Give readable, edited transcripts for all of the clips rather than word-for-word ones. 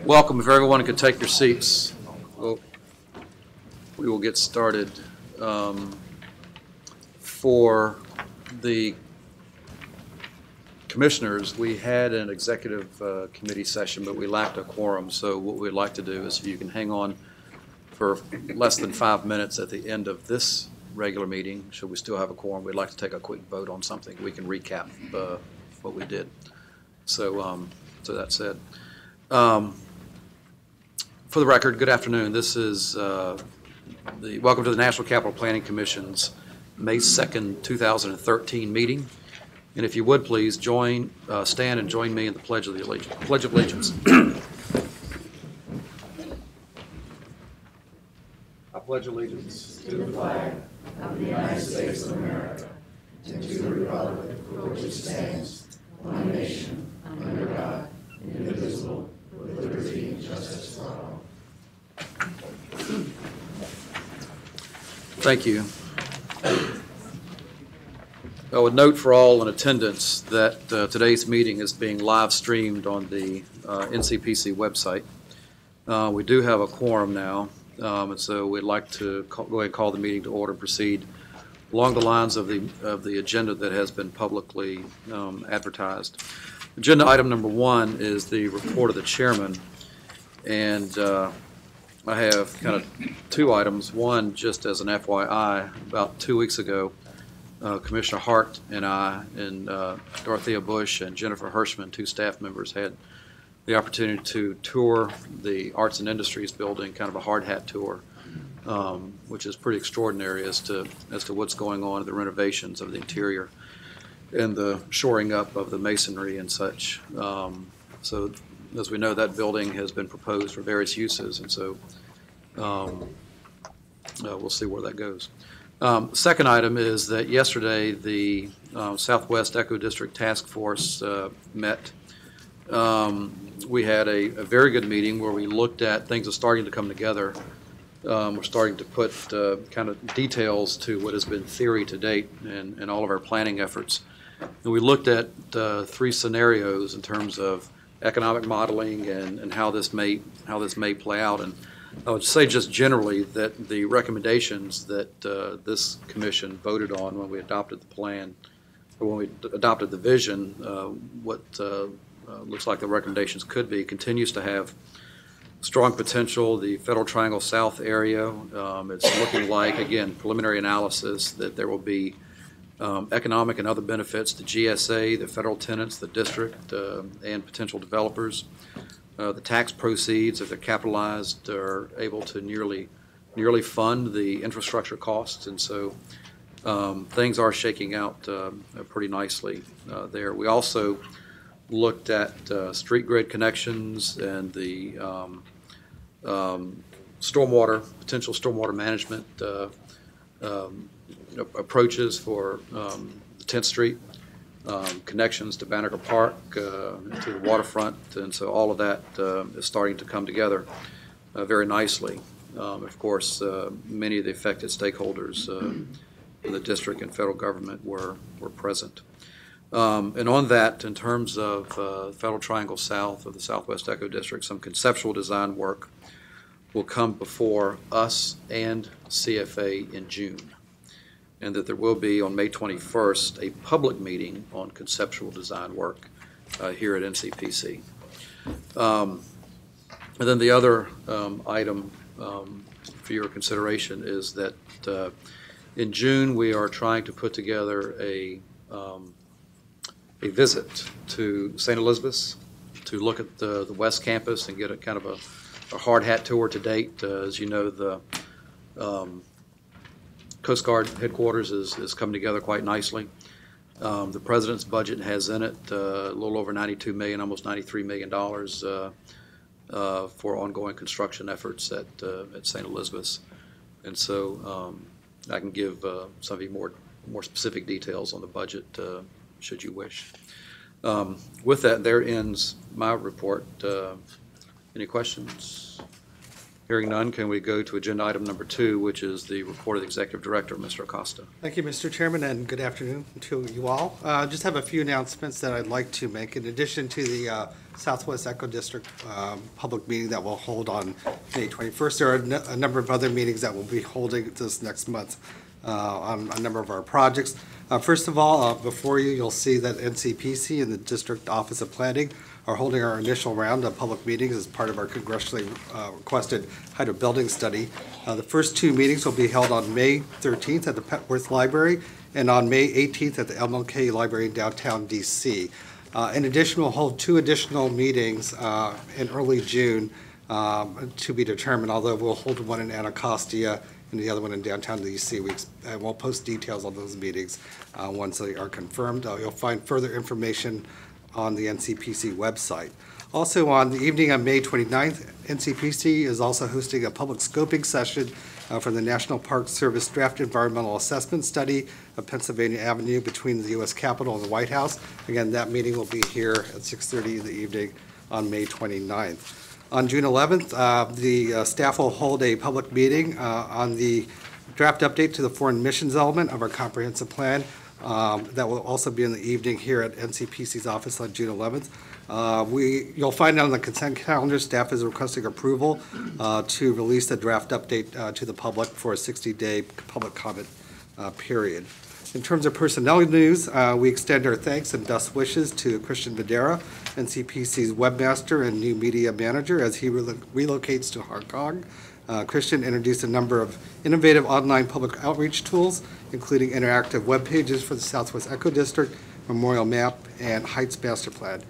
Welcome. If everyone could take your seats, we will get started. For the commissioners, we had an executive committee session, but we lacked a quorum. So what we'd like to do is if you can hang on for less than 5 minutes at the end of this regular meeting, should we still have a quorum, we'd like to take a quick vote on something. We can recap what we did. So, so that said, for the record, good afternoon. This is welcome to the National Capital Planning Commission's May 2nd, 2013 meeting. And if you would please stand and join me in the Pledge of Allegiance. I pledge allegiance to the flag of the United States of America and to the republic for which it stands, one nation, under God, indivisible, with liberty and justice for all. Thank you. I would note for all in attendance that today's meeting is being live streamed on the NCPC website. We do have a quorum now, and so we'd like to go ahead and call the meeting to order and proceed along the lines of the agenda that has been publicly advertised. Agenda item number 1 is the report of the chairman, and I have kind of 2 items. One, just as an FYI, about 2 weeks ago, Commissioner Hart and I and Dorothea Bush and Jennifer Hirschman, 2 staff members, had the opportunity to tour the Arts and Industries building, kind of a hard hat tour, which is pretty extraordinary as to what's going on in the renovations of the interior and the shoring up of the masonry and such. So as we know, that building has been proposed for various uses, and so we'll see where that goes. Second item is that yesterday the Southwest Eco District Task Force met. We had a very good meeting where we looked at things are starting to come together. We're starting to put kind of details to what has been theory to date in all of our planning efforts. And we looked at 3 scenarios in terms of economic modeling and how this may play out. And I would say just generally that the recommendations that this commission voted on when we adopted the plan, or when we adopted the vision, what looks like the recommendations could be, continues to have strong potential. The Federal Triangle South area, it's looking like, again, preliminary analysis, that there will be economic and other benefits to GSA, the federal tenants, the district, and potential developers. The tax proceeds, if they're capitalized, are able to nearly fund the infrastructure costs, and so things are shaking out pretty nicely there. We also looked at street grid connections and the potential stormwater management approaches for the 10th Street. Connections to Banneker Park, to the waterfront, and so all of that is starting to come together very nicely. Of course, many of the affected stakeholders in the district and federal government were present. And on that, in terms of Federal Triangle South of the Southwest Eco District, some conceptual design work will come before us and CFA in June, and that there will be on May 21st a public meeting on conceptual design work here at NCPC. And then the other item for your consideration is that in June we are trying to put together a visit to St. Elizabeth's to look at the West Campus and get a kind of a hard hat tour to date. As you know, the Coast Guard headquarters is coming together quite nicely. The President's budget has in it a little over $92 million, almost $93 million for ongoing construction efforts at St. Elizabeth's. And so I can give some of you more specific details on the budget should you wish. With that, there ends my report. Any questions? Hearing none, can we go to agenda item number 2, which is the report of the Executive Director, Mr. Acosta? Thank you, Mr. Chairman, and good afternoon to you all. Just have a few announcements that I'd like to make. In addition to the Southwest Eco District public meeting that we'll hold on May 21st, there are a number of other meetings that we'll be holding this next month on a number of our projects. First of all, before you, you'll see that NCPC and the District Office of Planning are holding our initial round of public meetings as part of our congressionally requested hydro building study. The first 2 meetings will be held on May 13th at the Petworth Library and on May 18th at the MLK Library in downtown DC. In addition, we'll hold 2 additional meetings in early June to be determined, although we'll hold one in Anacostia and the other one in downtown DC. We'll post details on those meetings once they are confirmed. You'll find further information on the NCPC website. Also, on the evening of May 29th, NCPC is also hosting a public scoping session for the National Park Service Draft Environmental Assessment Study of Pennsylvania Avenue between the U.S. Capitol and the White House. Again, that meeting will be here at 6:30 in the evening on May 29th. On June 11th, the staff will hold a public meeting on the draft update to the foreign missions element of our comprehensive plan. That will also be in the evening here at NCPC's office on June 11th. You'll find on the consent calendar, staff is requesting approval to release the draft update to the public for a 60-day public comment period. In terms of personnel news, we extend our thanks and best wishes to Christian Videra, NCPC's webmaster and new media manager, as he relocates to Hong Kong. Christian introduced a number of innovative online public outreach tools, including interactive web pages for the Southwest Eco District, Memorial Map, and Heights Master Plan.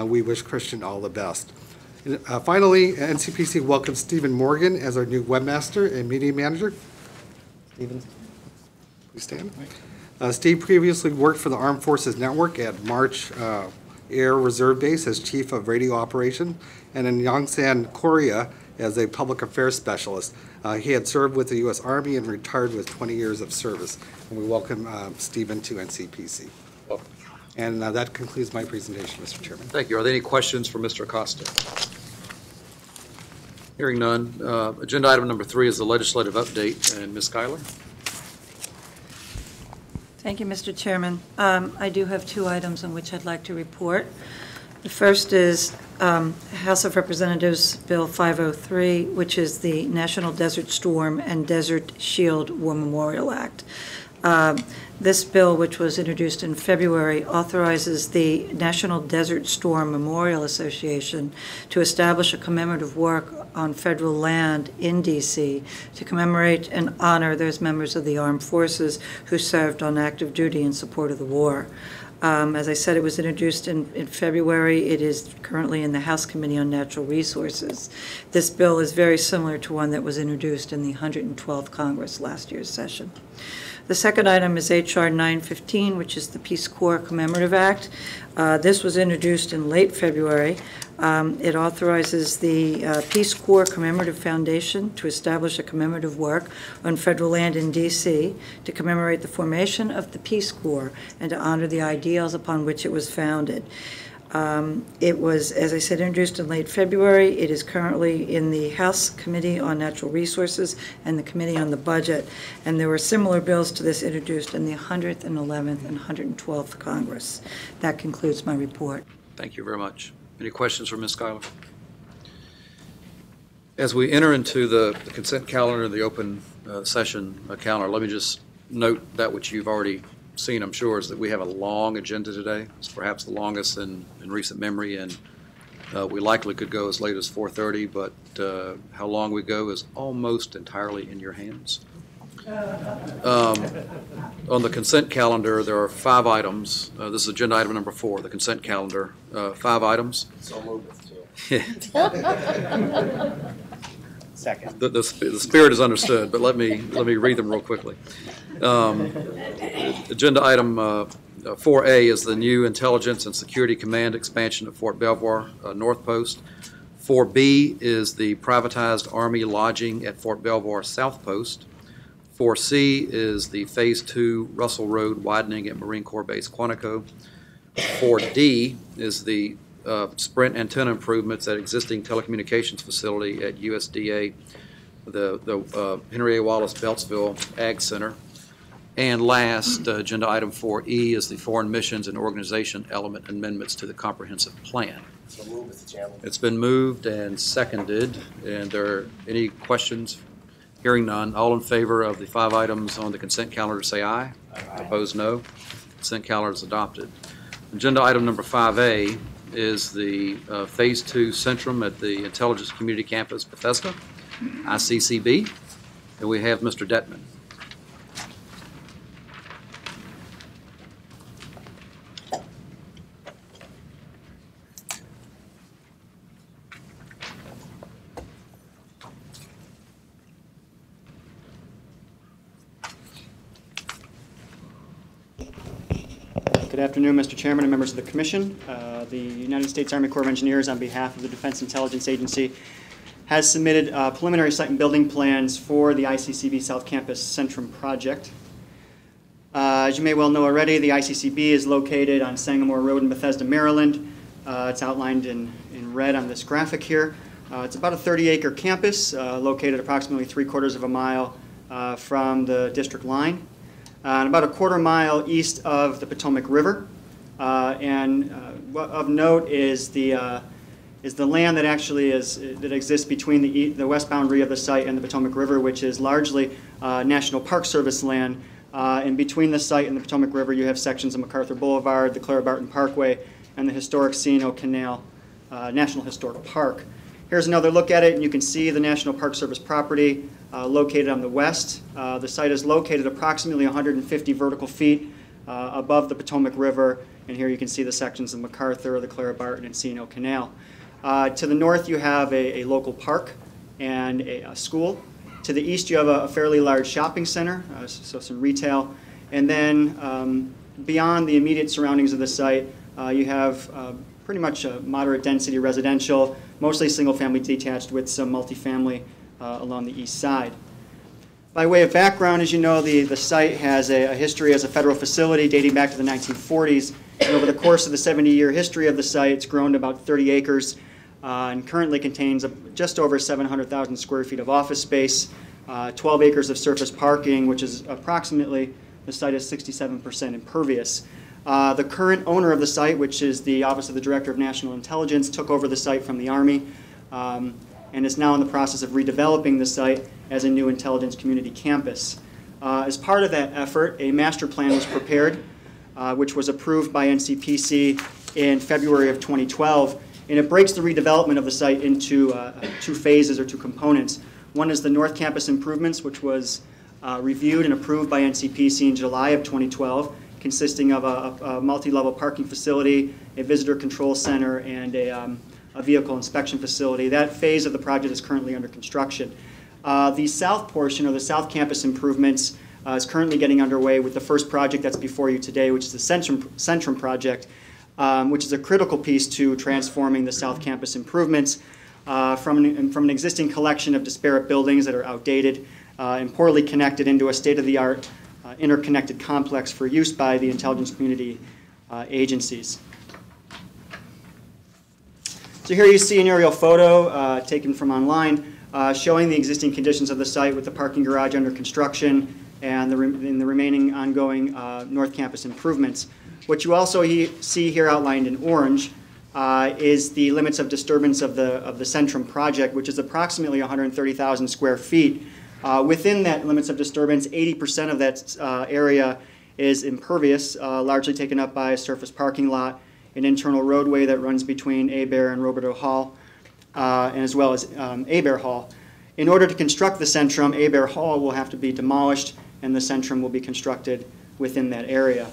We wish Christian all the best. Finally, NCPC welcomes Stephen Morgan as our new webmaster and media manager. Stephen, please stand. Steve previously worked for the Armed Forces Network at March Air Reserve Base as Chief of Radio Operations, and in Yongsan, Korea, as a public affairs specialist. He had served with the U.S. Army and retired with 20 years of service. And we welcome Stephen to NCPC. Welcome. And that concludes my presentation, Mr. Chairman. Thank you. Are there any questions for Mr. Acosta? Hearing none. Agenda item number 3 is the legislative update. And Ms. Schuyler? Thank you, Mr. Chairman. I do have 2 items on which I'd like to report. The first is House of Representatives Bill 503, which is the National Desert Storm and Desert Shield War Memorial Act. This bill, which was introduced in February, authorizes the National Desert Storm Memorial Association to establish a commemorative work on federal land in D.C. to commemorate and honor those members of the armed forces who served on active duty in support of the war. As I said, it was introduced in February. It is currently in the House Committee on Natural Resources. This bill is very similar to one that was introduced in the 112th Congress last year's session. The second item is H.R. 915, which is the Peace Corps Commemorative Act. This was introduced in late February. It authorizes the Peace Corps Commemorative Foundation to establish a commemorative work on federal land in D.C. to commemorate the formation of the Peace Corps and to honor the ideals upon which it was founded. It was, as I said, introduced in late February. It is currently in the House Committee on Natural Resources and the Committee on the Budget, and there were similar bills to this introduced in the 100th and 11th and 112th Congress. That concludes my report. Thank you very much. Any questions for Ms. Schuyler? As we enter into the consent calendar, the open session calendar, let me just note that which you've already seen, I'm sure, is that we have a long agenda today. It's perhaps the longest in recent memory, and we likely could go as late as 4:30, but how long we go is almost entirely in your hands. On the consent calendar, there are 5 items. This is agenda item number 4, the consent calendar. 5 items. So moved, too. Second. The spirit is understood, but let me read them real quickly. Agenda item 4A is the new Intelligence and Security Command expansion at Fort Belvoir North Post. 4B is the privatized Army lodging at Fort Belvoir South Post. 4C is the Phase 2 Russell Road widening at Marine Corps Base Quantico. 4D is the Sprint antenna improvements at existing telecommunications facility at USDA the Henry A. Wallace Beltsville Ag Center. And last, agenda item 4E is the foreign missions and organization element amendments to the comprehensive plan. So move, Mr. Chairman. It's been moved and seconded. And there are any questions? Hearing none. All in favor of the 5 items on the consent calendar, say aye. Aye. Opposed, no. Consent calendar is adopted. Agenda item number 5A is the Phase 2 Centrum at the Intelligence Community Campus, Bethesda, ICCB. And we have Mr. Detman. Good afternoon, Mr. Chairman and members of the Commission. The United States Army Corps of Engineers, on behalf of the Defense Intelligence Agency, has submitted preliminary site and building plans for the ICCB South Campus Centrum project. As you may well know already, the ICCB is located on Sangamore Road in Bethesda, Maryland. It's outlined in red on this graphic here. It's about a 30-acre campus located approximately 3/4 of a mile from the district line. And about a 1/4 mile east of the Potomac River. Of note is the land that actually that exists between the west boundary of the site and the Potomac River, which is largely National Park Service land. And between the site and the Potomac River, you have sections of MacArthur Boulevard, the Clara Barton Parkway, and the historic C&O Canal National Historic Park. Here's another look at it, and you can see the National Park Service property located on the west. The site is located approximately 150 vertical feet above the Potomac River, and here you can see the sections of MacArthur, the Clara Barton, and C&O Canal. To the north, you have a local park and a school. To the east, you have a fairly large shopping center, so some retail. And then beyond the immediate surroundings of the site, you have pretty much a moderate density residential, mostly single-family detached with some multifamily along the east side. By way of background, as you know, the site has a history as a federal facility dating back to the 1940s. And over the course of the 70-year history of the site, it's grown to about 30 acres and currently contains just over 700,000 square feet of office space, 12 acres of surface parking, which is approximately, the site is 67% impervious. The current owner of the site, which is the Office of the Director of National Intelligence, took over the site from the Army and is now in the process of redeveloping the site as a new intelligence community campus. As part of that effort, a master plan was prepared, which was approved by NCPC in February of 2012, and it breaks the redevelopment of the site into 2 phases or 2 components. One is the North Campus improvements, which was reviewed and approved by NCPC in July of 2012, consisting of a multi-level parking facility, a visitor control center, and a vehicle inspection facility. That phase of the project is currently under construction. The south portion, or the South Campus improvements, is currently getting underway with the first project that's before you today, which is the Centrum project, which is a critical piece to transforming the South Campus improvements from an existing collection of disparate buildings that are outdated and poorly connected into a state-of-the-art interconnected complex for use by the intelligence community agencies. So here you see an aerial photo taken from online showing the existing conditions of the site with the parking garage under construction and the remaining ongoing North Campus improvements. What you also see here outlined in orange is the limits of disturbance of the Centrum project, which is approximately 130,000 square feet. Within that limits of disturbance, 80% of that area is impervious, largely taken up by a surface parking lot, an internal roadway that runs between Abear and Roberto Hall, and as well as Abear Hall. In order to construct the Centrum, Abear Hall will have to be demolished, and the Centrum will be constructed within that area.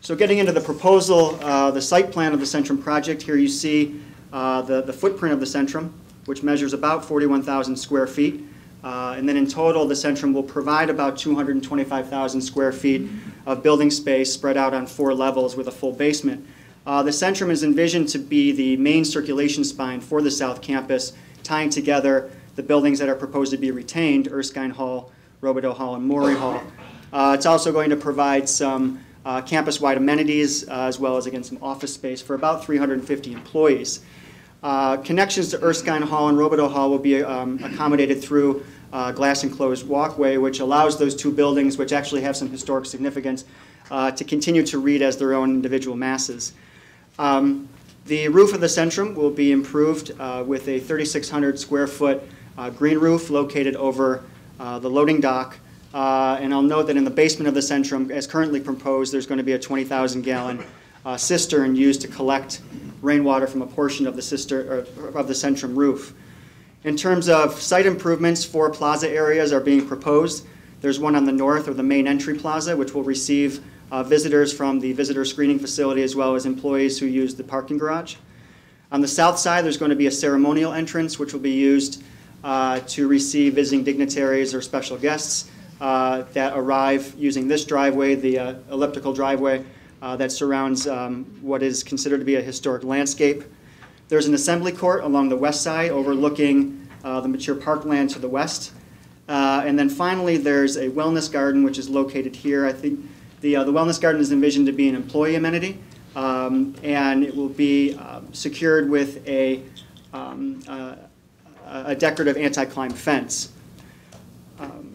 So getting into the proposal, the site plan of the Centrum project, here you see the footprint of the Centrum, which measures about 41,000 square feet. And then in total, the Centrum will provide about 225,000 square feet of building space spread out on 4 levels with a full basement. The Centrum is envisioned to be the main circulation spine for the South Campus, tying together the buildings that are proposed to be retained, Erskine Hall, Robideau Hall, and Morey Hall. It's also going to provide some campus-wide amenities, as well as, again, some office space for about 350 employees. Connections to Erskine Hall and Robideau Hall will be accommodated through glass enclosed walkway, which allows those two buildings, which actually have some historic significance, to continue to read as their own individual masses. The roof of the Centrum will be improved with a 3,600 square foot green roof located over the loading dock. And I'll note that in the basement of the Centrum, as currently proposed, there's going to be a 20,000 gallon cistern used to collect rainwater from a portion of the Centrum roof. In terms of site improvements, 4 plaza areas are being proposed. There's one on the north, or the main entry plaza, which will receive visitors from the visitor screening facility as well as employees who use the parking garage. On the south side, there's going to be a ceremonial entrance, which will be used to receive visiting dignitaries or special guests that arrive using this driveway, the elliptical driveway that surrounds what is considered to be a historic landscape. There's an assembly court along the west side overlooking the mature parkland to the west. And then finally, there's a wellness garden, which is located here. I think the wellness garden is envisioned to be an employee amenity, and it will be secured with a decorative anti-climb fence.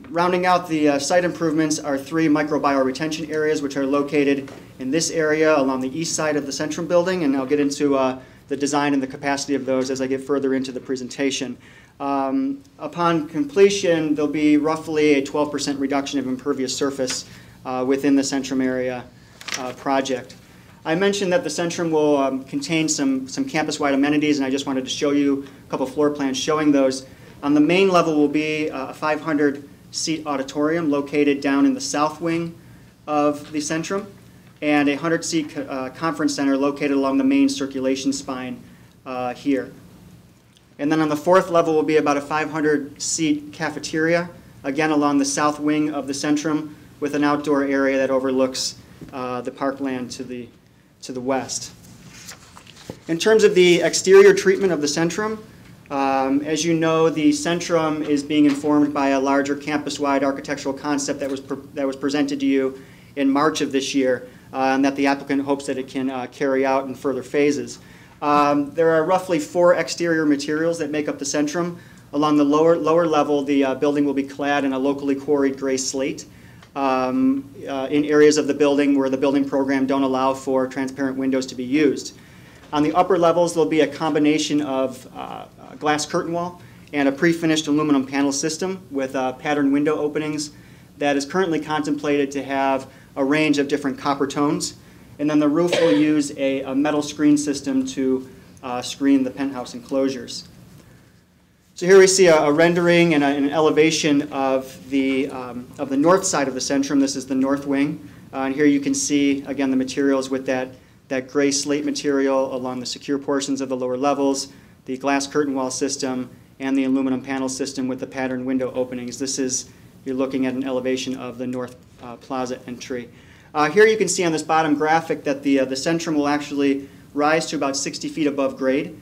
Rounding out the site improvements are 3 microbial retention areas, which are located in this area along the east side of the Centrum building, and I'll get into the design and the capacity of those as I get further into the presentation. Upon completion, there'll be roughly a 12% reduction of impervious surface within the Centrum area project. I mentioned that the Centrum will contain some campus-wide amenities, and I just wanted to show you a couple floor plans showing those. On the main level will be a 500-seat auditorium located down in the south wing of the Centrum, and a 100-seat conference center located along the main circulation spine here. And then on the 4th level will be about a 500-seat cafeteria, again along the south wing of the Centrum, with an outdoor area that overlooks the parkland to the west. In terms of the exterior treatment of the Centrum, as you know, the Centrum is being informed by a larger campus-wide architectural concept that was presented to you in March of this year, and that the applicant hopes that it can carry out in further phases. There are roughly 4 exterior materials that make up the Centrum. Along the lower level, the building will be clad in a locally quarried gray slate in areas of the building where the building program don't allow for transparent windows to be used. On the upper levels, there'll be a combination of glass curtain wall and a pre-finished aluminum panel system with patterned window openings that is currently contemplated to have a range of different copper tones. And then the roof will use a metal screen system to screen the penthouse enclosures. So here we see a rendering and an elevation of the north side of the Centrum. This is the north wing. And here you can see, again, the materials with that gray slate material along the secure portions of the lower levels, the glass curtain wall system, and the aluminum panel system with the patterned window openings. You're looking at an elevation of the north plaza entry. Here you can see on this bottom graphic that the Centrum will actually rise to about 60 feet above grade,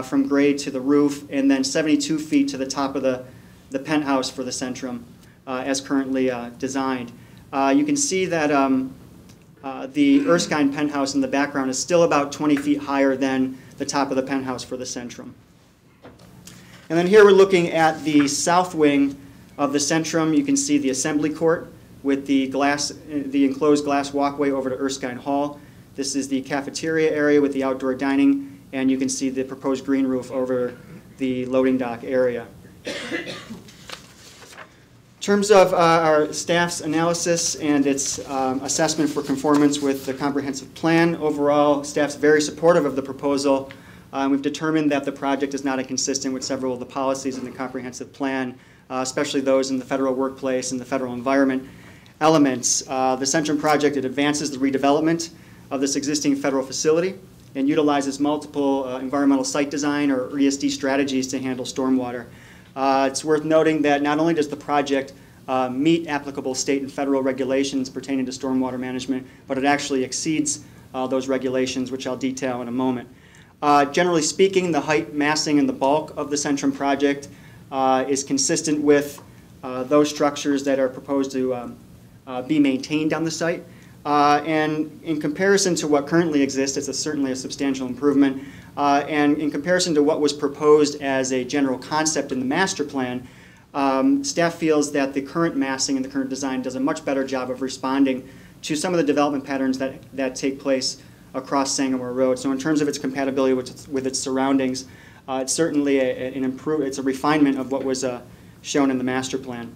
from grade to the roof, and then 72 feet to the top of the penthouse for the Centrum as currently designed. You can see that the Erskine penthouse in the background is still about 20 feet higher than the top of the penthouse for the Centrum. And then here we're looking at the south wing of the Centrum. You can see the assembly court with the enclosed glass walkway over to Erskine Hall. This is the cafeteria area with the outdoor dining, and you can see the proposed green roof over the loading dock area. In terms of our staff's analysis and its assessment for conformance with the comprehensive plan, overall, staff's very supportive of the proposal. We've determined that the project is not inconsistent with several of the policies in the comprehensive plan, especially those in the federal workplace and the federal environment elements. The Centrum project, it advances the redevelopment of this existing federal facility and utilizes multiple environmental site design or ESD strategies to handle stormwater. It's worth noting that not only does the project meet applicable state and federal regulations pertaining to stormwater management, but it actually exceeds those regulations, which I'll detail in a moment. Generally speaking, the height, massing, and the bulk of the Centrum project is consistent with those structures that are proposed to be maintained on the site. And in comparison to what currently exists, it's certainly a substantial improvement. And in comparison to what was proposed as a general concept in the master plan, staff feels that the current massing and the current design does a much better job of responding to some of the development patterns that take place across Sangamore Road. So in terms of its compatibility with its surroundings, it's certainly it's a refinement of what was shown in the master plan.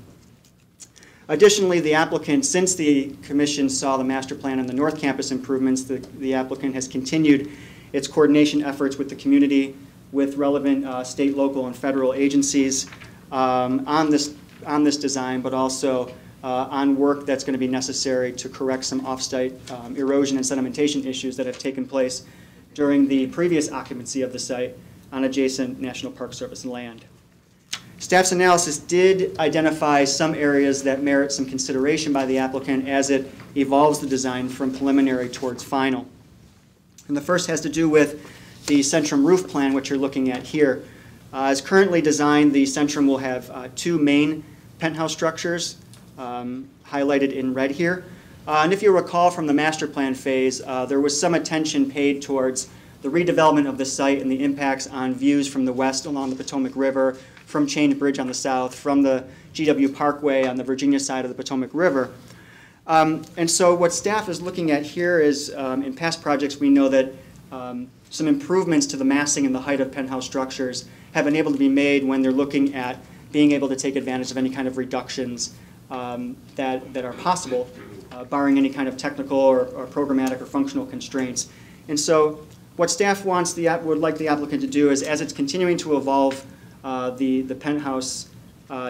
Additionally, the applicant, since the commission saw the master plan and the North Campus improvements, the applicant has continued its coordination efforts with the community, with relevant state, local, and federal agencies on this design, but also on work that's going to be necessary to correct some off-site erosion and sedimentation issues that have taken place during the previous occupancy of the site on adjacent National Park Service land. Staff's analysis did identify some areas that merit some consideration by the applicant as it evolves the design from preliminary towards final. And the first has to do with the Centrum roof plan, which you're looking at here. As currently designed, the Centrum will have two main penthouse structures highlighted in red here. And if you recall from the master plan phase, there was some attention paid towards the redevelopment of the site and the impacts on views from the west along the Potomac River, from Chain Bridge on the south, from the GW Parkway on the Virginia side of the Potomac River. And so what staff is looking at here is, in past projects, we know that some improvements to the massing and the height of penthouse structures have been able to be made when they're looking at being able to take advantage of any kind of reductions that are possible, barring any kind of technical or programmatic or functional constraints. And so what staff would like the applicant to do is, as it's continuing to evolve the penthouse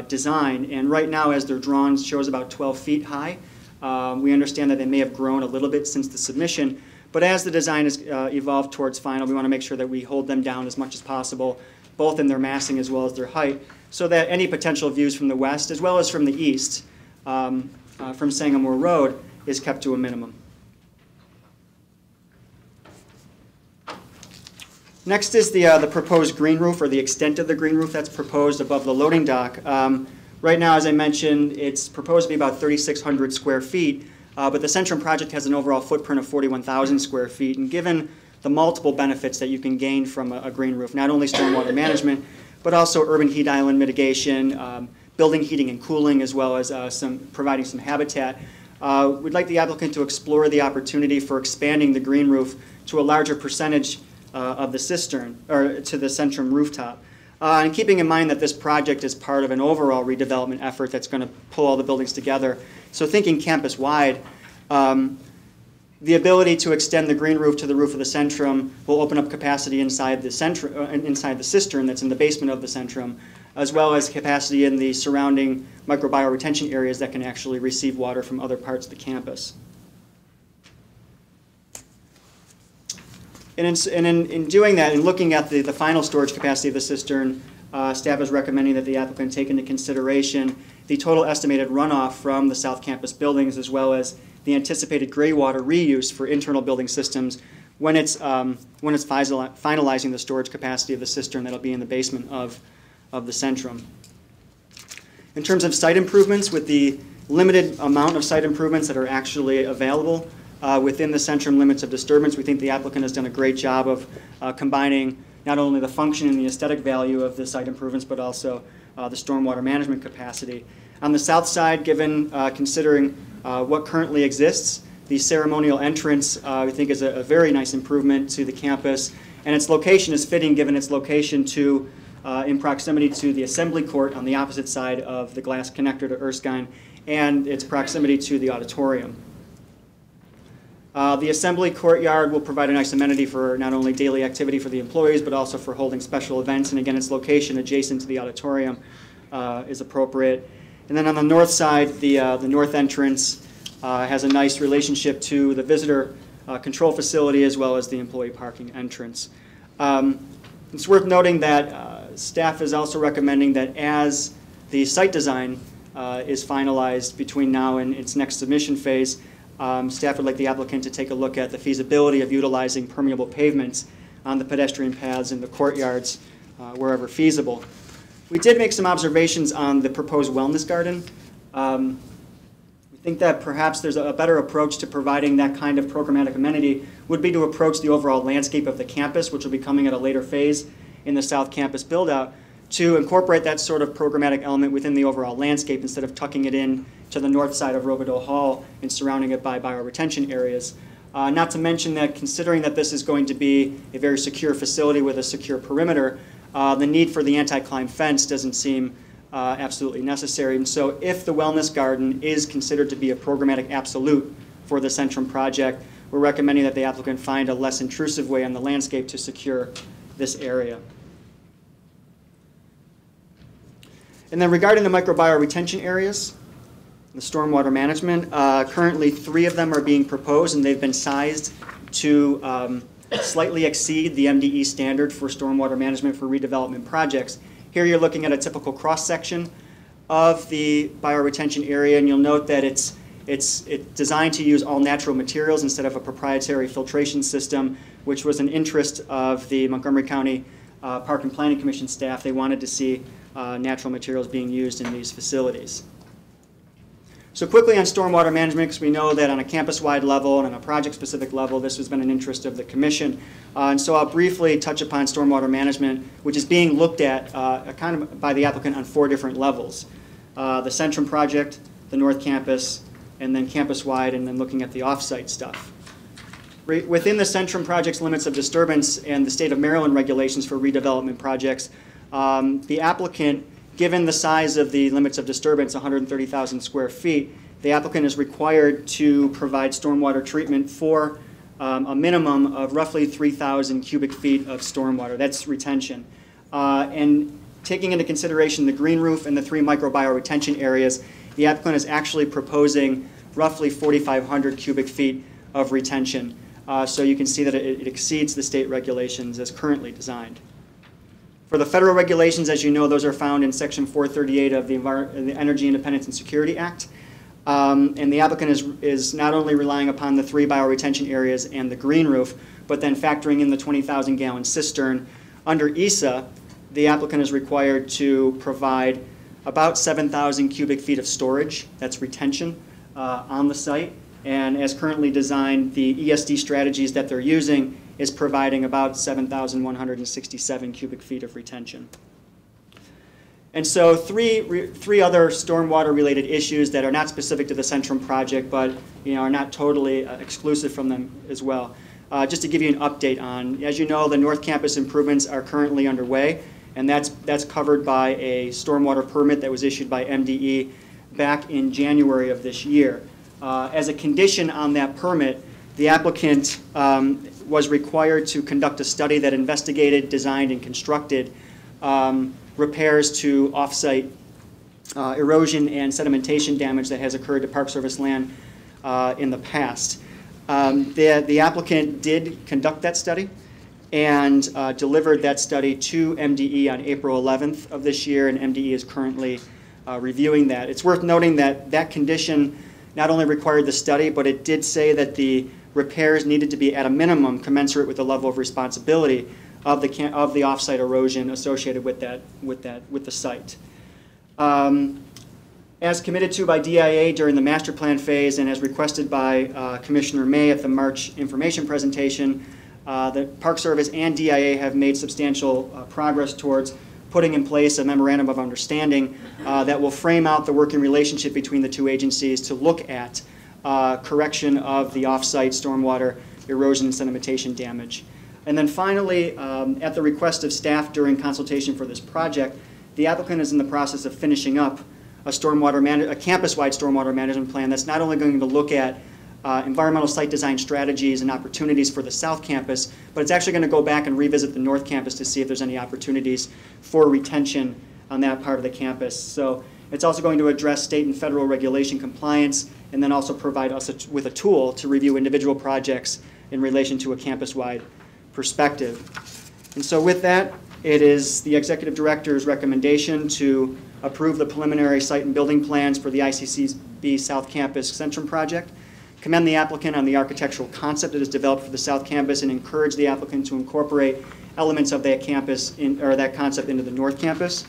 design, and right now as they're drawn shows about 12 feet high. We understand that they may have grown a little bit since the submission, but as the design has evolved towards final, we want to make sure that we hold them down as much as possible, both in their massing as well as their height, so that any potential views from the west as well as from the east, from Sangamore Road, is kept to a minimum. Next is the proposed green roof, or the extent of the green roof that's proposed above the loading dock. Right now, as I mentioned, it's proposed to be about 3,600 square feet, but the Centrum project has an overall footprint of 41,000 square feet, and given the multiple benefits that you can gain from a green roof, not only stormwater management, but also urban heat island mitigation, building heating and cooling, as well as providing some habitat, we'd like the applicant to explore the opportunity for expanding the green roof to a larger percentage of the cistern, or to the Centrum rooftop. And keeping in mind that this project is part of an overall redevelopment effort that's going to pull all the buildings together. So thinking campus-wide, the ability to extend the green roof to the roof of the Centrum will open up capacity inside the cistern that's in the basement of the Centrum, as well as capacity in the surrounding microbial retention areas that can actually receive water from other parts of the campus. And in doing that, and looking at the final storage capacity of the cistern, staff is recommending that the applicant take into consideration the total estimated runoff from the South Campus buildings, as well as the anticipated gray water reuse for internal building systems when it's finalizing the storage capacity of the cistern that'll be in the basement of the Centrum. In terms of site improvements, with the limited amount of site improvements that are actually available within the Centrum limits of disturbance, we think the applicant has done a great job of combining not only the function and the aesthetic value of the site improvements, but also the stormwater management capacity. On the south side, considering what currently exists, the ceremonial entrance we think is a very nice improvement to the campus, and its location is fitting given its location in proximity to the assembly court on the opposite side of the glass connector to Erskine, and its proximity to the auditorium. The assembly courtyard will provide a nice amenity for not only daily activity for the employees, but also for holding special events. And again, its location adjacent to the auditorium is appropriate. And then on the north side, the north entrance has a nice relationship to the visitor control facility, as well as the employee parking entrance. It's worth noting that staff is also recommending that as the site design is finalized between now and its next submission phase, staff would like the applicant to take a look at the feasibility of utilizing permeable pavements on the pedestrian paths in the courtyards wherever feasible. We did make some observations on the proposed wellness garden. We think that perhaps there's a better approach to providing that kind of programmatic amenity would be to approach the overall landscape of the campus, which will be coming at a later phase in the South Campus build-out, to incorporate that sort of programmatic element within the overall landscape instead of tucking it in to the north side of Robidoux Hall and surrounding it by bioretention areas. Not to mention that considering that this is going to be a very secure facility with a secure perimeter, the need for the anti-climb fence doesn't seem absolutely necessary. And so if the wellness garden is considered to be a programmatic absolute for the Centrum project, we're recommending that the applicant find a less intrusive way on the landscape to secure this area. And then regarding the microbiome areas, the stormwater management, currently 3 of them are being proposed, and they've been sized to slightly exceed the MDE standard for stormwater management for redevelopment projects. Here you're looking at a typical cross-section of the bioretention area, and you'll note that it's designed to use all natural materials instead of a proprietary filtration system, which was an interest of the Montgomery County Park and Planning Commission staff. They wanted to see natural materials being used in these facilities. So quickly on stormwater management, because we know that on a campus-wide level and on a project-specific level, this has been an interest of the Commission. And so I'll briefly touch upon stormwater management, which is being looked at kind of by the applicant on 4 different levels. The Centrum project, the North Campus, and then campus-wide, and then looking at the off-site stuff. Within the Centrum project's limits of disturbance and the state of Maryland regulations for redevelopment projects, the applicant, given the size of the limits of disturbance, 130,000 square feet, the applicant is required to provide stormwater treatment for a minimum of roughly 3,000 cubic feet of stormwater. That's retention. And taking into consideration the green roof and the 3 microbioretention areas, the applicant is actually proposing roughly 4,500 cubic feet of retention. So you can see that it exceeds the state regulations as currently designed. For the federal regulations, as you know, those are found in Section 438 of the Energy Independence and Security Act. And the applicant is not only relying upon the 3 bioretention areas and the green roof, but then factoring in the 20,000 gallon cistern. Under ESA, the applicant is required to provide about 7,000 cubic feet of storage, that's retention, on the site. And as currently designed, the ESD strategies that they're using is providing about 7,167 cubic feet of retention. And so three other stormwater-related issues that are not specific to the Centrum project, but are not totally exclusive from them as well. Just to give you an update on, as you know, the North Campus improvements are currently underway, and that's covered by a stormwater permit that was issued by MDE back in January of this year. As a condition on that permit, the applicant was required to conduct a study that investigated, designed, and constructed repairs to off-site erosion and sedimentation damage that has occurred to Park Service land in the past. The applicant did conduct that study and delivered that study to MDE on April 11th of this year, and MDE is currently reviewing that. It's worth noting that that condition not only required the study, but it did say that the repairs needed to be at a minimum commensurate with the level of responsibility of the off-site erosion associated with the site. As committed to by DIA during the master plan phase and as requested by Commissioner May at the March information presentation, the Park Service and DIA have made substantial progress towards putting in place a memorandum of understanding that will frame out the working relationship between the 2 agencies to look at correction of the off-site stormwater erosion and sedimentation damage. And then finally, at the request of staff during consultation for this project, the applicant is in the process of finishing up a campus-wide stormwater management plan that's not only going to look at environmental site design strategies and opportunities for the South Campus, but it's actually going to go back and revisit the North Campus to see if there's any opportunities for retention on that part of the campus. So it's also going to address state and federal regulation compliance, and then also provide us with a tool to review individual projects in relation to a campus-wide perspective. And so with that, it is the Executive Director's recommendation to approve the preliminary site and building plans for the ICCB South Campus Centrum project, commend the applicant on the architectural concept that is developed for the South Campus, and encourage the applicant to incorporate elements of that campus that concept into the North Campus,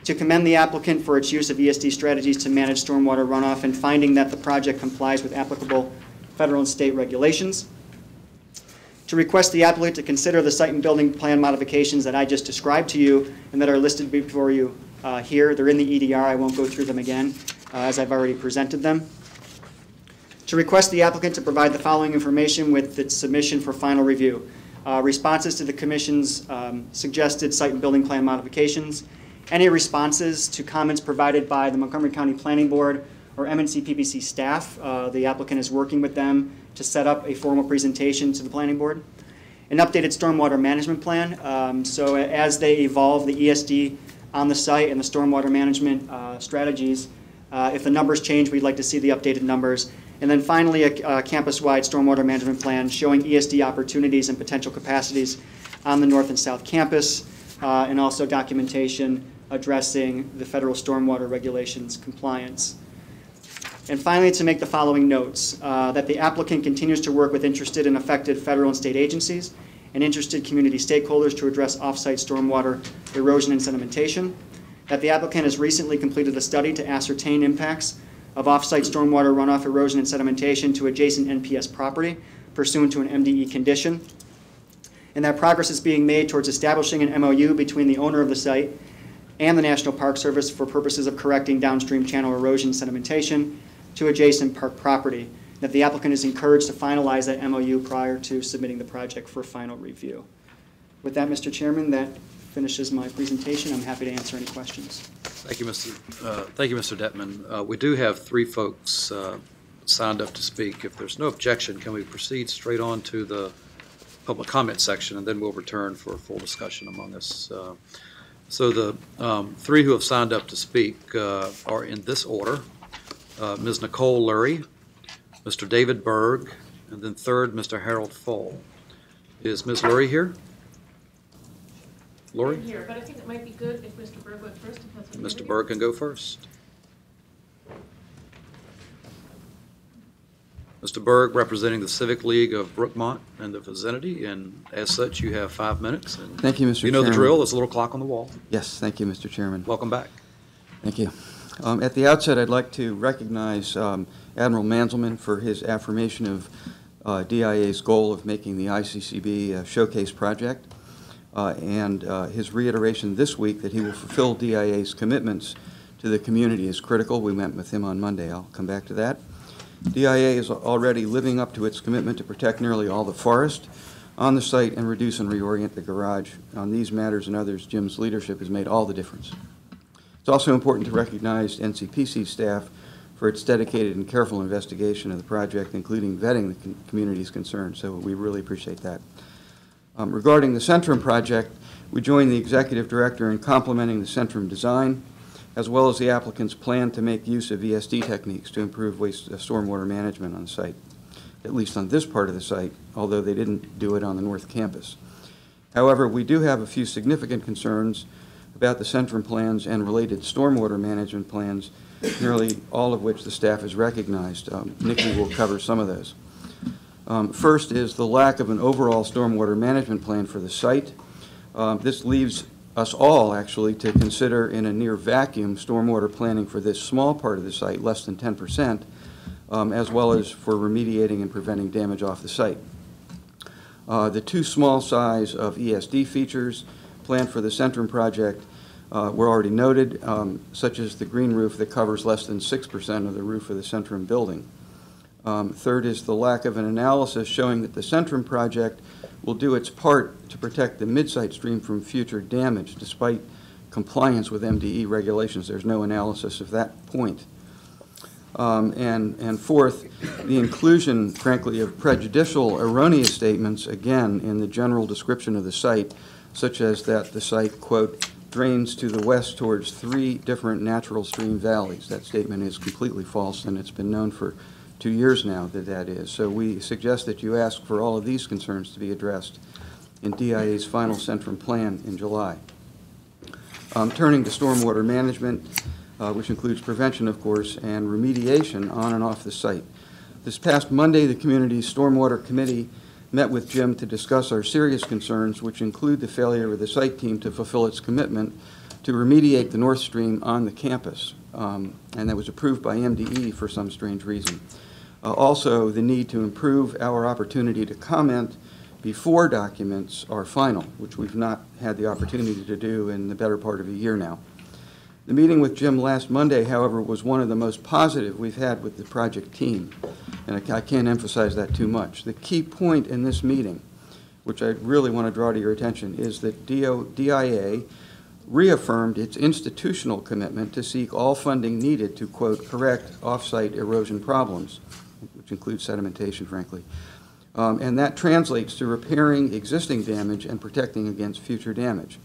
to commend the applicant for its use of ESD strategies to manage stormwater runoff and finding that the project complies with applicable federal and state regulations, to request the applicant to consider the site and building plan modifications that I just described to you and that are listed before you here. They're in the EDR. I won't go through them again as I've already presented them. To request the applicant to provide the following information with its submission for final review. Responses to the Commission's suggested site and building plan modifications, any responses to comments provided by the Montgomery County Planning Board or MNC PPC staff. The applicant is working with them to set up a formal presentation to the Planning Board. An updated stormwater management plan. So as they evolve the ESD on the site and the stormwater management strategies, if the numbers change, we'd like to see the updated numbers. And then finally, a campus-wide stormwater management plan showing ESD opportunities and potential capacities on the north and south campus, and also documentation addressing the federal stormwater regulations compliance. And finally, to make the following notes, that the applicant continues to work with interested and affected federal and state agencies and interested community stakeholders to address off-site stormwater erosion and sedimentation, that the applicant has recently completed a study to ascertain impacts of off-site stormwater runoff erosion and sedimentation to adjacent NPS property pursuant to an MDE condition, and that progress is being made towards establishing an MOU between the owner of the site and the National Park Service for purposes of correcting downstream channel erosion and sedimentation to adjacent park property, that the applicant is encouraged to finalize that MOU prior to submitting the project for final review. With that, Mr. Chairman, that finishes my presentation. I'm happy to answer any questions. Thank you, Mr. Detman. We do have 3 folks signed up to speak. If there's no objection, can we proceed straight on to the public comment section, and then we'll return for a full discussion among us. So the 3 who have signed up to speak are in this order. Ms. Nicole Lurie, Mr. David Berg, and then third, Mr. Harold Fole. Is Ms. Lurie here? Lurie? I'm here, but I think it might be good if Mr. Berg went first. If that's okay with Mr. you. Berg can go first. Mr. Berg, representing the Civic League of Brookmont and the vicinity, and as such, you have 5 minutes. And thank you, Mr. you know Chairman. the drill. There's a little clock on the wall. Yes, thank you, Mr. Chairman. Welcome back. Thank you. At the outset, I'd like to recognize Admiral Manzelman for his affirmation of DIA's goal of making the ICCB a showcase project, and his reiteration this week that he will fulfill DIA's commitments to the community is critical. We met with him on Monday. I'll come back to that. DIA is already living up to its commitment to protect nearly all the forest on the site and reduce and reorient the garage. On these matters and others, Jim's leadership has made all the difference. It's also important to recognize NCPC staff for its dedicated and careful investigation of the project, including vetting the community's concerns, so we really appreciate that. Regarding the Centrum project, we join the executive director in complimenting the Centrum design, as well as the applicant's plan to make use of ESD techniques to improve stormwater management on the site, at least on this part of the site, although they didn't do it on the north campus. However, we do have a few significant concerns about the Centrum plans and related stormwater management plans, nearly all of which the staff has recognized. Nikki will cover some of those. First is the lack of an overall stormwater management plan for the site. This leaves us all, actually, to consider in a near vacuum stormwater planning for this small part of the site, less than 10%, as well as for remediating and preventing damage off the site. The 2 small size of ESD features planned for the Centrum project were already noted, such as the green roof that covers less than 6% of the roof of the Centrum building. Third is the lack of an analysis showing that the Centrum project will do its part to protect the mid-site stream from future damage despite compliance with MDE regulations. There's no analysis of that point. And fourth, the inclusion, frankly, of prejudicial, erroneous statements, again, in the general description of the site, such as that the site, quote, drains to the west towards 3 different natural stream valleys. That statement is completely false, and it's been known for 2 years now that that is. So we suggest that you ask for all of these concerns to be addressed in DIA's final Centrum plan in July. Turning to stormwater management, which includes prevention, of course, and remediation on and off the site. This past Monday, the community's Stormwater Committee met with Jim to discuss our serious concerns, which include the failure of the site team to fulfill its commitment to remediate the North Stream on the campus, and that was approved by MDE for some strange reason. Also, the need to improve our opportunity to comment before documents are final, which we've not had the opportunity to do in the better part of a year now. The meeting with Jim last Monday, however, was one of the most positive we've had with the project team, and I can't emphasize that too much. The key point in this meeting, which I really want to draw to your attention, is that DIA reaffirmed its institutional commitment to seek all funding needed to, quote, correct off-site erosion problems, which includes sedimentation, frankly. And that translates to repairing existing damage and protecting against future damage.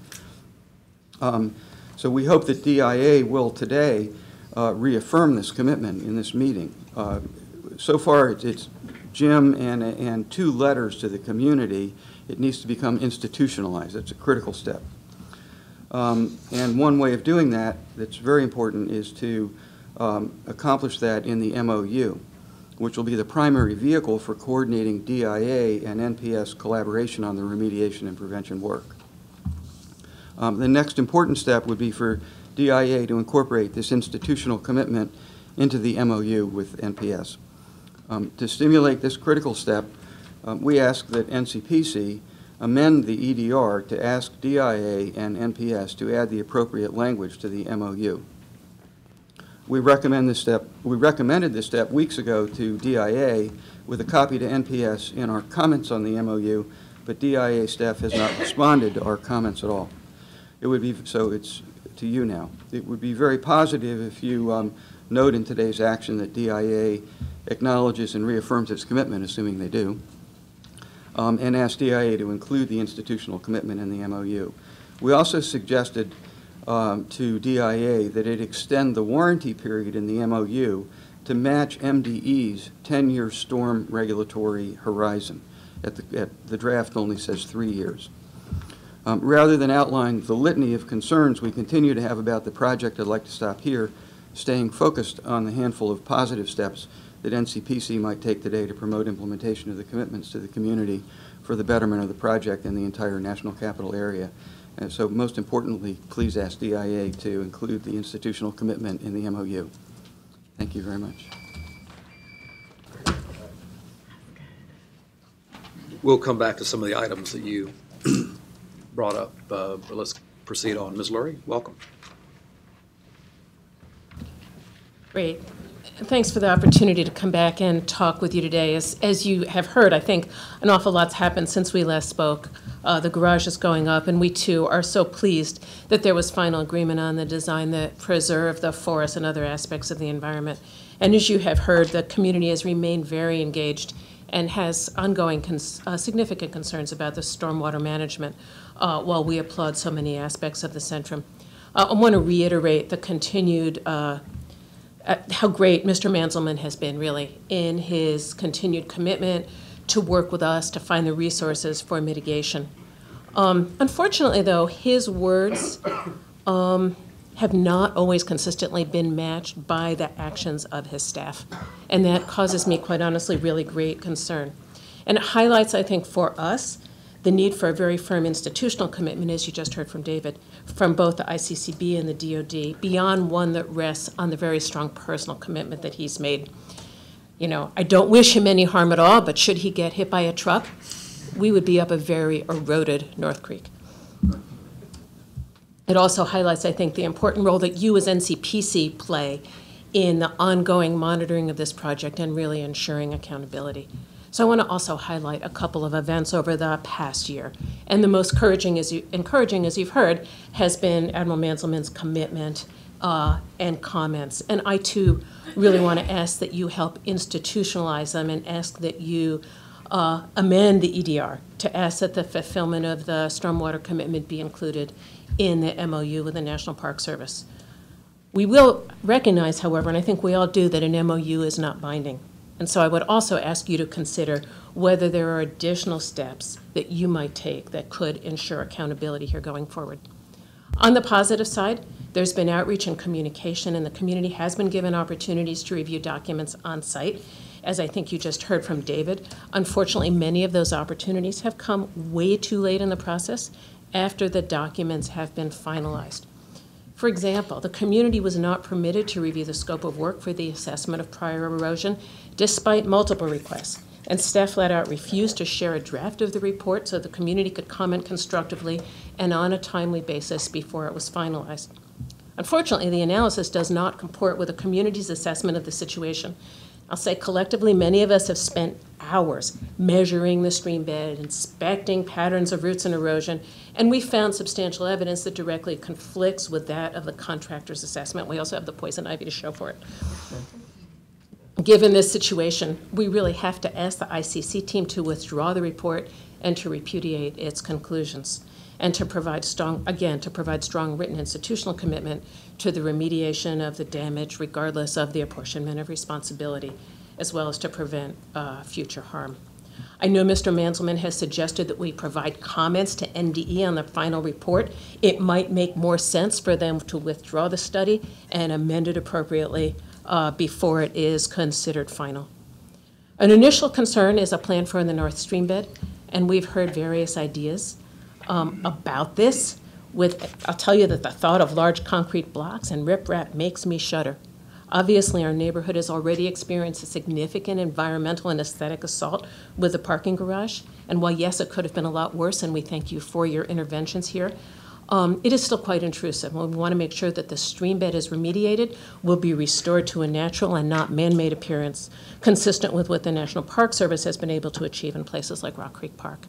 So we hope that DIA will today reaffirm this commitment in this meeting. So far, it's Jim and 2 letters to the community. It needs to become institutionalized. That's a critical step. And one way of doing that that's very important is to accomplish that in the MOU, which will be the primary vehicle for coordinating DIA and NPS collaboration on the remediation and prevention work. The next important step would be for DIA to incorporate this institutional commitment into the MOU with NPS. To stimulate this critical step, we ask that NCPC amend the EDR to ask DIA and NPS to add the appropriate language to the MOU. We recommended this step weeks ago to DIA with a copy to NPS in our comments on the MOU, but DIA staff has not responded to our comments at all. It would be, so it's to you now. It would be very positive if you note in today's action that DIA acknowledges and reaffirms its commitment, assuming they do, and ask DIA to include the institutional commitment in the MOU. We also suggested to DIA that it extend the warranty period in the MOU to match MDE's 10-year storm regulatory horizon. The draft only says 3 years. Rather than outline the litany of concerns we continue to have about the project, I'd like to stop here, staying focused on the handful of positive steps that NCPC might take today to promote implementation of the commitments to the community for the betterment of the project and the entire National Capital Area. And so most importantly, please ask DIA to include the institutional commitment in the MOU. Thank you very much. We'll come back to some of the items that you brought up, but let's proceed on. Ms. Lurie, welcome. Great. Thanks for the opportunity to come back and talk with you today. As you have heard, I think an awful lot's happened since we last spoke. The garage is going up, and we too are so pleased that there was final agreement on the design that preserved the forest and other aspects of the environment. And as you have heard, the community has remained very engaged and has ongoing significant concerns about the stormwater management while we applaud so many aspects of the Centrum. I want to reiterate the continued how great Mr. Manselman has been, really, in his continued commitment to work with us to find the resources for mitigation. Unfortunately, though, his words have not always consistently been matched by the actions of his staff. And that causes me, quite honestly, really great concern. And it highlights, I think, for us, the need for a very firm institutional commitment, as you just heard from David, from both the ICCB and the DOD, beyond one that rests on the very strong personal commitment that he's made. You know, I don't wish him any harm at all, but should he get hit by a truck, we would be up a very eroded North Creek. It also highlights, I think, the important role that you as NCPC play in the ongoing monitoring of this project and really ensuring accountability. So I want to also highlight a couple of events over the past year. And the most encouraging, as you've heard, has been Admiral Manselman's commitment and comments. And I, too, really want to ask that you help institutionalize them and ask that you amend the EDR to ask that the fulfillment of the stormwater commitment be included in the MOU with the National Park Service. We will recognize, however, and I think we all do, that an MOU is not binding. And so I would also ask you to consider whether there are additional steps that you might take that could ensure accountability here going forward. On the positive side, there's been outreach and communication, and the community has been given opportunities to review documents on site. As I think you just heard from David, unfortunately, many of those opportunities have come way too late in the process after the documents have been finalized. For example, the community was not permitted to review the scope of work for the assessment of prior erosion, despite multiple requests. And staff flat out refused to share a draft of the report so the community could comment constructively and on a timely basis before it was finalized. Unfortunately, the analysis does not comport with the community's assessment of the situation. I'll say collectively, many of us have spent hours measuring the stream bed, inspecting patterns of roots and erosion, and we found substantial evidence that directly conflicts with that of the contractor's assessment. We also have the poison ivy to show for it. Given this situation, we really have to ask the ICC team to withdraw the report and to repudiate its conclusions, and to provide strong written institutional commitment to the remediation of the damage regardless of the apportionment of responsibility, as well as to prevent future harm. I know Mr. Manselman has suggested that we provide comments to NDE on the final report. It might make more sense for them to withdraw the study and amend it appropriately before it is considered final. An initial concern is a plan for the North Stream bed, and we've heard various ideas about this. I'll tell you that the thought of large concrete blocks and riprap makes me shudder. Obviously, our neighborhood has already experienced a significant environmental and aesthetic assault with the parking garage. And while, yes, it could have been a lot worse, and we thank you for your interventions here, it is still quite intrusive. We want to make sure that the stream bed is remediated, will be restored to a natural and not man-made appearance, consistent with what the National Park Service has been able to achieve in places like Rock Creek Park.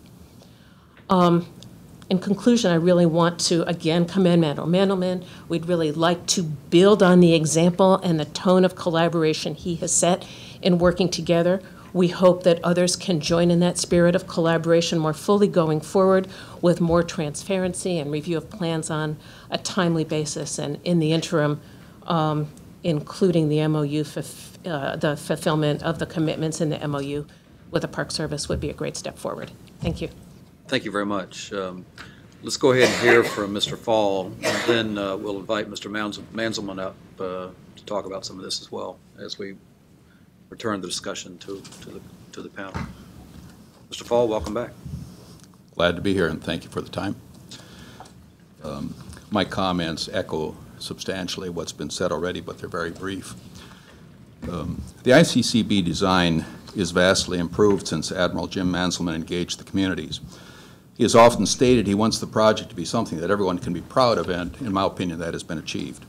In conclusion, I really want to, again, commend Mandelman. We'd really like to build on the example and the tone of collaboration he has set in working together. We hope that others can join in that spirit of collaboration more fully going forward with more transparency and review of plans on a timely basis. And in the interim, including the MOU, the fulfillment of the commitments in the MOU with the Park Service would be a great step forward. Thank you. Thank you very much. Let's go ahead and hear from Mr. Fall, and then we'll invite Mr. Manselman up to talk about some of this as well as we return the discussion to the panel. Mr. Fall, welcome back. Glad to be here, and thank you for the time. My comments echo substantially what's been said already, but they're very brief. The ICCB design is vastly improved since Admiral Jim Manselman engaged the communities. He has often stated he wants the project to be something that everyone can be proud of, and in my opinion, that has been achieved.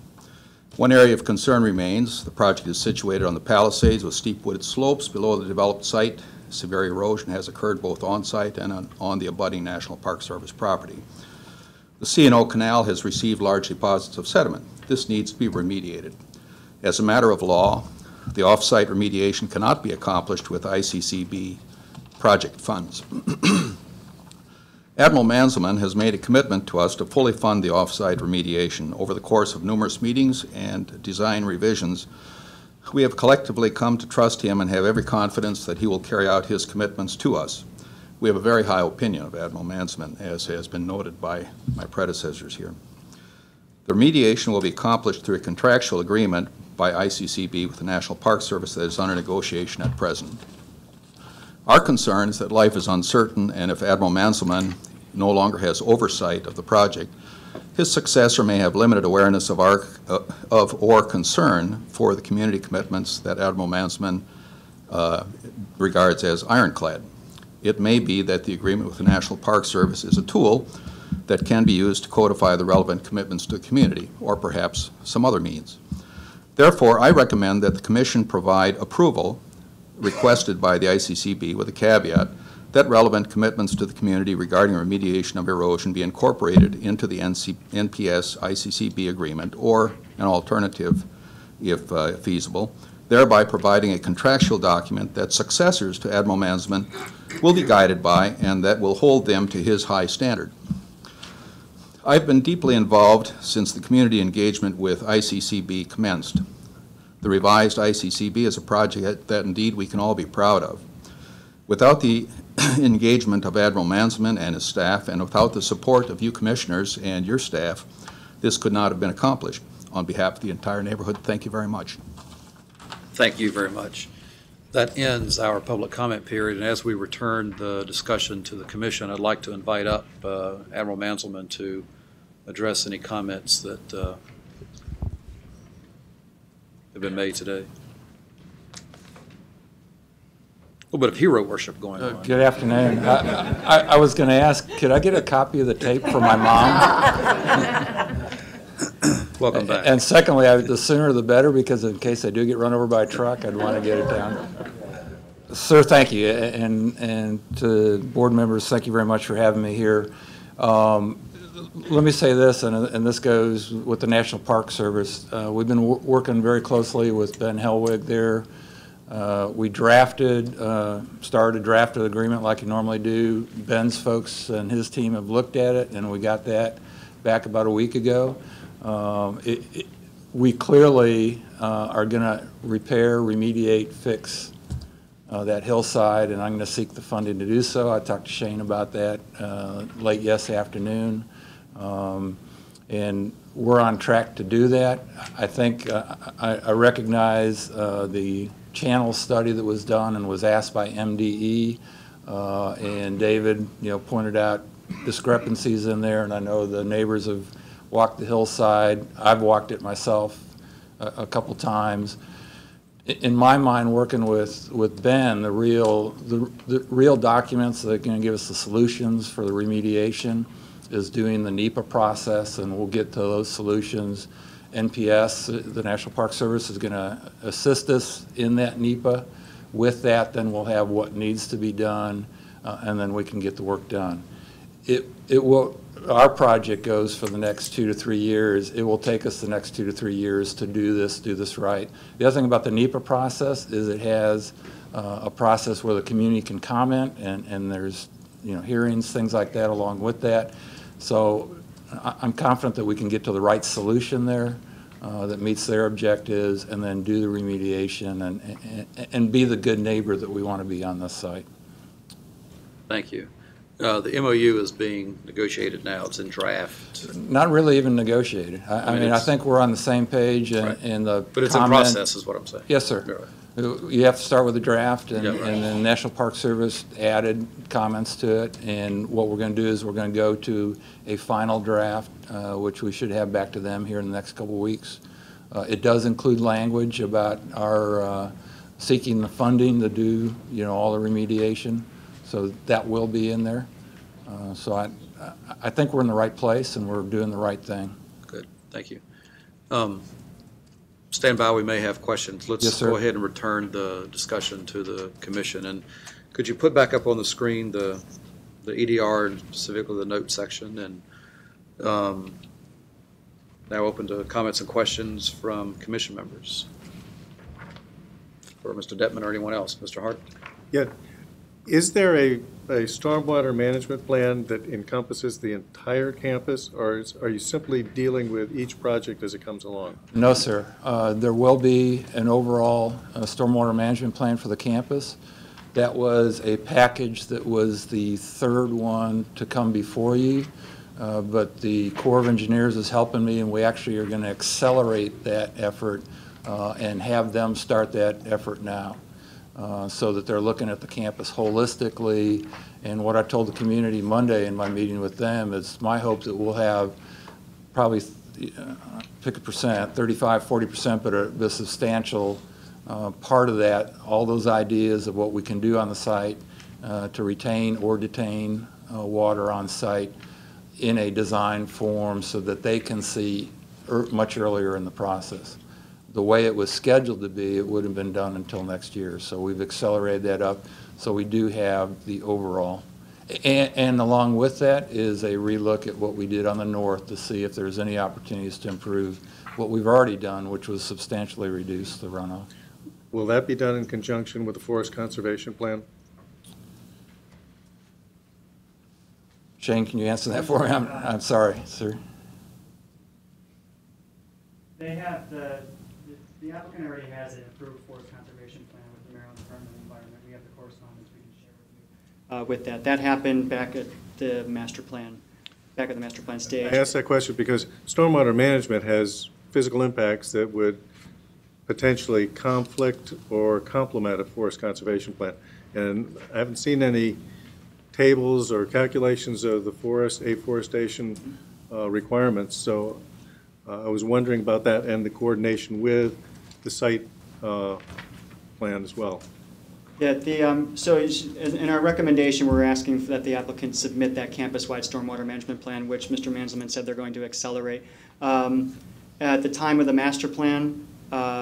One area of concern remains. The project is situated on the Palisades with steep wooded slopes below the developed site. Severe erosion has occurred both on-site and on the abutting National Park Service property. The C&O Canal has received large deposits of sediment. This needs to be remediated. As a matter of law, the off-site remediation cannot be accomplished with ICCB project funds. Admiral Manselman has made a commitment to us to fully fund the off-site remediation. Over the course of numerous meetings and design revisions, we have collectively come to trust him and have every confidence that he will carry out his commitments to us. We have a very high opinion of Admiral Manselman, as has been noted by my predecessors here. The remediation will be accomplished through a contractual agreement by ICCB with the National Park Service that is under negotiation at present. Our concern is that life is uncertain, and if Admiral Manselman no longer has oversight of the project, his successor may have limited awareness of or concern for the community commitments that Admiral Manselman regards as ironclad. It may be that the agreement with the National Park Service is a tool that can be used to codify the relevant commitments to the community, or perhaps some other means. Therefore, I recommend that the Commission provide approval requested by the ICCB with a caveat that relevant commitments to the community regarding remediation of erosion be incorporated into the NPS ICCB agreement, or an alternative, if feasible, thereby providing a contractual document that successors to Admiral Manselman will be guided by and that will hold them to his high standard. I've been deeply involved since the community engagement with ICCB commenced. The revised ICCB is a project that indeed we can all be proud of. Without the engagement of Admiral Manselman and his staff, and without the support of you commissioners and your staff, this could not have been accomplished. On behalf of the entire neighborhood, thank you very much. Thank you very much. That ends our public comment period, and as we return the discussion to the Commission, I'd like to invite up Admiral Manselman to address any comments that have been made today. A little bit of hero worship going on. Good afternoon. I was going to ask, could I get a copy of the tape for my mom? Welcome back. And secondly, the sooner the better, because in case I do get run over by a truck, I'd want to get it down. Sir, thank you. And to board members, thank you very much for having me here. Let me say this, and this goes with the National Park Service. We've been working very closely with Ben Hellwig there. We started a drafted agreement like you normally do. Ben's folks and his team have looked at it, and we got that back about a week ago. We clearly are going to repair, remediate, fix that hillside, and I'm going to seek the funding to do so. I talked to Shane about that late yesterday afternoon, and we're on track to do that. I think I recognize the channel study that was done and was asked by MDE, and David, pointed out discrepancies in there, and I know the neighbors have walked the hillside. I've walked it myself a couple times. In my mind, working with Ben, the real documents that are going to give us the solutions for the remediation is doing the NEPA process, and we'll get to those solutions. NPS, the National Park Service, is going to assist us in that NEPA. With that, then we'll have what needs to be done, and then we can get the work done. Our project goes for the next 2 to 3 years. It will take us the next 2 to 3 years to do this right. The other thing about the NEPA process is it has a process where the community can comment, and there's hearings, things like that along with that. So I'm confident that we can get to the right solution there that meets their objectives, and then do the remediation and be the good neighbor that we want to be on this site. Thank you. The MOU is being negotiated now. It's in draft. Not really even negotiated. I mean, I think we're on the same page, Right. and the But it's in process is what I'm saying. Yes, sir. Right. You have to start with a draft, and, Yeah, right. and then National Park Service added comments to it, and what we're going to do is we're going to go to a final draft, which we should have back to them here in the next couple of weeks. It does include language about our seeking the funding to do, all the remediation, so that will be in there. So I think we're in the right place, and we're doing the right thing. Good. Thank you. Stand by. We may have questions. Let's Yes, sir. go ahead and return the discussion to the commission. And could you put back up on the screen the EDR and specifically the note section? And now open to comments and questions from commission members. Or Mr. Detman or anyone else. Mr. Hart? Yeah. Is there a stormwater management plan that encompasses the entire campus, or are you simply dealing with each project as it comes along? No, sir. There will be an overall stormwater management plan for the campus. That was a package that was the third one to come before you, but the Corps of Engineers is helping me, and we actually are going to accelerate that effort and have them start that effort now. So that they're looking at the campus holistically. And what I told the community Monday in my meeting with them is my hope that we'll have probably, pick a percent, 35, 40%, but a substantial part of that, all those ideas of what we can do on the site to retain or detain water on site in a design form so that they can see much earlier in the process. The way it was scheduled to be, it would have been done until next year. So we've accelerated that up. So we do have the overall. And along with that is a relook at what we did on the north to see if there's any opportunities to improve what we've already done, which was substantially reduce the runoff. Will that be done in conjunction with the forest conservation plan? Shane, can you answer that for me? I'm sorry, sir. They have the applicant already has an approved forest conservation plan with the Maryland Department of Environment. We have the correspondence we can share with you. With that happened back at the master plan, stage. I asked that question because stormwater management has physical impacts that would potentially conflict or complement a forest conservation plan. And I haven't seen any tables or calculations of the afforestation requirements. So I was wondering about that and the coordination with the site plan as well. Yeah, in our recommendation, we're asking that the applicant submit that campus-wide stormwater management plan, which Mr. Manzelman said they're going to accelerate. At the time of the master plan,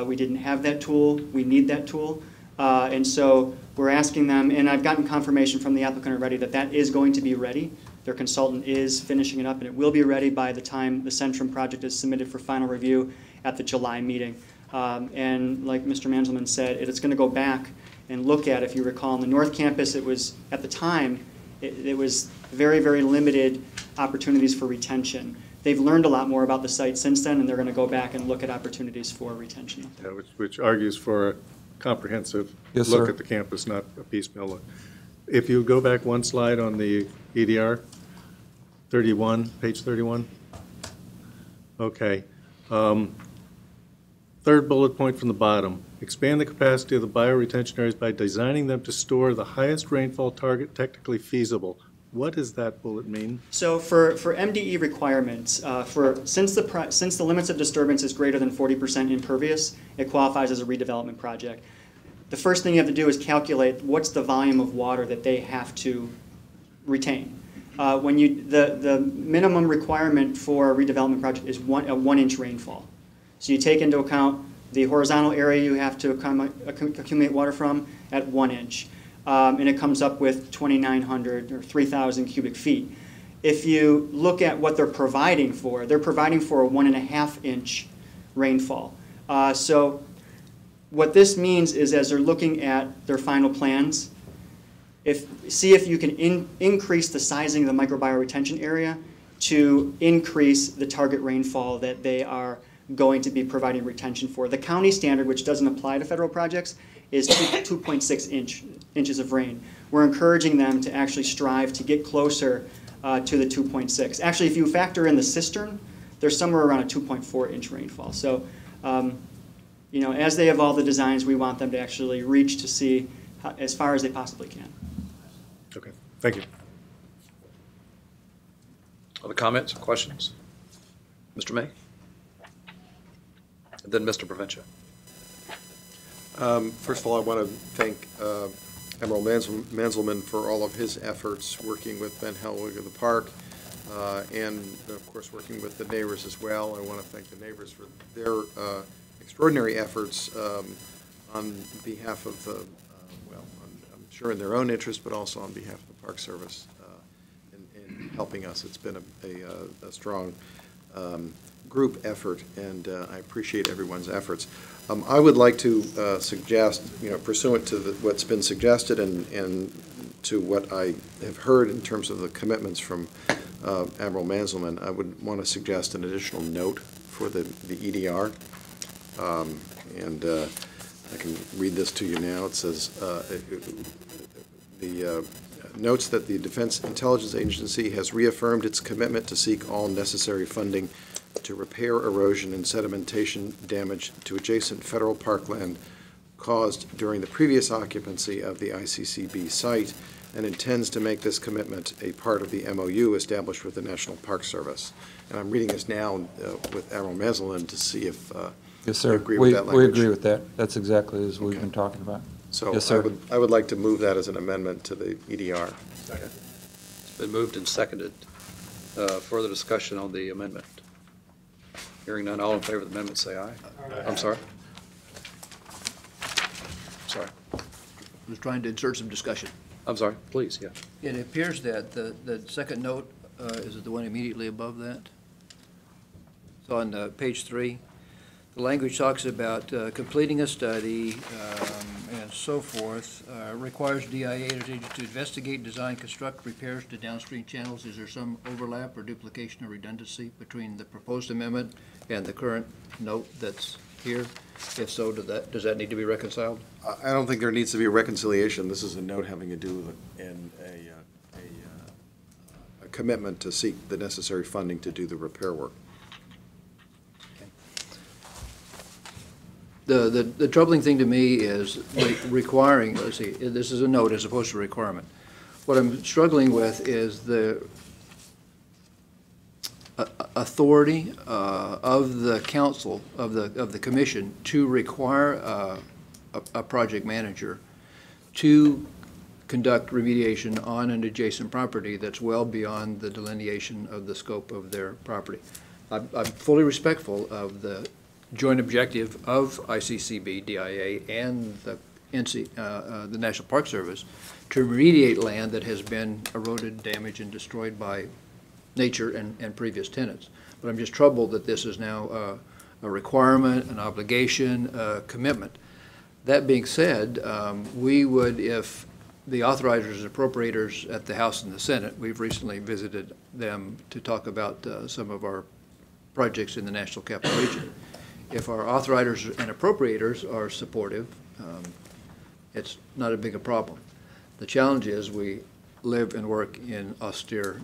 we didn't have that tool. We need that tool. And so we're asking them, and I've gotten confirmation from the applicant already that that is going to be ready. Their consultant is finishing it up, and it will be ready by the time the Centrum project is submitted for final review at the July meeting. And like Mr. Manzelman said, it's going to go back and look at, if you recall, on the North Campus, it was, at the time, it was very, very limited opportunities for retention. They've learned a lot more about the site since then, and they're going to go back and look at opportunities for retention. Yeah, which argues for a comprehensive Yes, look sir. at the campus, not a piecemeal look. If you go back one slide on the EDR, 31, page 31. Okay. Third bullet point from the bottom. Expand the capacity of the bioretention areas by designing them to store the highest rainfall target technically feasible. What does that bullet mean? So for MDE requirements, since the limits of disturbance is greater than 40% impervious, it qualifies as a redevelopment project. The first thing you have to do is calculate what's the volume of water that they have to retain. The minimum requirement for a redevelopment project is a 1-inch rainfall. So you take into account the horizontal area you have to accumulate water from at 1 inch. And it comes up with 2,900 or 3,000 cubic feet. If you look at what they're providing for a 1.5-inch rainfall. So what this means is, as they're looking at their final plans, see if you can increase the sizing of the microbioretention area to increase the target rainfall that they are going to be providing retention for. The county standard, which doesn't apply to federal projects, is 2.6 inches of rain. We're encouraging them to actually strive to get closer to the 2.6. Actually, if you factor in the cistern, they're somewhere around a 2.4-inch rainfall. So, as they evolve the designs, we want them to actually reach to see as far as they possibly can. Okay, thank you. Other comments or questions? Mr. May? And then Mr. Provencio. First of all, I want to thank Admiral Manzelman for all of his efforts working with Ben Hellwig of the park and, of course, working with the neighbors as well. I want to thank the neighbors for their extraordinary efforts on behalf of the, I'm sure in their own interest, but also on behalf of the Park Service in helping us. It's been a strong group effort, and I appreciate everyone's efforts. I would like to suggest, pursuant to what's been suggested and to what I have heard in terms of the commitments from Admiral Manzelman, I would want to suggest an additional note for the EDR. And I can read this to you now. It says, notes that the Defense Intelligence Agency has reaffirmed its commitment to seek all necessary funding to repair erosion and sedimentation damage to adjacent federal parkland caused during the previous occupancy of the ICCB site, and intends to make this commitment a part of the MOU established with the National Park Service. And I'm reading this now with Admiral Manzelman to see if Yes, sir. you agree with that We language. agree with that. That's exactly as we've been talking about. So Yes, sir. I would like to move that as an amendment to the EDR. It's been moved and seconded. Further discussion on the amendment? Hearing none, all in favor of the amendment, say aye. I'm sorry. Sorry. I was trying to insert some discussion. I'm sorry, please, yeah. It appears that the second note, is it the one immediately above that? So on page 3, the language talks about completing a study and so forth, requires DIA to investigate, design, construct repairs to downstream channels. Is there some overlap or duplication or redundancy between the proposed amendment and the current note that's here? If so, does that need to be reconciled? I don't think there needs to be a reconciliation. This is a note having to do with a commitment to seek the necessary funding to do the repair work. The troubling thing to me is requiring, let's see, this is a note as opposed to a requirement. What I'm struggling with is the authority of the council, of the commission, to require a project manager to conduct remediation on an adjacent property that's well beyond the delineation of the scope of their property. I'm fully respectful of the joint objective of ICCB, DIA, and the the National Park Service to remediate land that has been eroded, damaged, and destroyed by nature and previous tenants. But I'm just troubled that this is now a requirement, an obligation, a commitment. That being said, we would, if the authorizers and appropriators at the House and the Senate, we've recently visited them to talk about some of our projects in the National Capital Region. If our authorizers and appropriators are supportive, it's not a big a problem. The challenge is we live and work in austere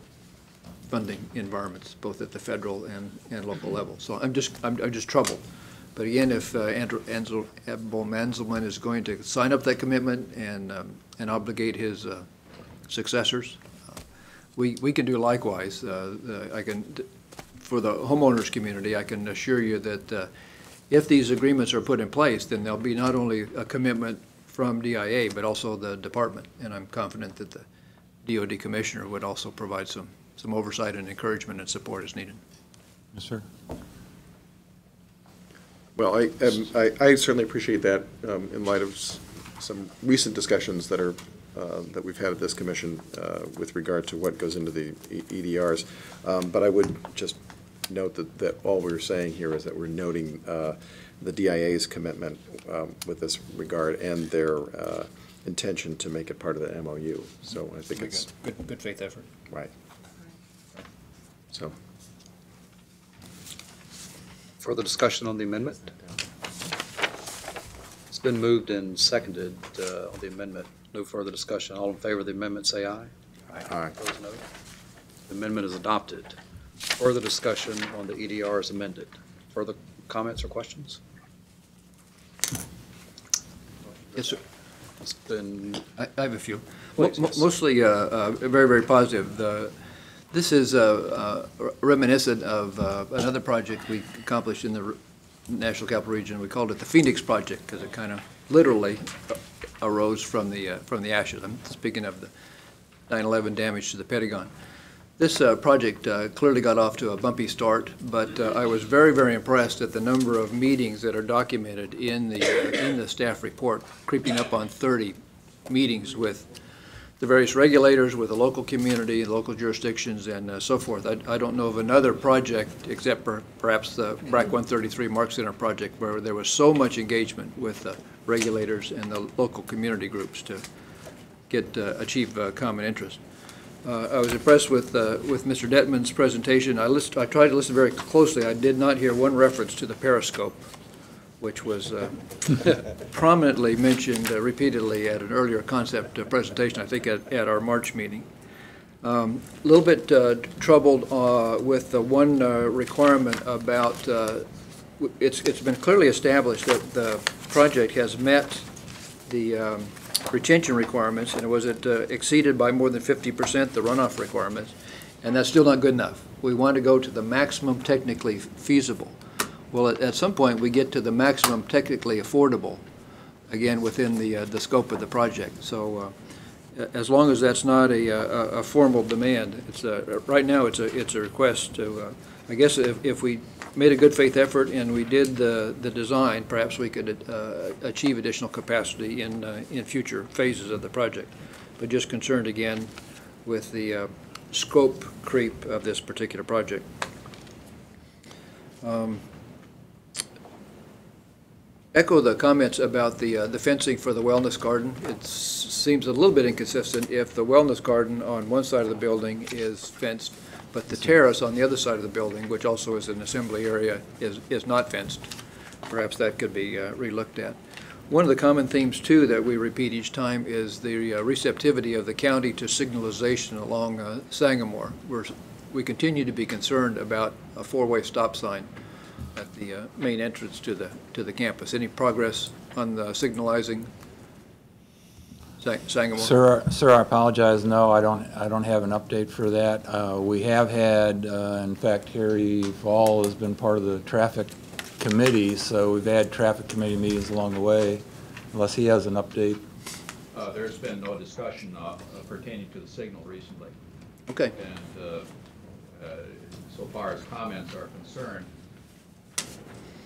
funding environments, both at the federal and local level. So I'm just troubled. But again, if Admiral Manzelman is going to sign up that commitment and obligate his successors, we can do likewise. For the homeowners community, I can assure you that if these agreements are put in place, then there'll be not only a commitment from DIA, but also the department. And I'm confident that the DOD commissioner would also provide some oversight and encouragement and support as needed. Yes, sir. Well, I certainly appreciate that in light of some recent discussions that we've had at this commission with regard to what goes into the EDRs. But I would just note that all we're saying here is that we're noting the DIA's commitment with this regard and their intention to make it part of the MOU. So I think it's good faith effort. Right. So. Further discussion on the amendment? It's been moved and seconded on the amendment. No further discussion. All in favor of the amendment, say aye. Aye. Opposed, no. The amendment is adopted. Further discussion on the EDR is amended. Further comments or questions? Yes, sir. It's been. I have a few. Please, yes. Mostly very, very positive. This is reminiscent of another project we accomplished in the National Capital Region. We called it the Phoenix Project because it kind of literally arose from the ashes. I'm speaking of the 9/11 damage to the Pentagon. This project clearly got off to a bumpy start, but I was very, very impressed at the number of meetings that are documented in the staff report, creeping up on 30 meetings with the various regulators, with the local community, local jurisdictions, and so forth. I don't know of another project, except for perhaps the BRAC 133 Mark Center project, where there was so much engagement with the regulators and the local community groups to achieve common interest. I was impressed with Mr. Detman's presentation. I tried to listen very closely. I did not hear one reference to the periscope, which was prominently mentioned repeatedly at an earlier concept presentation, I think at our March meeting. A little bit troubled with the one requirement about, it's been clearly established that the project has met the retention requirements, and was it exceeded by more than 50% the runoff requirements, and that's still not good enough. We want to go to the maximum technically feasible. Well, at some point, we get to the maximum technically affordable, again, within the scope of the project. So as long as that's not a formal demand, it's right now it's a request to, I guess if we made a good faith effort and we did the design, perhaps we could achieve additional capacity in future phases of the project. But just concerned again with the scope creep of this particular project. Echo the comments about the fencing for the wellness garden. It seems a little bit inconsistent if the wellness garden on one side of the building is fenced, but the terrace on the other side of the building, which also is an assembly area, is not fenced. Perhaps that could be relooked at. One of the common themes, too, that we repeat each time is the receptivity of the county to signalization along Sangamore. We continue to be concerned about a four-way stop sign at the main entrance to the campus. Any progress on the signalizing? Sangamore? Sir, I apologize. No, I don't have an update for that. We have had, in fact, Harry Fall has been part of the traffic committee, so we've had traffic committee meetings along the way, unless he has an update. There's been no discussion pertaining to the signal recently. Okay. And so far as comments are concerned,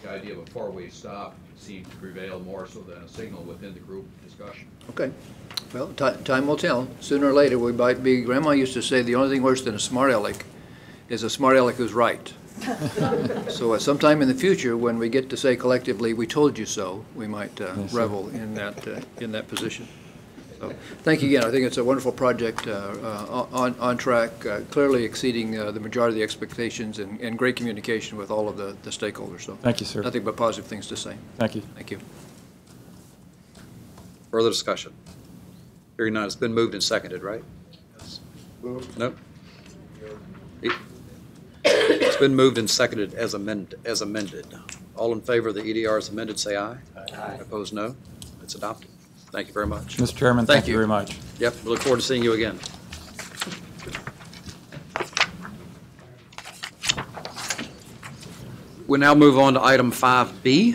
the idea of a four-way stop seems to prevail more so than a signal within the group discussion. Okay. Well, time will tell. Sooner or later, we might be, Grandma used to say, the only thing worse than a smart aleck is a smart aleck who's right. So at some time in the future, when we get to say collectively, we told you so, we might revel in that position. So, thank you again. I think it's a wonderful project, on track, clearly exceeding the majority of the expectations, and great communication with all of the stakeholders. So Thank you, sir. nothing but positive things to say. Thank you. Thank you. Further discussion? Hearing none, it's been moved and seconded, right? Nope. It's been moved and seconded as amended. All in favor of the EDR as amended, say aye. Aye. Opposed, no. It's adopted. Thank you very much. Mr. Chairman, thank you very much. Yep, we look forward to seeing you again. We now move on to item 5B,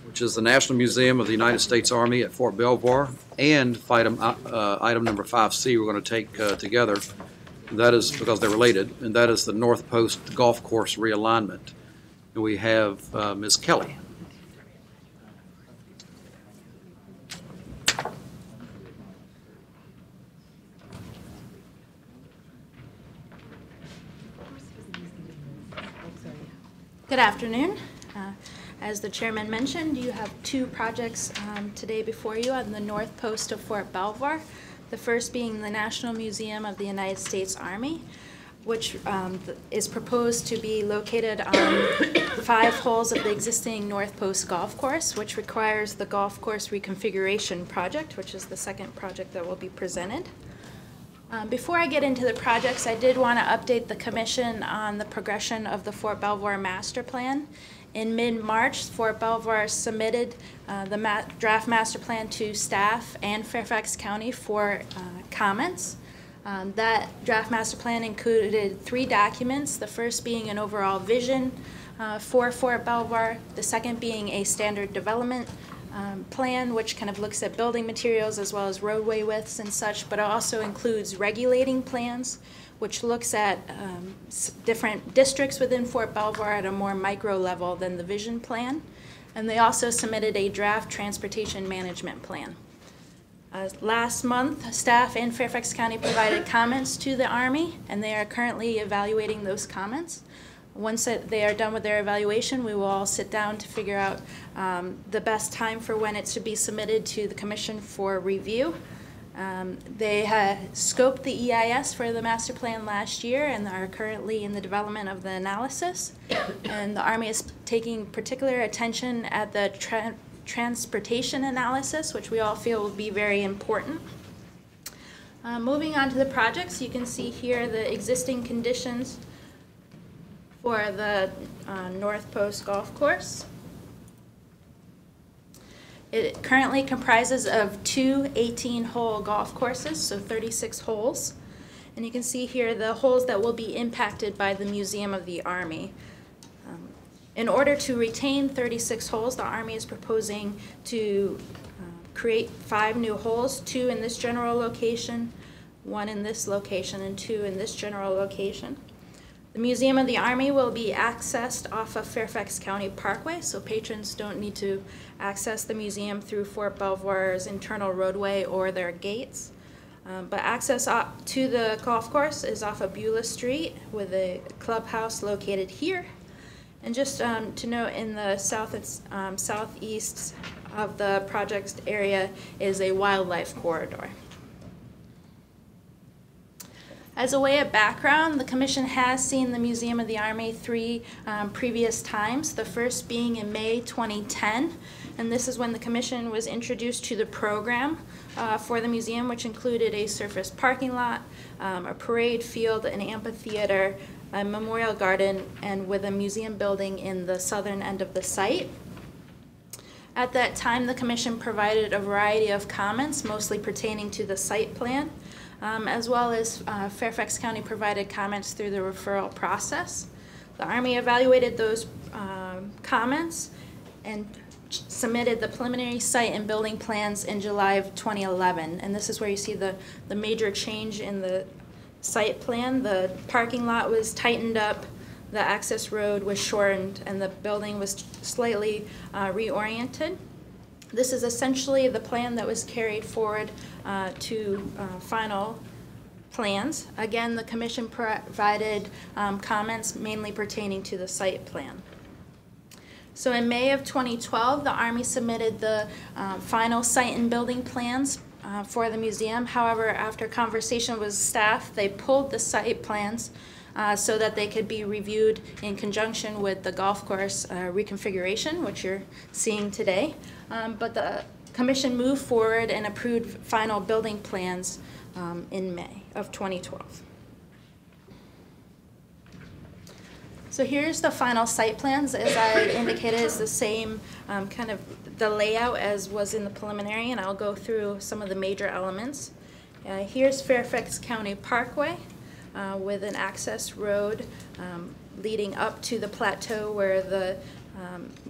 which is the National Museum of the United States Army at Fort Belvoir, and item number 5C we're going to take together. That is because they're related, and that is the North Post Golf Course realignment. And we have Ms. Kelly. Good afternoon. As the chairman mentioned, you have two projects today before you on the north post of Fort Belvoir. The first being the National Museum of the United States Army, which is proposed to be located on 5 holes of the existing North Post Golf Course, which requires the golf course reconfiguration project, which is the second project that will be presented. Before I get into the projects, I did want to update the Commission on the progression of the Fort Belvoir Master Plan. In mid-March, Fort Belvoir submitted the draft master plan to staff and Fairfax County for comments. That draft master plan included 3 documents, the first being an overall vision for Fort Belvoir, the second being a standard development plan, which kind of looks at building materials as well as roadway widths and such, but it also includes regulating plans, which looks at different districts within Fort Belvoir at a more micro level than the vision plan. And they also submitted a draft transportation management plan. Last month, staff and Fairfax County provided comments to the Army, and they are currently evaluating those comments. Once they are done with their evaluation, we will all sit down to figure out the best time for when it should be submitted to the Commission for review. They had scoped the EIS for the master plan last year and are currently in the development of the analysis. And the Army is taking particular attention at the transportation analysis, which we all feel will be very important. Moving on to the projects, you can see here the existing conditions for the North Post Golf Course. It currently comprises of 2 18-hole golf courses, so 36 holes. And you can see here the holes that will be impacted by the Museum of the Army. In order to retain 36 holes, the Army is proposing to create 5 new holes, 2 in this general location, 1 in this location, and 2 in this general location. The Museum of the Army will be accessed off of Fairfax County Parkway, so patrons don't need to access the museum through Fort Belvoir's internal roadway or their gates. But access to the golf course is off of Beulah Street with a clubhouse located here. And just to note, in the southeast of the project area is a wildlife corridor. As a way of background, the Commission has seen the Museum of the Army 3 previous times, the first being in May 2010, and this is when the Commission was introduced to the program for the museum, which included a surface parking lot, a parade field, an amphitheater, a memorial garden, and with a museum building in the southern end of the site. At that time, the commission provided a variety of comments, mostly pertaining to the site plan, as well as Fairfax County provided comments through the referral process. The Army evaluated those comments and submitted the preliminary site and building plans in July of 2011. And this is where you see the major change in the site plan. The parking lot was tightened up, the access road was shortened, and the building was slightly reoriented. This is essentially the plan that was carried forward to final plans. Again, the commission provided comments mainly pertaining to the site plan. So in May of 2012, the Army submitted the final site and building plans for the museum. However, after conversation with staff, they pulled the site plans so that they could be reviewed in conjunction with the golf course reconfiguration, which you're seeing today. But the commission moved forward and approved final building plans in May of 2012. So here's the final site plans. As I indicated, it's the same kind of the layout as was in the preliminary, and I'll go through some of the major elements. Here's Fairfax County Parkway with an access road leading up to the plateau where the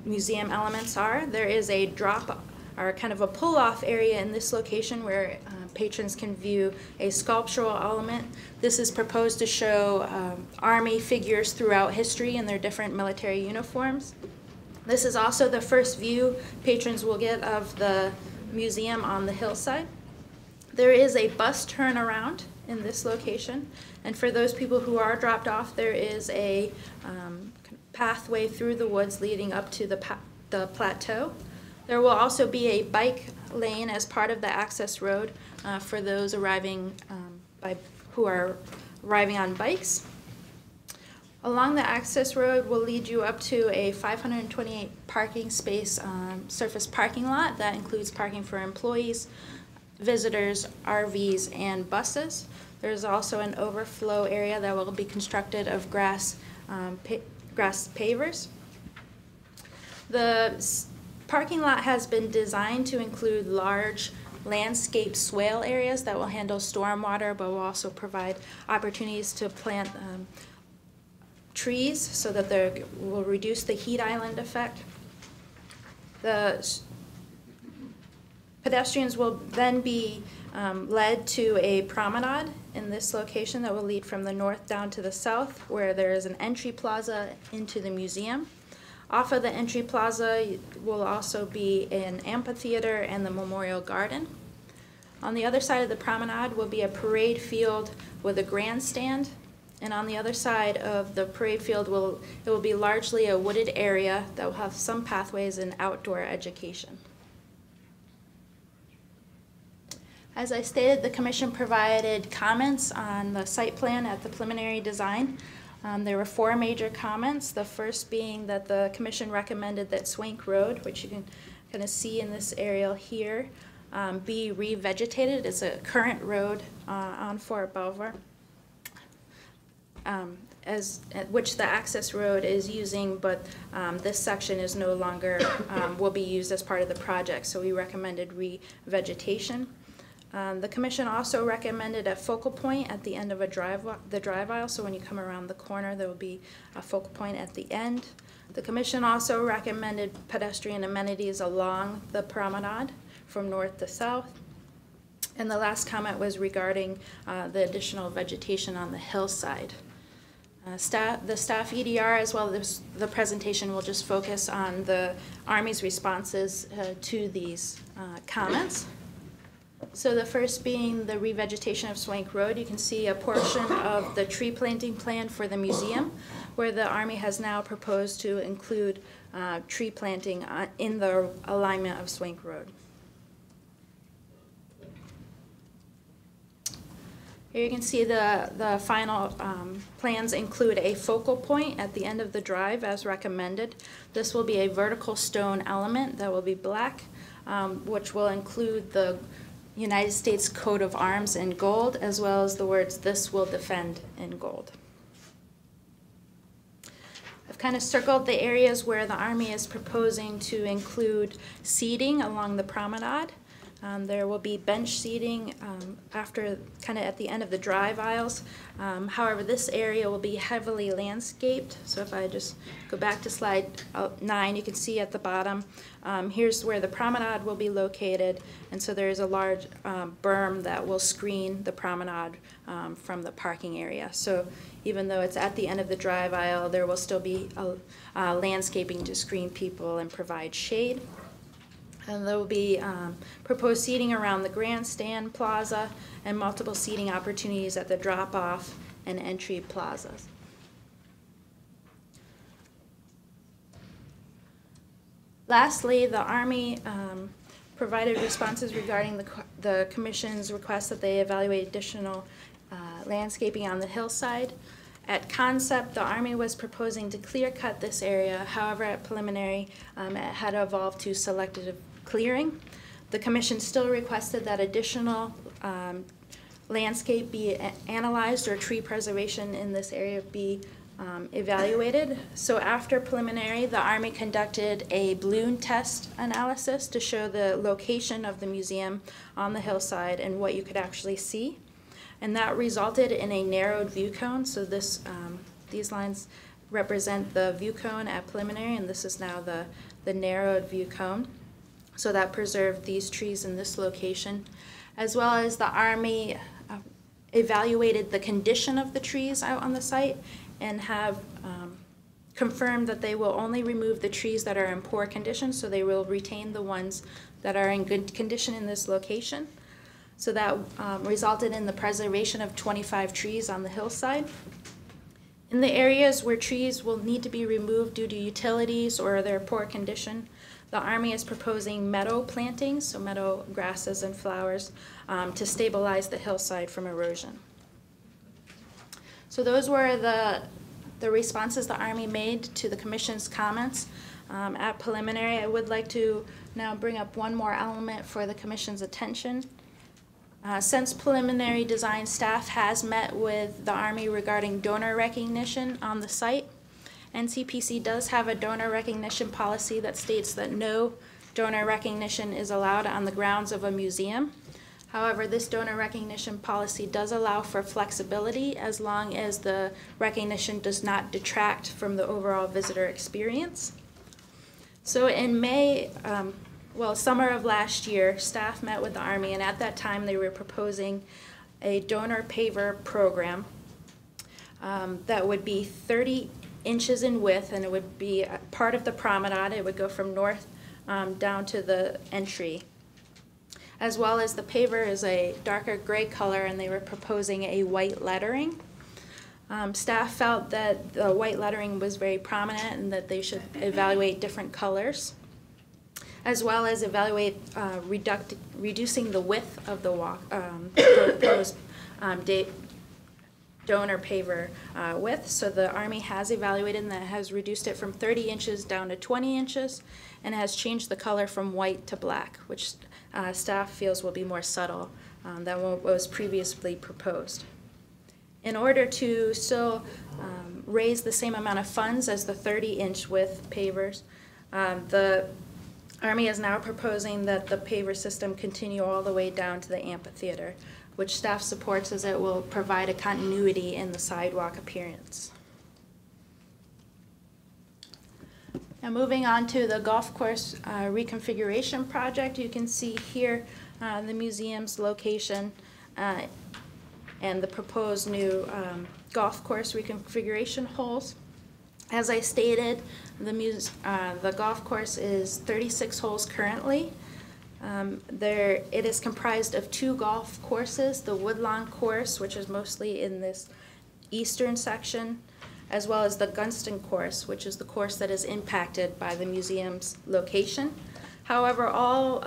museum elements are. There is a drop or kind of a pull-off area in this location where patrons can view a sculptural element. This is proposed to show Army figures throughout history in their different military uniforms. This is also the first view patrons will get of the museum on the hillside. There is a bus turnaround in this location, and for those people who are dropped off, there is a pathway through the woods leading up to the plateau. There will also be a bike lane as part of the access road for those arriving who are arriving on bikes. Along the access road will lead you up to a 528 parking space surface parking lot that includes parking for employees, visitors, RVs, and buses. There's also an overflow area that will be constructed of grass pavers. The parking lot has been designed to include large landscape swale areas that will handle stormwater, but will also provide opportunities to plant trees so that they will reduce the heat island effect. The pedestrians will then be led to a promenade in this location that will lead from the north down to the south, where there is an entry plaza into the museum. Off of the entry plaza will also be an amphitheater and the memorial garden. On the other side of the promenade will be a parade field with a grandstand, and on the other side of the parade field it will be largely a wooded area that will have some pathways and outdoor education. As I stated, the commission provided comments on the site plan at the preliminary design. There were 4 major comments, the first being that the commission recommended that Swank Road, which you can kind of see in this aerial here, be revegetated. It's a current road on Fort Belvoir, which the access road is using, but this section is no longer, will be used as part of the project, so we recommended revegetation. The commission also recommended a focal point at the end of the drive aisle, so when you come around the corner, there will be a focal point at the end. The commission also recommended pedestrian amenities along the promenade from north to south. And the last comment was regarding the additional vegetation on the hillside. The staff EDR, as well as the presentation, will just focus on the Army's responses to these comments. So the first being the revegetation of Swank Road. You can see a portion of the tree planting plan for the museum, where the Army has now proposed to include tree planting in the alignment of Swank Road. Here you can see the final plans include a focal point at the end of the drive as recommended. This will be a vertical stone element that will be black, which will include the United States coat of arms in gold, as well as the words "This will defend" in gold. I've kind of circled the areas where the Army is proposing to include seating along the promenade. There will be bench seating after, kind of at the end of the drive aisles. However, this area will be heavily landscaped. So if I just go back to slide 9, you can see at the bottom, here's where the promenade will be located. And so there's a large berm that will screen the promenade from the parking area. So even though it's at the end of the drive aisle, there will still be landscaping to screen people and provide shade. And there will be proposed seating around the grandstand plaza and multiple seating opportunities at the drop-off and entry plazas. Lastly, the Army provided responses regarding the Commission's request that they evaluate additional landscaping on the hillside. At concept, the Army was proposing to clear cut this area. However, at preliminary, it had evolved to selective clearing. The Commission still requested that additional landscape be analyzed or tree preservation in this area be evaluated. So after preliminary, the Army conducted a balloon test analysis to show the location of the museum on the hillside and what you could actually see. And that resulted in a narrowed view cone. So this, these lines represent the view cone at preliminary, and this is now the narrowed view cone. So that preserved these trees in this location, as well as the Army evaluated the condition of the trees out on the site and have confirmed that they will only remove the trees that are in poor condition, so they will retain the ones that are in good condition in this location. So that resulted in the preservation of 25 trees on the hillside. In the areas where trees will need to be removed due to utilities or their poor condition, the Army is proposing meadow plantings, so meadow grasses and flowers, to stabilize the hillside from erosion. So those were the responses the Army made to the Commission's comments. At preliminary, I would like to now bring up one more element for the Commission's attention. Since preliminary design, staff has met with the Army regarding donor recognition on the site. NCPC does have a donor recognition policy that states that no donor recognition is allowed on the grounds of a museum. However, this donor recognition policy does allow for flexibility as long as the recognition does not detract from the overall visitor experience. So in May, summer of last year, staff met with the Army, and at that time they were proposing a donor paver program that would be 30 inches in width, and it would be part of the promenade. It would go from north down to the entry. As well as the paver is a darker gray color, and they were proposing a white lettering. Staff felt that the white lettering was very prominent and that they should evaluate different colors, as well as evaluate reducing the width of the proposed donor paver width. So the Army has evaluated and that has reduced it from 30 inches down to 20 inches and has changed the color from white to black, which staff feels will be more subtle than what was previously proposed. In order to still raise the same amount of funds as the 30-inch width pavers, the Army is now proposing that the paver system continue all the way down to the amphitheater, which staff supports as it will provide a continuity in the sidewalk appearance. Now moving on to the golf course reconfiguration project, you can see here the museum's location and the proposed new golf course reconfiguration holes. As I stated, the golf course is 36 holes currently. It is comprised of 2 golf courses, the Woodlawn course, which is mostly in this eastern section, as well as the Gunston course, which is the course that is impacted by the museum's location. However, all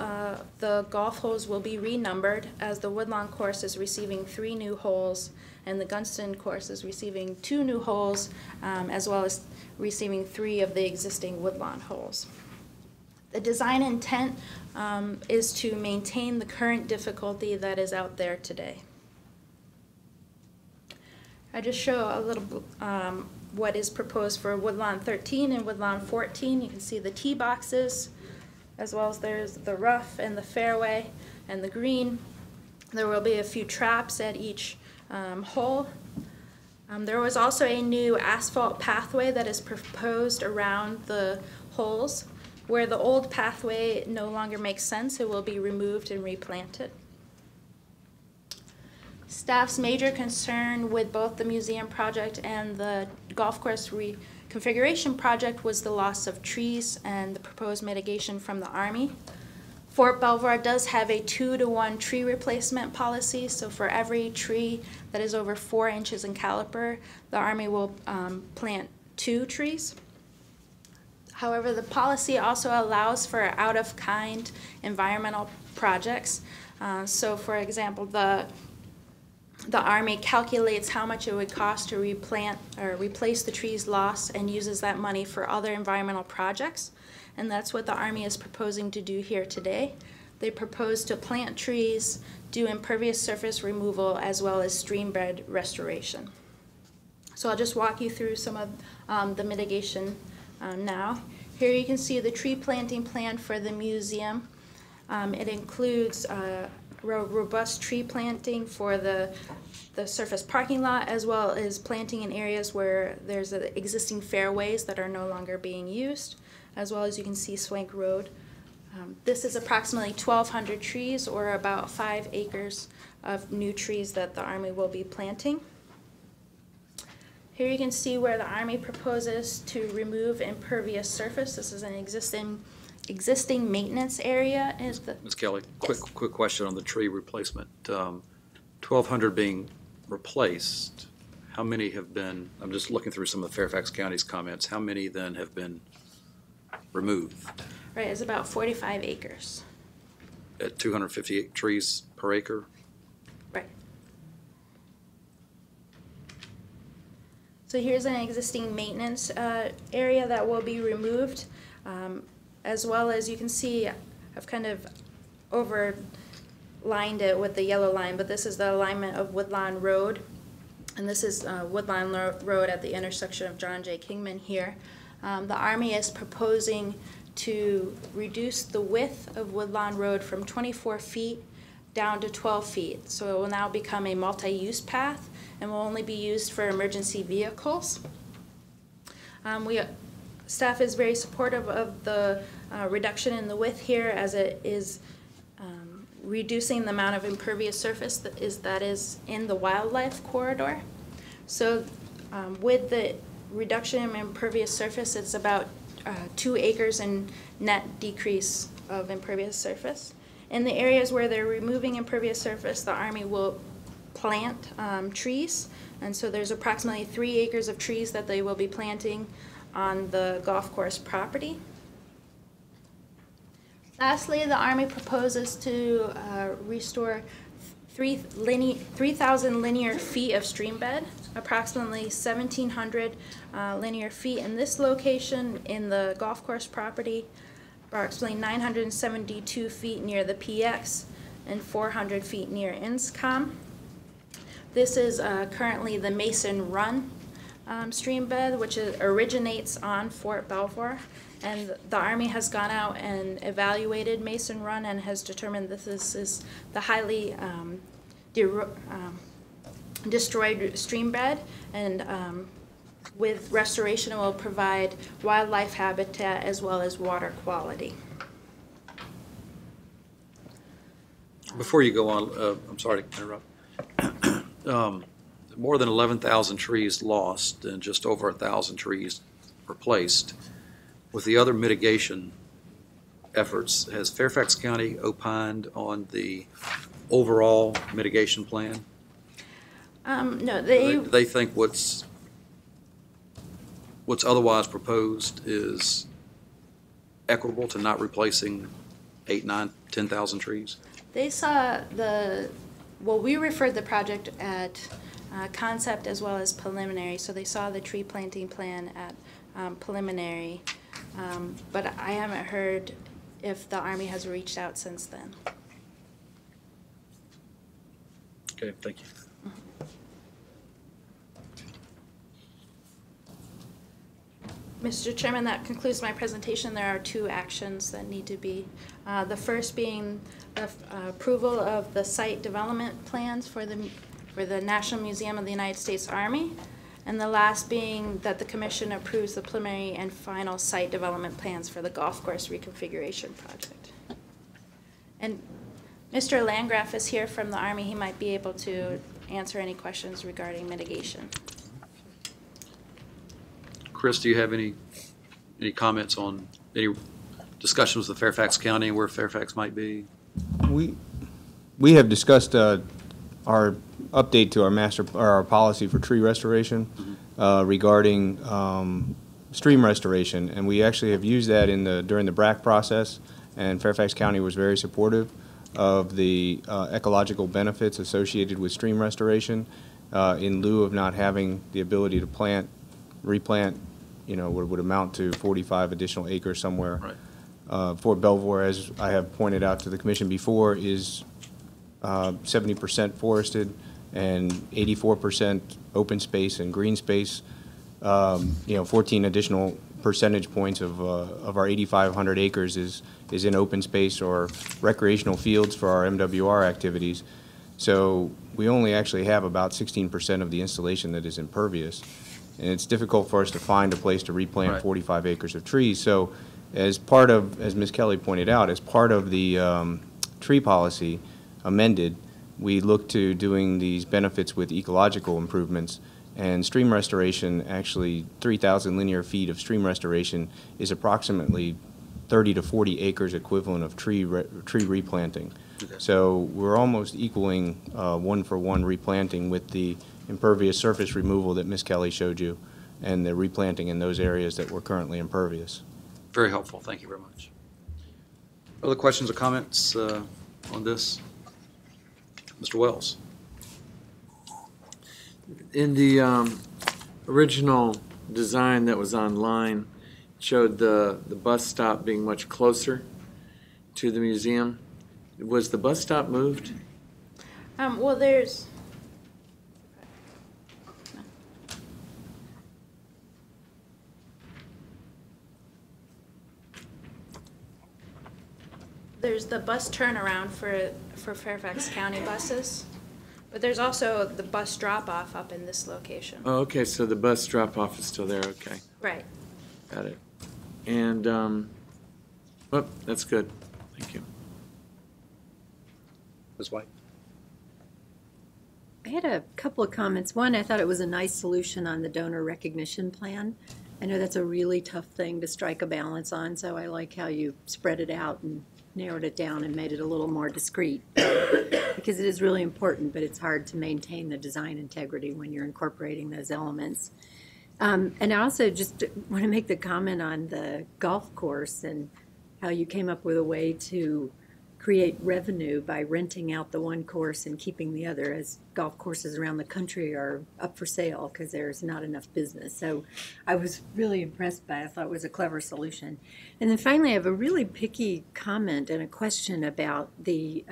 the golf holes will be renumbered, as the Woodlawn course is receiving 3 new holes and the Gunston course is receiving 2 new holes, as well as receiving 3 of the existing Woodlawn holes. The design intent is to maintain the current difficulty that is out there today. I just show a little what is proposed for Woodlawn 13 and Woodlawn 14. You can see the tee boxes, as well as there's the rough and the fairway and the green. There will be a few traps at each hole. There was also a new asphalt pathway that is proposed around the holes. Where the old pathway no longer makes sense, it will be removed and replanted. Staff's major concern with both the museum project and the golf course reconfiguration project was the loss of trees and the proposed mitigation from the Army. Fort Belvoir does have a 2-to-1 tree replacement policy, so for every tree that is over 4 inches in caliper, the Army will plant 2 trees. However, the policy also allows for out-of-kind environmental projects. So for example, the Army calculates how much it would cost to replant or replace the trees lost and uses that money for other environmental projects. And that's what the Army is proposing to do here today. They propose to plant trees, do impervious surface removal, as well as stream bed restoration. So I'll just walk you through some of the mitigation now. Here you can see the tree planting plan for the museum. It includes robust tree planting for the surface parking lot, as well as planting in areas where there's existing fairways that are no longer being used, as well as you can see Swank Road. This is approximately 1,200 trees, or about 5 acres of new trees that the Army will be planting. Here you can see where the Army proposes to remove impervious surface. This is an existing maintenance area. Ms. Kelly, quick question on the tree replacement. 1,200 being replaced, how many have been, I'm just looking through some of Fairfax County's comments, how many then have been removed? Right, it's about 45 acres. At 258 trees per acre? Right. So here's an existing maintenance area that will be removed, as well as you can see I've kind of overlined it with the yellow line, but this is the alignment of Woodlawn Road, and this is Woodlawn Road at the intersection of John J. Kingman here. The Army is proposing to reduce the width of Woodlawn Road from 24 feet down to 12 feet. So it will now become a multi-use path and will only be used for emergency vehicles. Staff is very supportive of the reduction in the width here, as it is reducing the amount of impervious surface that is in the wildlife corridor. So with the reduction in impervious surface, it's about 2 acres in net decrease of impervious surface. In the areas where they're removing impervious surface, the Army will plant trees, and so there's approximately 3 acres of trees that they will be planting on the golf course property. Lastly, the Army proposes to restore 3,000 linear feet of stream bed, approximately 1,700 linear feet in this location in the golf course property, approximately 972 feet near the PX, and 400 feet near INSCOM. This is currently the Mason Run stream bed, which originates on Fort Belvoir, and the Army has gone out and evaluated Mason Run and has determined that this is the highly destroyed stream bed, and with restoration it will provide wildlife habitat as well as water quality. Before you go on, I'm sorry to interrupt. More than 11,000 trees lost and just over 1,000 trees replaced. With the other mitigation efforts, has Fairfax County opined on the overall mitigation plan? No, They think what's otherwise proposed is equitable to not replacing 8, 9, 10,000 trees? They saw we referred the project at concept as well as preliminary, so they saw the tree planting plan at preliminary, but I haven't heard if the Army has reached out since then. Okay, thank you. Mr. Chairman, that concludes my presentation. There are two actions that need to be, the first being the approval of the site development plans for the National Museum of the United States Army, and the last being that the commission approves the preliminary and final site development plans for the golf course reconfiguration project. And Mr. Landgraf is here from the Army. He might be able to answer any questions regarding mitigation. Chris, do you have any comments on any discussions with Fairfax County, where Fairfax might be? We have discussed our update to our policy for tree restoration regarding stream restoration, and we actually have used that during the BRAC process, and Fairfax County was very supportive of the ecological benefits associated with stream restoration in lieu of not having the ability to replant, what would amount to 45 additional acres somewhere. Right. Fort Belvoir, as I have pointed out to the commission before, is 70% forested and 84% open space and green space. 14 additional percentage points of our 8,500 acres is in open space or recreational fields for our MWR activities. So we only actually have about 16% of the installation that is impervious. And it's difficult for us to find a place to replant Right. 45 acres of trees. So as part of, as Ms. Kelly pointed out, as part of the tree policy amended, we look to doing these benefits with ecological improvements. And stream restoration, actually 3,000 linear feet of stream restoration is approximately 30 to 40 acres equivalent of tree replanting. Okay. So we're almost equaling one-for-one replanting with the impervious surface removal that Ms. Kelly showed you and the replanting in those areas that were currently impervious. Very helpful. Thank you very much. Other questions or comments on this? Mr. Wells. In the original design that was online, it showed the bus stop being much closer to the museum. Was the bus stop moved? Well, there's the bus turnaround for Fairfax County buses, but there's also the bus drop-off up in this location. Oh, okay, so the bus drop-off is still there, okay. Right. Got it. And, well, that's good. Thank you. Ms. White. I had a couple of comments. One, I thought it was a nice solution on the donor recognition plan. I know that's a really tough thing to strike a balance on, so I like how you spread it out and narrowed it down and made it a little more discreet, because it is really important, but it's hard to maintain the design integrity when you're incorporating those elements. And I also just want to make the comment on the golf course and how you came up with a way to create revenue by renting out the one course and keeping the other, as golf courses around the country are up for sale because there's not enough business. So I was really impressed by it. I thought it was a clever solution. And then finally, I have a really picky comment and a question about the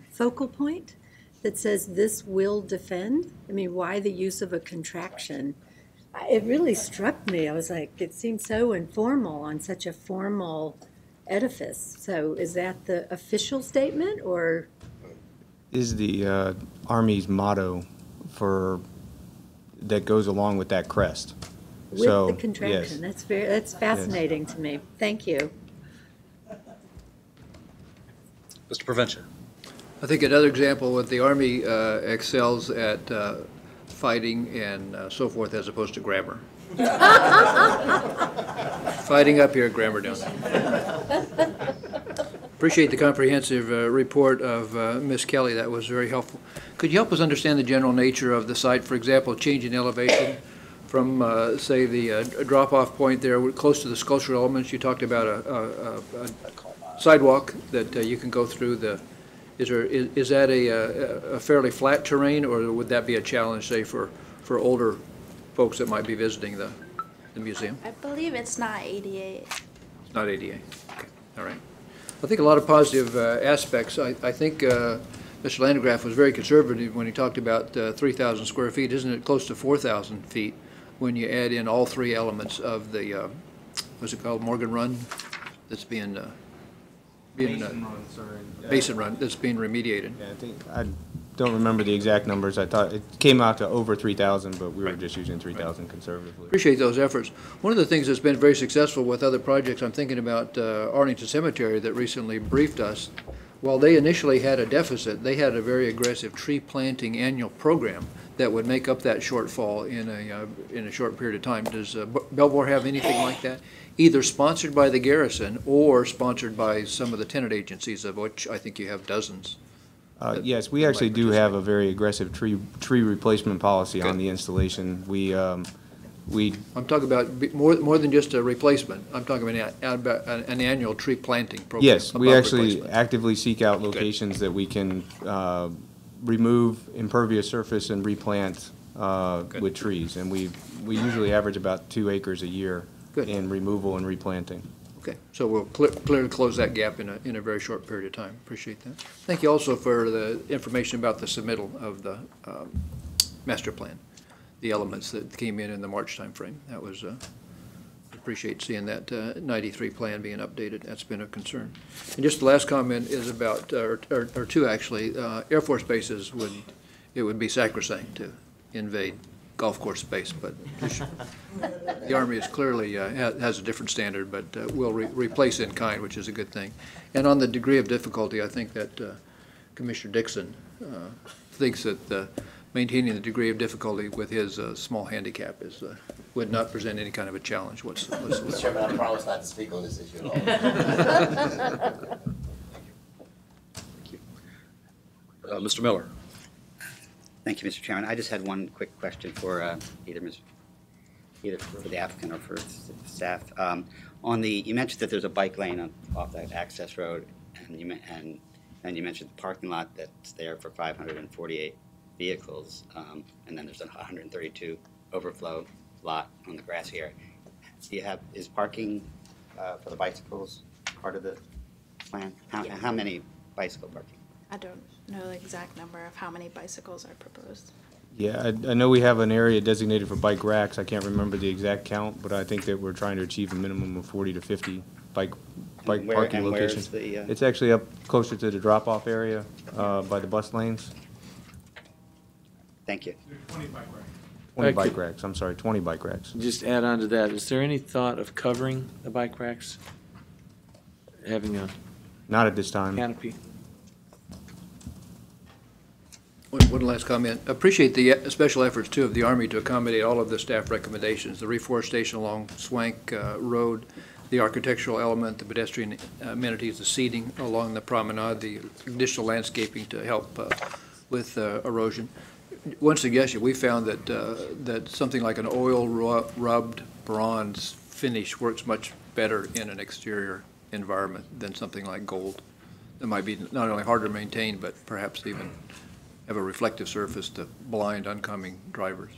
focal point that says "this will defend." I mean, why the use of a contraction? It really struck me. I was like, it seems so informal on such a formal edifice. So is that the official statement, or? Is the Army's motto that goes along with that crest. With So, the contraction. yes. That's fascinating to me. Thank you. Mr. Prevention. I think another example with the Army excels at fighting and so forth as opposed to grammar. Fighting up here, grammar down. Appreciate the comprehensive report of Ms. Kelly. That was very helpful. Could you help us understand the general nature of the site? For example, change in elevation from, say, the drop-off point there, close to the sculptural elements. You talked about a sidewalk that you can go through. Is that a fairly flat terrain, or would that be a challenge, say, for older folks that might be visiting the museum? I believe it's not ADA. It's not ADA. Okay, all right. I think a lot of positive aspects. I think Mr. Landgraf was very conservative when he talked about 3,000 square feet. Isn't it close to 4,000 feet when you add in all three elements of the what's it called, Morgan Run, that's being, Basin Run, sorry. Basin Run, that's being remediated. Yeah, I don't remember the exact numbers. I thought it came out to over 3,000, but we were just using 3,000 conservatively. Appreciate those efforts. One of the things that's been very successful with other projects, I'm thinking about Arlington Cemetery that recently briefed us. While they initially had a deficit, they had a very aggressive tree planting annual program that would make up that shortfall in a short period of time. Does Belvoir have anything like that? Either sponsored by the garrison or sponsored by some of the tenant agencies, of which I think you have dozens. Yes, we actually do have a very aggressive tree replacement policy on the installation. I'm talking about more than just a replacement. I'm talking about an annual tree planting program. Yes, we actually actively seek out locations that we can remove impervious surface and replant with trees. And we usually average about 2 acres a year in removal and replanting. Okay, so we'll clearly close that gap in a very short period of time. Appreciate that. Thank you also for the information about the submittal of the master plan, the elements that came in the March timeframe. That was, appreciate seeing that 93 plan being updated. That's been a concern. And just the last comment is about, or two actually, Air Force bases it would be sacrosanct to invade golf course space, but the Army is clearly has a different standard, but will replace in kind, which is a good thing. And on the degree of difficulty, I think that Commissioner Dixon thinks that maintaining the degree of difficulty with his small handicap would not present any kind of a challenge whatsoever. Mr. Chairman, I promise not to speak on this issue at all. Thank you. Mr. Miller. Thank you, Mr. Chairman. I just had one quick question for either for the applicant or for staff. You mentioned that there's a bike lane off that access road, and you mentioned the parking lot that's there for 548 vehicles, and then there's a 132 overflow lot on the grassy area. Is parking for the bicycles part of the plan? How many bicycle parking? I don't know the exact number of how many bicycles are proposed. Yeah, I know we have an area designated for bike racks. I can't remember the exact count, but I think that we're trying to achieve a minimum of 40 to 50 bike parking locations. It's actually up closer to the drop-off area by the bus lanes. Thank you. 20 bike racks. 20 bike racks, I'm sorry, 20 bike racks. Just add on to that, is there any thought of covering the bike racks? Having a Not at this time. canopy? One last comment. Appreciate the special efforts, too, of the Army to accommodate all of the staff recommendations, the reforestation along Swank Road, the architectural element, the pedestrian amenities, the seating along the promenade, the additional landscaping to help with erosion. One suggestion, we found that something like an oil-rubbed bronze finish works much better in an exterior environment than something like gold. It might be not only harder to maintain, but perhaps even have a reflective surface to blind oncoming drivers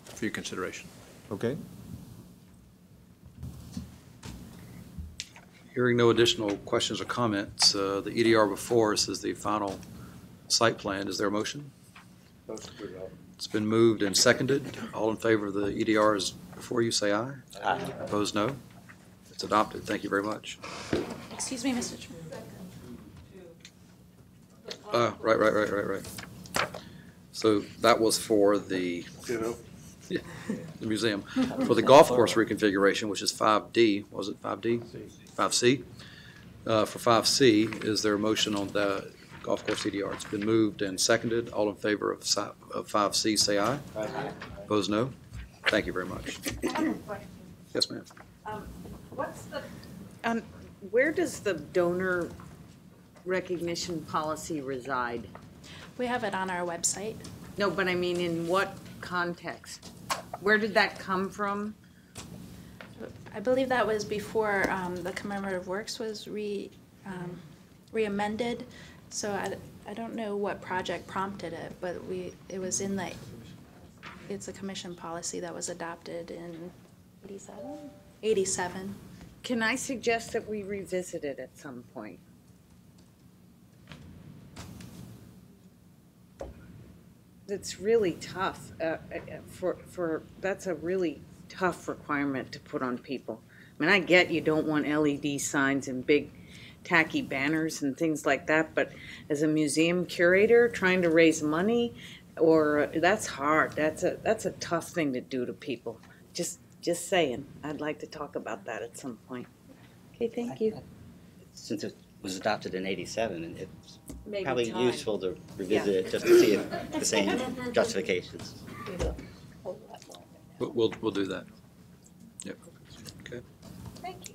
for your consideration. Okay. Hearing no additional questions or comments, the EDR before us is the final site plan. Is there a motion? It's been moved and seconded. All in favor of the EDRs before you, say aye. Aye. Opposed, no. It's adopted. Thank you very much. Excuse me, Mr. Chairman. Right. So that was for the museum. For the golf course reconfiguration, which is 5D, was it 5D? 5C. For 5C, is there a motion on the golf course EDR? It's been moved and seconded. All in favor of 5C, say aye. Aye. Opposed, no. Thank you very much. Yes, ma'am. Where does the donor recognition policy reside? We have it on our website. No, but I mean, in what context? Where did that come from? I believe that was before the commemorative works was re-amended. So I don't know what project prompted it, but it was in it's a commission policy that was adopted in 87? Can I suggest that we revisit it at some point? It's really tough that's a really tough requirement to put on people. I mean, I get you don't want LED signs and big tacky banners and things like that, but as a museum curator trying to raise money, or that's hard. That's a tough thing to do to people. Just saying. I'd like to talk about that at some point. Okay, thank you. Since it was adopted in '87, and it's Maybe probably time. useful to revisit it just to see if the same justifications. We'll do that. Yep. Okay. Thank you.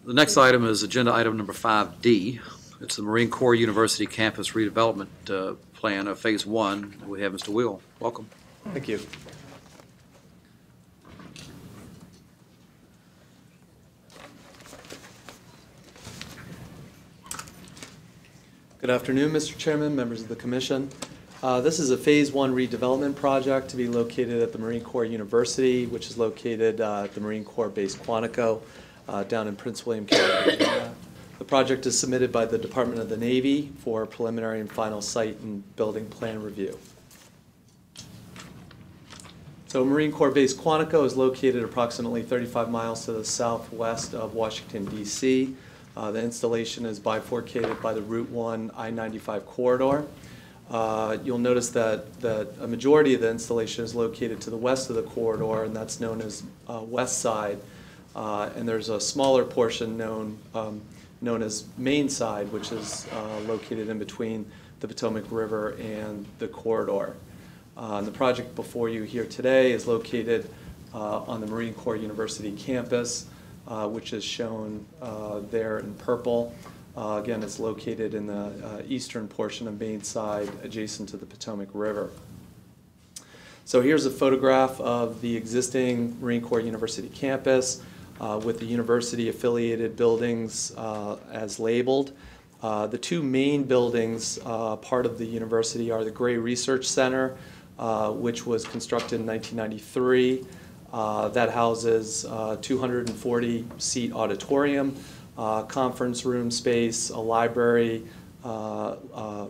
The next item is agenda item number 5D. It's the Marine Corps University Campus Redevelopment Plan of Phase 1. We have Mr. Will. Welcome. Thank you. Good afternoon, Mr. Chairman, members of the Commission. This is a Phase 1 redevelopment project to be located at the Marine Corps University, which is located at the Marine Corps Base Quantico down in Prince William County, Virginia. The project is submitted by the Department of the Navy for preliminary and final site and building plan review. So Marine Corps Base Quantico is located approximately 35 miles to the southwest of Washington, D.C. The installation is bifurcated by the Route 1 I-95 corridor. You'll notice that a majority of the installation is located to the west of the corridor, and that's known as West Side. And there's a smaller portion known as Main Side, which is located in between the Potomac River and the corridor. The project before you here today is located on the Marine Corps University campus, which is shown there in purple. Again, it's located in the eastern portion of Main Side, adjacent to the Potomac River. So here's a photograph of the existing Marine Corps University campus with the university-affiliated buildings as labeled. The two main buildings, part of the university, are the Gray Research Center, which was constructed in 1993. That houses 240-seat auditorium, conference room space, a library,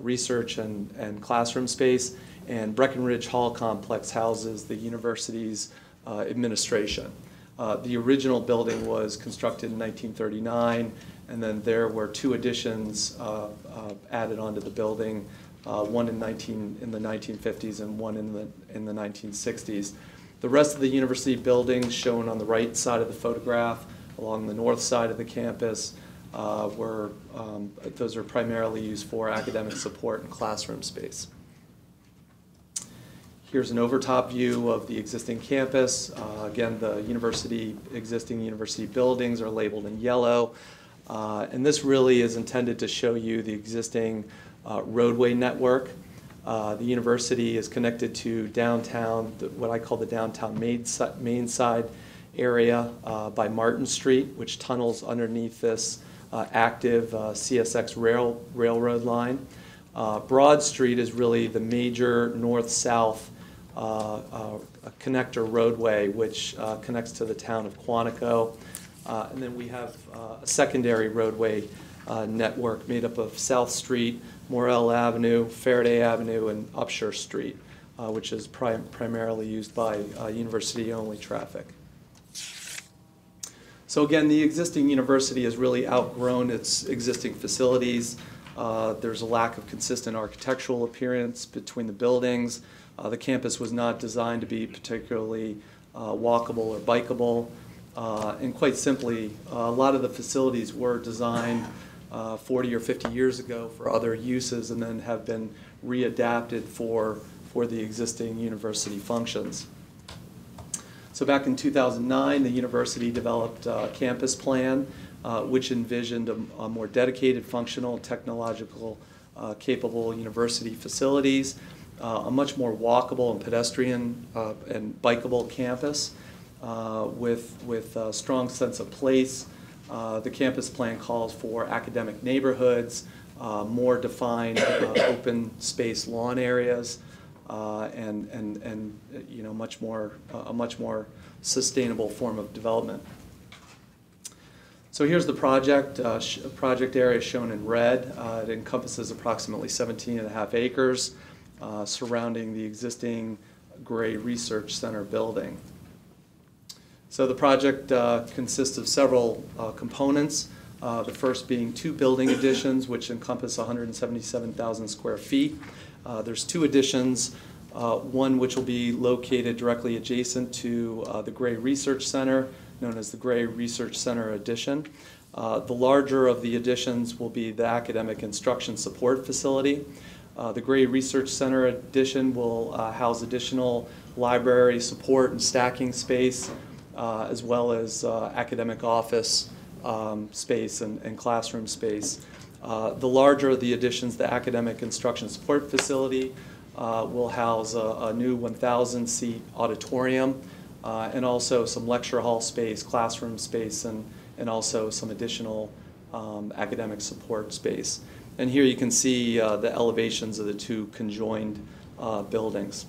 research and classroom space, and Breckenridge Hall Complex houses the university's administration. The original building was constructed in 1939, and then there were two additions added onto the building, one in the 1950s and one in the 1960s. The rest of the university buildings shown on the right side of the photograph along the north side of the campus those are primarily used for academic support and classroom space. Here's an overtop view of the existing campus. Again, the existing university buildings are labeled in yellow. And this really is intended to show you the existing roadway network. The university is connected to downtown, what I call the downtown main side area by Martin Street, which tunnels underneath this active CSX railroad line. Broad Street is really the major north-south connector roadway, which connects to the town of Quantico. And then we have a secondary roadway network made up of South Street, Morrell Avenue, Faraday Avenue, and Upshur Street, which is primarily used by university-only traffic. So again, the existing university has really outgrown its existing facilities. There's a lack of consistent architectural appearance between the buildings. The campus was not designed to be particularly walkable or bikeable. And quite simply, a lot of the facilities were designed 40 or 50 years ago for other uses and then have been readapted for the existing university functions. So back in 2009, the university developed a campus plan which envisioned a more dedicated, functional, technological, capable university facilities, a much more walkable and pedestrian and bikeable campus with a strong sense of place. The campus plan calls for academic neighborhoods, more defined open space lawn areas, and you know, a much more sustainable form of development. So here's the project. Project area shown in red. It encompasses approximately 17.5 acres surrounding the existing Gray Research Center building. So the project consists of several components. The first being 2 building additions, which encompass 177,000 square feet. There's 2 additions, one which will be located directly adjacent to the Gray Research Center, known as the Gray Research Center addition. The larger of the additions will be the Academic Instruction Support Facility. The Gray Research Center addition will house additional library support and stacking space, as well as academic office space and classroom space. The larger of the additions, the Academic Instruction Support Facility, will house a new 1,000-seat auditorium and also some lecture hall space, classroom space, and also some additional academic support space. And here you can see the elevations of the 2 conjoined buildings.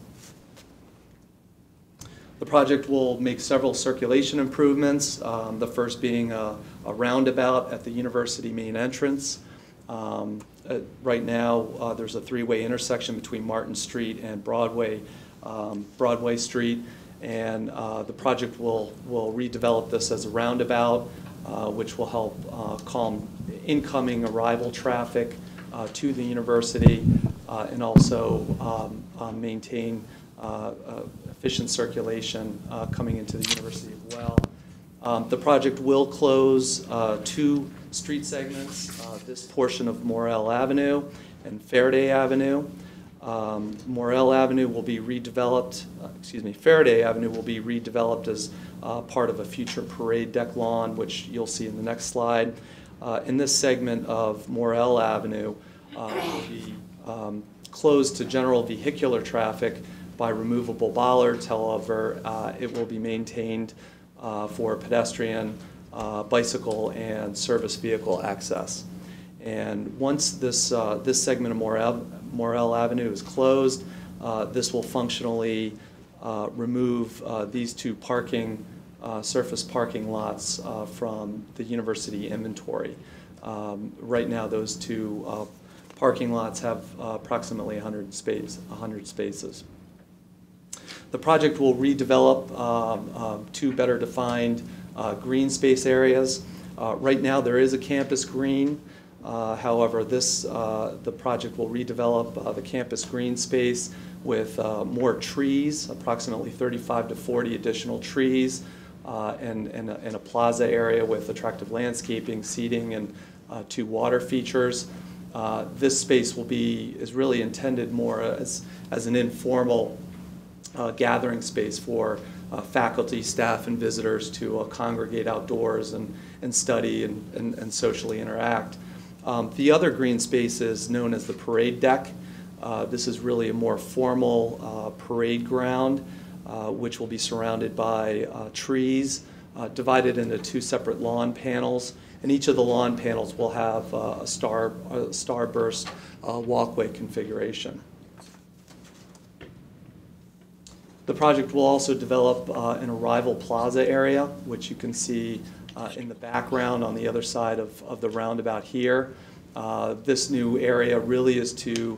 The project will make several circulation improvements, the first being a roundabout at the university main entrance. Right now, there's a 3-way intersection between Martin Street and Broadway Street, and the project will redevelop this as a roundabout, which will help calm incoming arrival traffic to the university and also maintain efficient circulation coming into the university as well. The project will close 2 street segments, this portion of Morrell Avenue and Faraday Avenue. Morrell Avenue will be redeveloped, Faraday Avenue will be redeveloped as part of a future parade deck lawn, which you'll see in the next slide. In this segment of Morrell Avenue will be closed to general vehicular traffic by removable bollards. However, it will be maintained for pedestrian, bicycle, and service vehicle access. And once this segment of Morrell Avenue is closed, this will functionally remove these 2 surface parking lots from the university inventory. Right now, those 2 parking lots have approximately 100 spaces. The project will redevelop 2 better defined green space areas. Right now there is a campus green. However, the project will redevelop the campus green space with more trees, approximately 35 to 40 additional trees, and a plaza area with attractive landscaping, seating, and 2 water features. This space is really intended more as an informal gathering space for faculty, staff, and visitors to congregate outdoors and study and socially interact. The other green space is known as the parade deck. This is really a more formal parade ground, which will be surrounded by trees, divided into 2 separate lawn panels. And each of the lawn panels will have a starburst walkway configuration. The project will also develop an arrival plaza area, which you can see in the background on the other side of the roundabout here. This new area really is to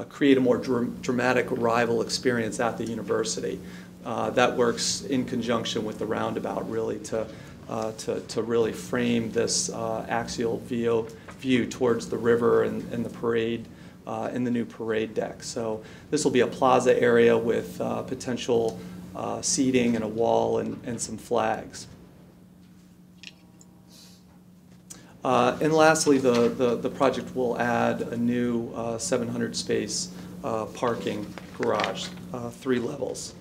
create a more dramatic arrival experience at the university. That works in conjunction with the roundabout, really, to really frame this axial view towards the river and the parade in the new parade deck. So this will be a plaza area with potential seating and a wall and some flags. And lastly, the project will add a new 700 space parking garage, 3 levels.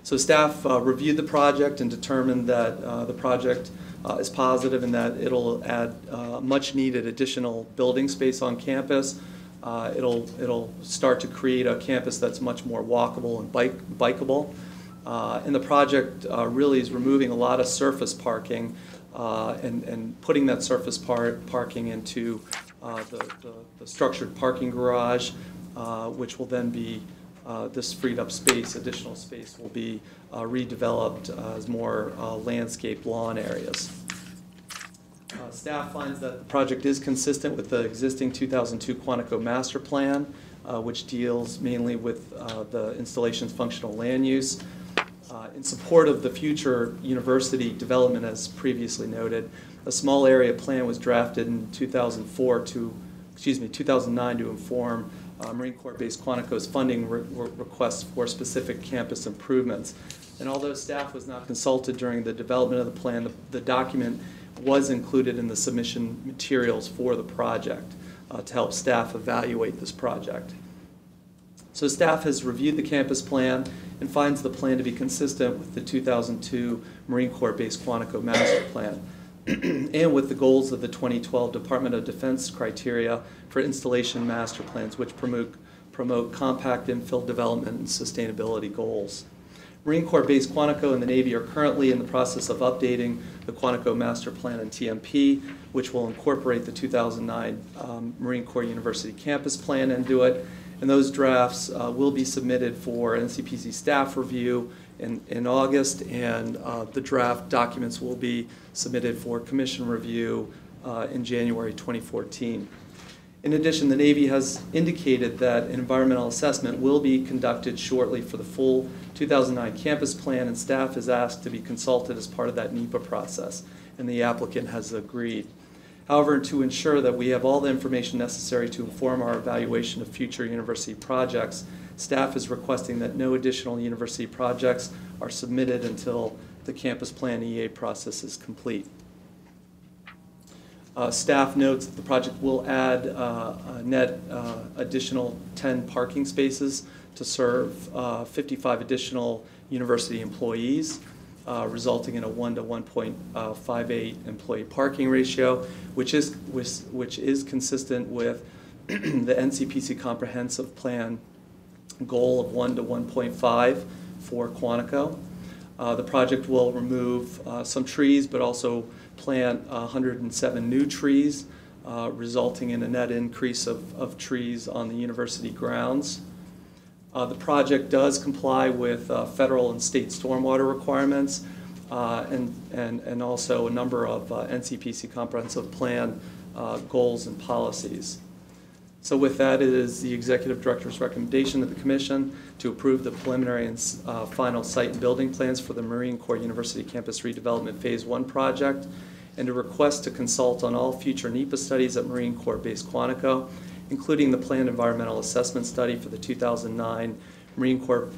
So staff reviewed the project and determined that the project is positive and that it'll add much needed additional building space on campus. It'll start to create a campus that's much more walkable and bikeable. And the project really is removing a lot of surface parking and putting that surface parking into the structured parking garage, which will then be this freed up space, additional space, will be redeveloped as more landscaped lawn areas. Staff finds that the project is consistent with the existing 2002 Quantico Master Plan, which deals mainly with the installation's functional land use. In support of the future university development, as previously noted, a small area plan was drafted in 2009 to inform Marine Corps Base Quantico's funding requests for specific campus improvements. And although staff was not consulted during the development of the plan, the document was included in the submission materials for the project to help staff evaluate this project. So staff has reviewed the campus plan and finds the plan to be consistent with the 2002 Marine Corps Base Quantico Master Plan and with the goals of the 2012 Department of Defense criteria for installation master plans, which promote compact infill development and sustainability goals. Marine Corps Base Quantico and the Navy are currently in the process of updating the Quantico Master Plan and TMP, which will incorporate the 2009 Marine Corps University Campus Plan into it. And those drafts will be submitted for NCPC staff review in August, and the draft documents will be submitted for commission review in January 2014. In addition, the Navy has indicated that an environmental assessment will be conducted shortly for the full 2009 campus plan, and staff is asked to be consulted as part of that NEPA process, and the applicant has agreed. However, to ensure that we have all the information necessary to inform our evaluation of future university projects, staff is requesting that no additional university projects are submitted until the campus plan EA process is complete. Staff notes that the project will add a net additional 10 parking spaces to serve 55 additional university employees, resulting in a 1 to 1.58 employee parking ratio, which is consistent with the NCPC comprehensive plan goal of 1 to 1.5 for Quantico. The project will remove some trees, but also plant 107 new trees, resulting in a net increase of trees on the university grounds. The project does comply with federal and state stormwater requirements and also a number of NCPC comprehensive plan goals and policies. So with that, it is the Executive Director's recommendation to the Commission to approve the preliminary and final site and building plans for the Marine Corps University Campus Redevelopment Phase 1 project, and to request to consult on all future NEPA studies at Marine Corps Base Quantico, including the planned environmental assessment study for the 2009 Marine Corps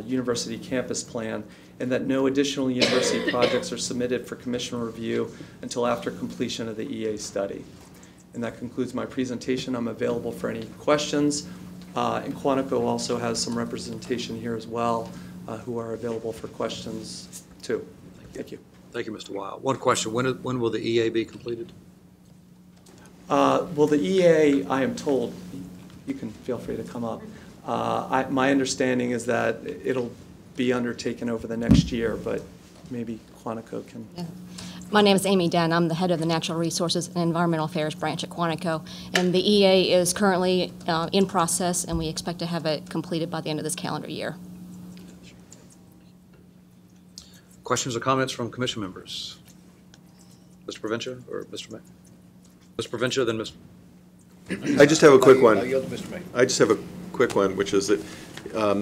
University Campus Plan, and that no additional university projects are submitted for Commission review until after completion of the EA study. And that concludes my presentation. I'm available for any questions. And Quantico also has some representation here as well who are available for questions too. Thank you. Thank you, Mr. Weil. One question, when will the EA be completed? Well, the EA, I am told, you can feel free to come up. My understanding is that it'll be undertaken over the next year, but maybe Quantico can. Yeah. My name is Amy Den. I'm the head of the Natural Resources and Environmental Affairs branch at Quantico, and the EA is currently in process, and we expect to have it completed by the end of this calendar year. Questions or comments from commission members? Mr. Provencio or Mr. May? Mr. Provencio, then Mr. I just have a quick one. I'll yield to Mr. May. I just have a quick one, which is that I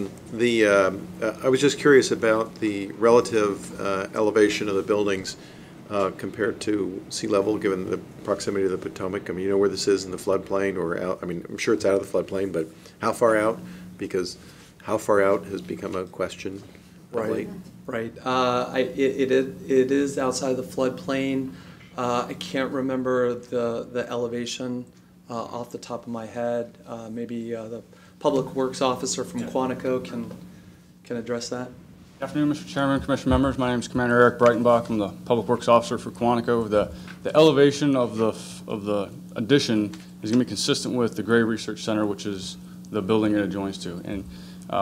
was just curious about the relative elevation of the buildings compared to sea level, given the proximity to the Potomac. I mean, you know where this is in the floodplain, or out? I mean, I'm sure it's out of the floodplain, but how far out? Because how far out has become a question. Right. Right. It is outside the floodplain. I can't remember the elevation off the top of my head. Maybe the Public Works officer from Quantico can address that. Good afternoon, Mr. Chairman, Commission members. My name is Commander Eric Breitenbach. I'm the Public Works Officer for Quantico. The elevation of the addition is going to be consistent with the Gray Research Center, which is the building it adjoins to. And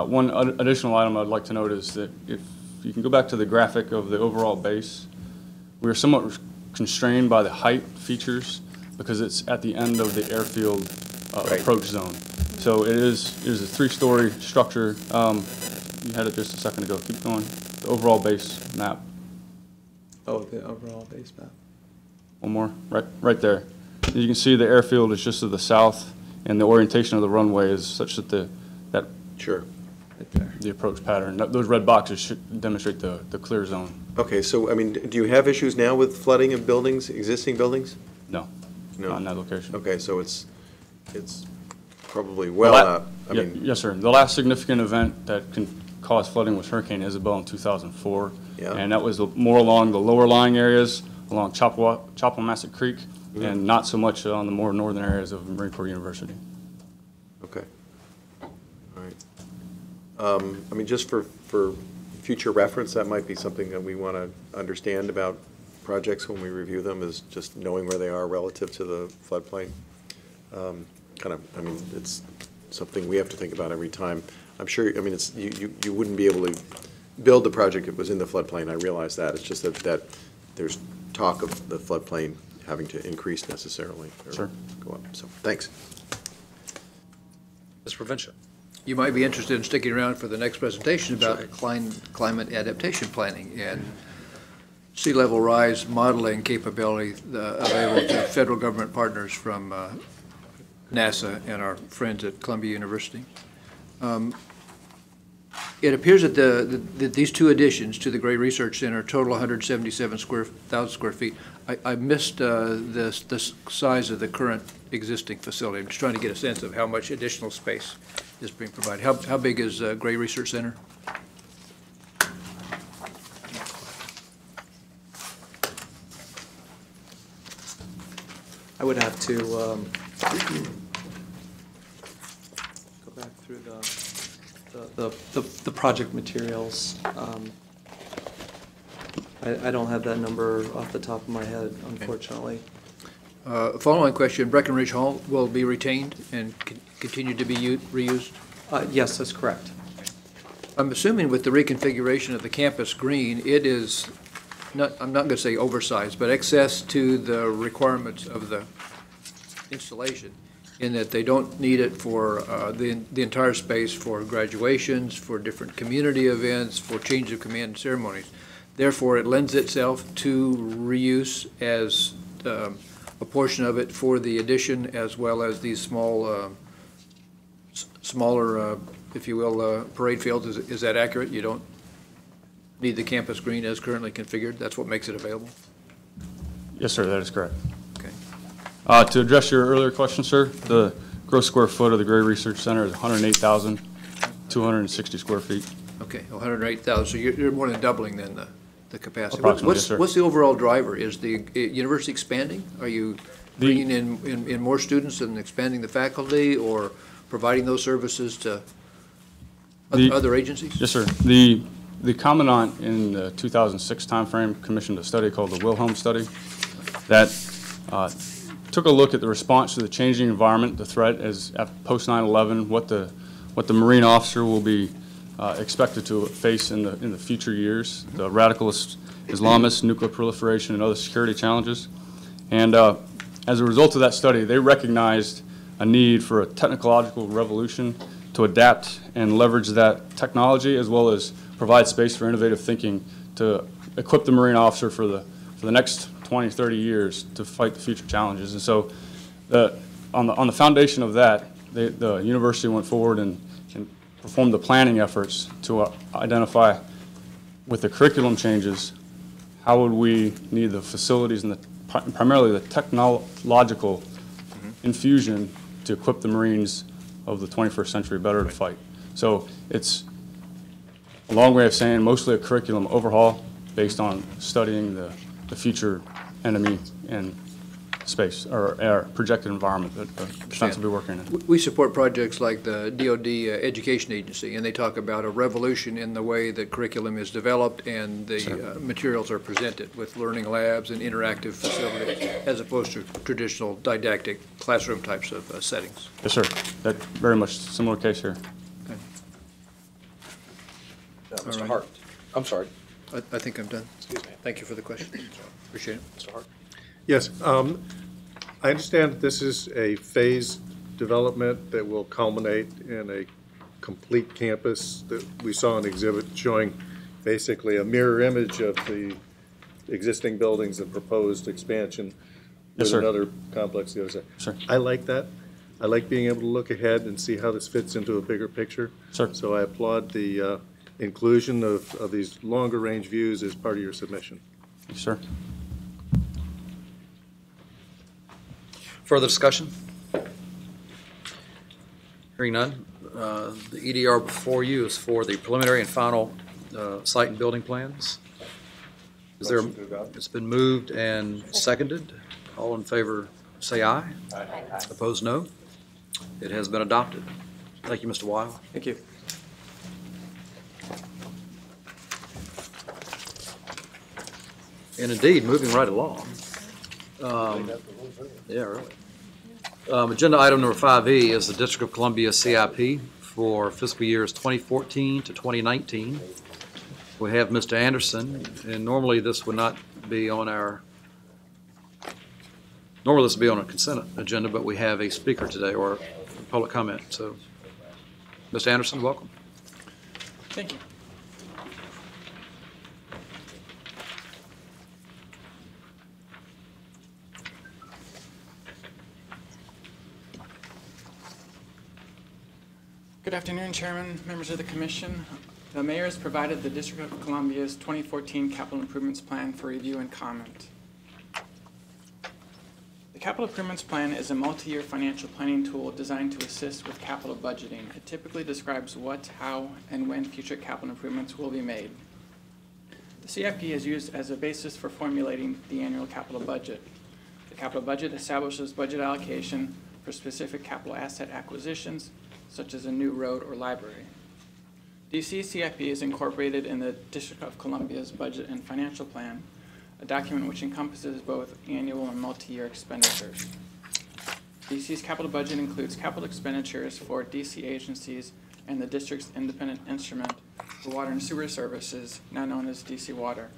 one additional item I'd like to note is that if you can go back to the graphic of the overall base, we are somewhat constrained by the height features because it's at the end of the airfield approach zone. So it is a 3-story structure. You had it just a second ago. Keep going. The overall base map. Oh, the overall base map. One more. Right there. As you can see, the airfield is just to the south, and the orientation of the runway is such that Sure. the approach pattern. Those red boxes should demonstrate the clear zone. Okay, so, I mean, do you have issues now with flooding of buildings, existing buildings? No, No. not in that location. Okay, so it's probably well out. I mean, Yes, sir. The last significant event that can cause flooding was Hurricane Isabel in 2004. Yeah. And that was more along the lower lying areas, along Chapelmasset Creek, and not so much on the more northern areas of Marine Corps University. okay. All right. I mean, just for future reference, that might be something that we want to understand about projects when we review them, is just knowing where they are relative to the floodplain. I mean, it's something we have to think about every time. I'm sure, I mean, it's, you wouldn't be able to build the project if it was in the floodplain, I realize that. It's just that there's talk of the floodplain having to increase necessarily. Or Sure. go up, so, thanks. Mr. Provencio. You might be interested in sticking around for the next presentation about climate adaptation planning and sea level rise modeling capability available to federal government partners from NASA and our friends at Columbia University. It appears that these two additions to the Gray Research Center total 177,000 square feet. I missed the size of the current existing facility. I'm just trying to get a sense of how much additional space is being provided. How big is Gray Research Center? I would have to go back through the project materials. I don't have that number off the top of my head, unfortunately. Following question, Breckenridge Hall will be retained and continue to be reused? Yes, that's correct. I'm assuming with the reconfiguration of the campus green, it is not, I'm not going to say oversized, but excess to the requirements of the installation, in that they don't need it for the entire space for graduations, for different community events, for change of command ceremonies. Therefore, it lends itself to reuse as a portion of it for the addition, as well as these smaller, if you will, parade fields. Is that accurate? You don't need the campus green as currently configured? That's what makes it available? Yes, sir, that is correct. Okay. To address your earlier question, sir, the gross square foot of the Gray Research Center is 108,260 square feet. Okay, 108,000. So you're more than doubling then the capacity. Approximately, yes, sir. What's the overall driver? Is the university expanding? Are you bringing in more students and expanding the faculty, or providing those services to other agencies? Yes, sir. The Commandant in the 2006 timeframe commissioned a study called the Wilhelm Study that took a look at the response to the changing environment, the threat as post 9/11, what the Marine officer will be expected to face in the future years, the radicalist Islamists, nuclear proliferation, and other security challenges. And as a result of that study, they recognized a need for a technological revolution to adapt and leverage that technology, as well as provide space for innovative thinking to equip the Marine officer for the next 20, 30 years to fight the future challenges. And so on the foundation of that, the university went forward and performed the planning efforts to identify, with the curriculum changes, how would we need the facilities and primarily the technological infusion to equip the Marines of the 21st century better to fight. So it's a long way of saying mostly a curriculum overhaul based on studying the future enemy and space, or our projected environment that the defense will be working in. We support projects like the DoD Education Agency, and they talk about a revolution in the way that curriculum is developed and the materials are presented, with learning labs and interactive facilities, as opposed to traditional didactic classroom types of settings. Yes, sir. That very much similar case here. Okay. Mr. right. Hart. I'm sorry. I think I'm done. Excuse me. Thank you for the question. Appreciate it. Mr. Hart. Yes, I understand that this is a phased development that will culminate in a complete campus that we saw an exhibit showing basically a mirror image of the existing buildings and proposed expansion Yes, with sir. another complex the other side. Sure. I like that. I like being able to look ahead and see how this fits into a bigger picture. Sure. So I applaud the inclusion of these longer-range views as part of your submission. Yes, sir. Further discussion? Hearing none. The EDR before you is for the preliminary and final site and building plans. Is there? Motion to adopt. It's been moved and seconded. All in favor, say aye. Aye. Opposed, no. It has been adopted. Thank you, Mr. Weil. Thank you. And indeed, moving right along. Yeah, really. Agenda item number 5E is the District of Columbia CIP for fiscal years 2014 to 2019. We have Mr. Anderson, and normally this would not be on our, normally this would be on a consent agenda, but we have a speaker today, or public comment. So, Mr. Anderson, welcome. Thank you. Good afternoon, Chairman, members of the Commission. The Mayor has provided the District of Columbia's 2014 Capital Improvements Plan for review and comment. The Capital Improvements Plan is a multi-year financial planning tool designed to assist with capital budgeting. It typically describes what, how, and when future capital improvements will be made. The CIP is used as a basis for formulating the annual capital budget. The capital budget establishes budget allocation for specific capital asset acquisitions, such as a new road or library. DC CIP is incorporated in the District of Columbia's Budget and Financial Plan, a document which encompasses both annual and multi-year expenditures. DC's capital budget includes capital expenditures for DC agencies and the district's independent instrument for water and sewer services, now known as DC Water.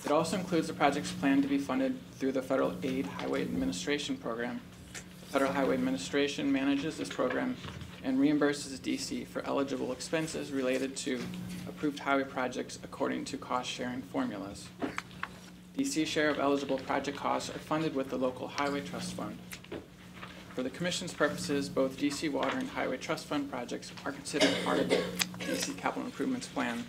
It also includes the projects planned to be funded through the Federal Aid Highway Administration Program. Federal Highway Administration manages this program and reimburses DC for eligible expenses related to approved highway projects according to cost-sharing formulas. DC's share of eligible project costs are funded with the local Highway Trust Fund. For the Commission's purposes, both DC Water and Highway Trust Fund projects are considered part of the DC Capital Improvements Plan.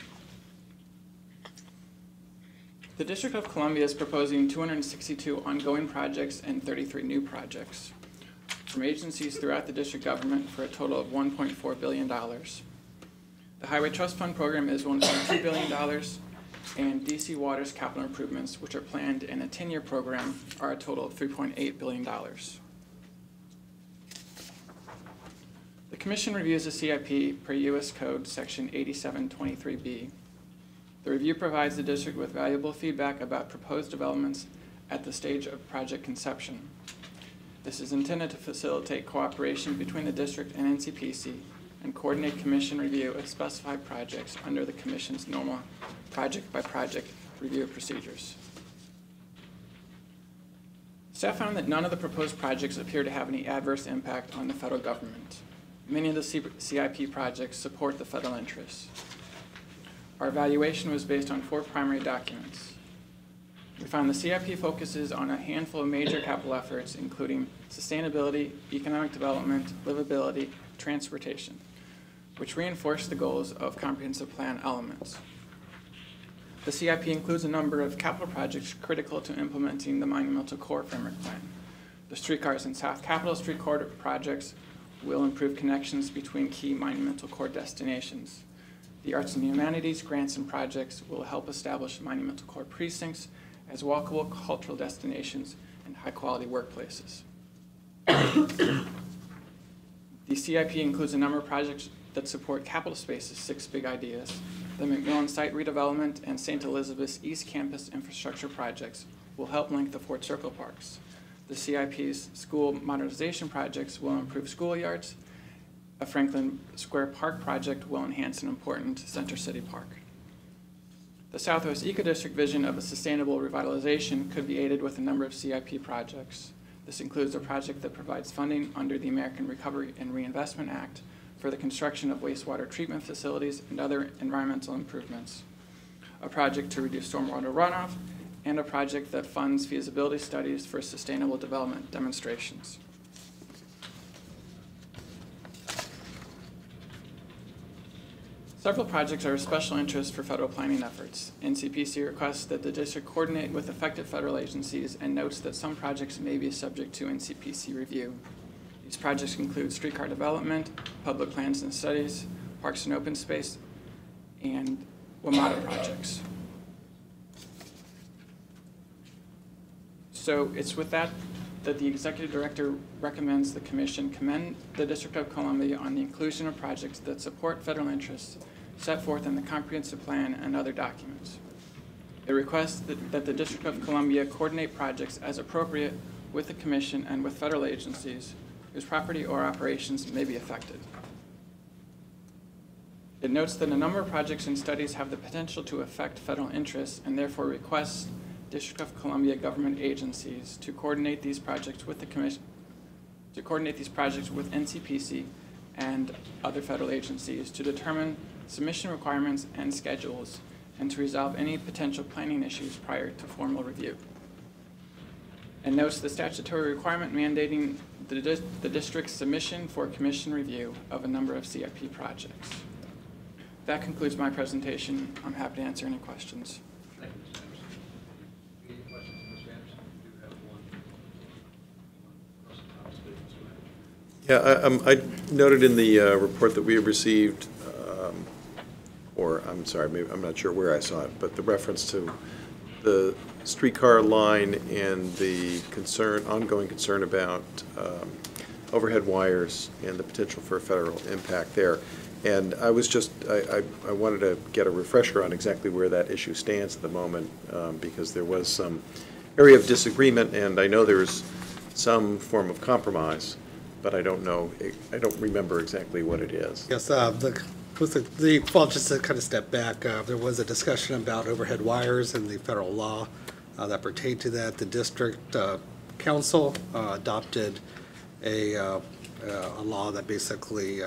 The District of Columbia is proposing 262 ongoing projects and 33 new projects from agencies throughout the district government for a total of $1.4 billion. The Highway Trust Fund program is $1.2 billion, and DC Water's capital improvements, which are planned in a 10-year program, are a total of $3.8 billion. The Commission reviews the CIP per U.S. Code Section 8723B. The review provides the district with valuable feedback about proposed developments at the stage of project conception. This is intended to facilitate cooperation between the district and NCPC and coordinate Commission review of specified projects under the Commission's normal project-by-project review procedures. Staff found that none of the proposed projects appear to have any adverse impact on the federal government. Many of the CIP projects support the federal interests. Our evaluation was based on 4 primary documents. We found the CIP focuses on a handful of major capital efforts, including sustainability, economic development, livability, transportation, which reinforce the goals of comprehensive plan elements. The CIP includes a number of capital projects critical to implementing the Monumental Core Framework Plan. The Streetcars and South Capitol Street Corridor projects will improve connections between key Monumental Core destinations. The Arts and Humanities grants and projects will help establish Monumental Core precincts as walkable cultural destinations and high-quality workplaces. The CIP includes a number of projects that support Capital Space's 6 big ideas. The McMillan Site redevelopment and St. Elizabeth's East Campus infrastructure projects will help link the Fort Circle parks. The CIP's school modernization projects will improve schoolyards. A Franklin Square Park project will enhance an important Center City park. The Southwest Eco District vision of a sustainable revitalization could be aided with a number of CIP projects. This includes a project that provides funding under the American Recovery and Reinvestment Act for the construction of wastewater treatment facilities and other environmental improvements, a project to reduce stormwater runoff, and a project that funds feasibility studies for sustainable development demonstrations. Several projects are of special interest for federal planning efforts. NCPC requests that the district coordinate with affected federal agencies and notes that some projects may be subject to NCPC review. These projects include streetcar development, public plans and studies, parks and open space, and WMATA projects. So it's with that the Executive Director recommends the Commission commend the District of Columbia on the inclusion of projects that support federal interests set forth in the Comprehensive Plan and other documents. It requests that the District of Columbia coordinate projects as appropriate with the Commission and with federal agencies whose property or operations may be affected. It notes that a number of projects and studies have the potential to affect federal interests and therefore requests District of Columbia government agencies to coordinate these projects with the Commission, to coordinate these projects with NCPC and other federal agencies to determine submission requirements and schedules and to resolve any potential planning issues prior to formal review. And notes the statutory requirement mandating the district's submission for Commission review of a number of CIP projects. That concludes my presentation. I'm happy to answer any questions. Thank you, Mr. Anderson. Any questions, Mr. Anderson? We do have one person on stage. Yeah, I noted in the report that we have received, or I'm sorry, maybe, I'm not sure where I saw it, but the reference to the streetcar line and the ongoing concern about overhead wires and the potential for federal impact there. And I was just, I wanted to get a refresher on exactly where that issue stands at the moment, because there was some area of disagreement, and I know there's some form of compromise, but I don't know, I don't remember exactly what it is. Yes, well, just to kind of step back, there was a discussion about overhead wires and the federal law that pertained to that. The district council adopted a law that basically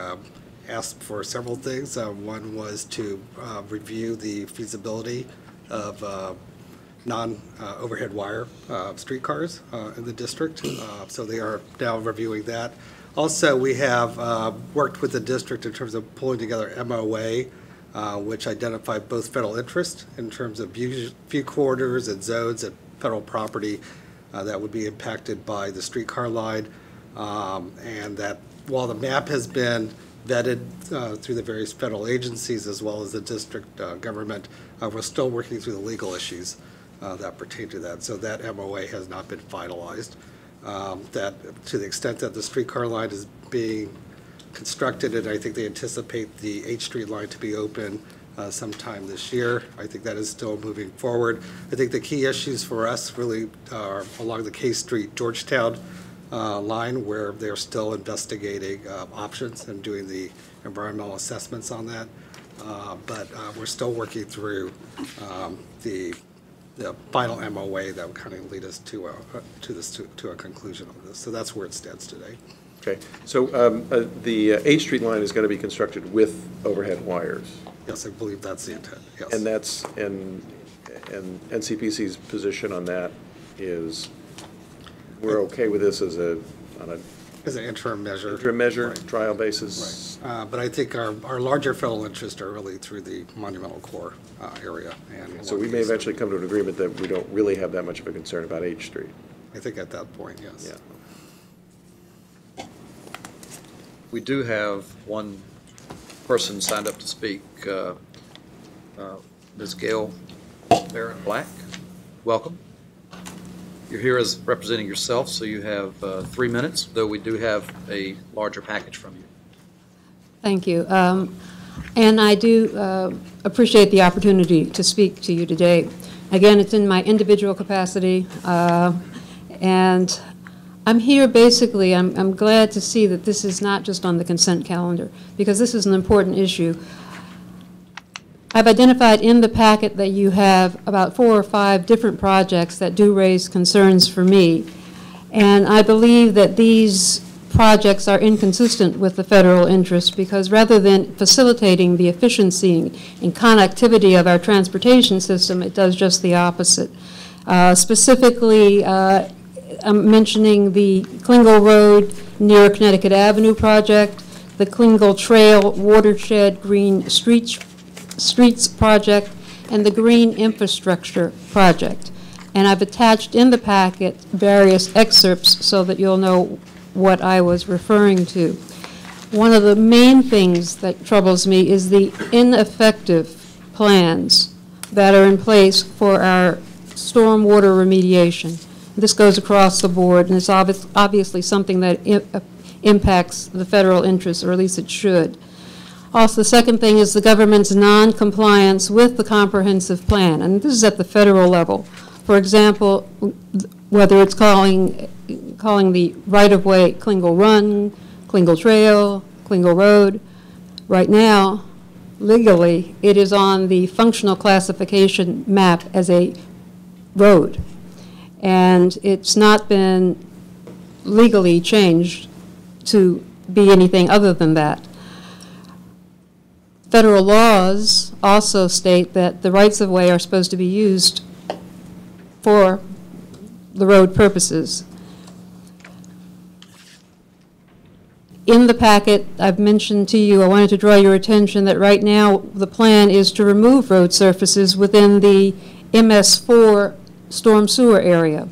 asked for several things. One was to review the feasibility of non-overhead wire streetcars in the district. So they are now reviewing that. Also, we have worked with the district in terms of pulling together MOA, which identify both federal interest in terms of view corridors and zones and federal property that would be impacted by the streetcar line. And that while the map has been vetted through the various federal agencies as well as the district government, we're still working through the legal issues that pertain to that. So that MOA has not been finalized. That to the extent that the streetcar line is being constructed, and I think they anticipate the H Street line to be open sometime this year. I think that is still moving forward. I think the key issues for us really are along the K Street Georgetown line, where they're still investigating options and doing the environmental assessments on that. But we're still working through the final MOA that would kind of lead us to a conclusion of this. So that's where it stands today. Okay, so the H Street line is going to be constructed with overhead wires. Yes, I believe that's the intent. Yes. And that's and NCPC's position on that is we're okay with this as an interim measure. Interim measure, right. Trial basis. Right. But I think our larger federal interests are really through the monumental core area. And so we may eventually come to an agreement that we don't really have that much of a concern about H Street. I think at that point, yes. Yeah. We do have one person signed up to speak, Ms. Gail Barron Black. Welcome. You're here as representing yourself, so you have 3 minutes, though we do have a larger package from you. Thank you. And I do appreciate the opportunity to speak to you today. Again, it's in my individual capacity, and I'm here basically, I'm glad to see that this is not just on the consent calendar, because this is an important issue. I've identified in the packet that you have about 4 or 5 different projects that do raise concerns for me, and I believe that these projects are inconsistent with the federal interest, because rather than facilitating the efficiency and connectivity of our transportation system, it does just the opposite. Specifically, I'm mentioning the Klingle Road near Connecticut Avenue project, the Klingel Trail Watershed Green Streets Project, and the Green Infrastructure Project. And I've attached in the packet various excerpts so that you'll know what I was referring to. One of the main things that troubles me is the ineffective plans that are in place for our stormwater remediation. This goes across the board, and it's obviously something that impacts the federal interest, or at least it should. Also, the second thing is the government's non-compliance with the comprehensive plan, and this is at the federal level. For example, whether it's calling the right-of-way Klingel Run, Klingel Trail, Klingel Road. Right now, legally, it is on the functional classification map as a road. And it's not been legally changed to be anything other than that. Federal laws also state that the rights-of-way are supposed to be used for the road purposes. In the packet, I've mentioned to you, I wanted to draw your attention that right now the plan is to remove road surfaces within the MS4 storm sewer area.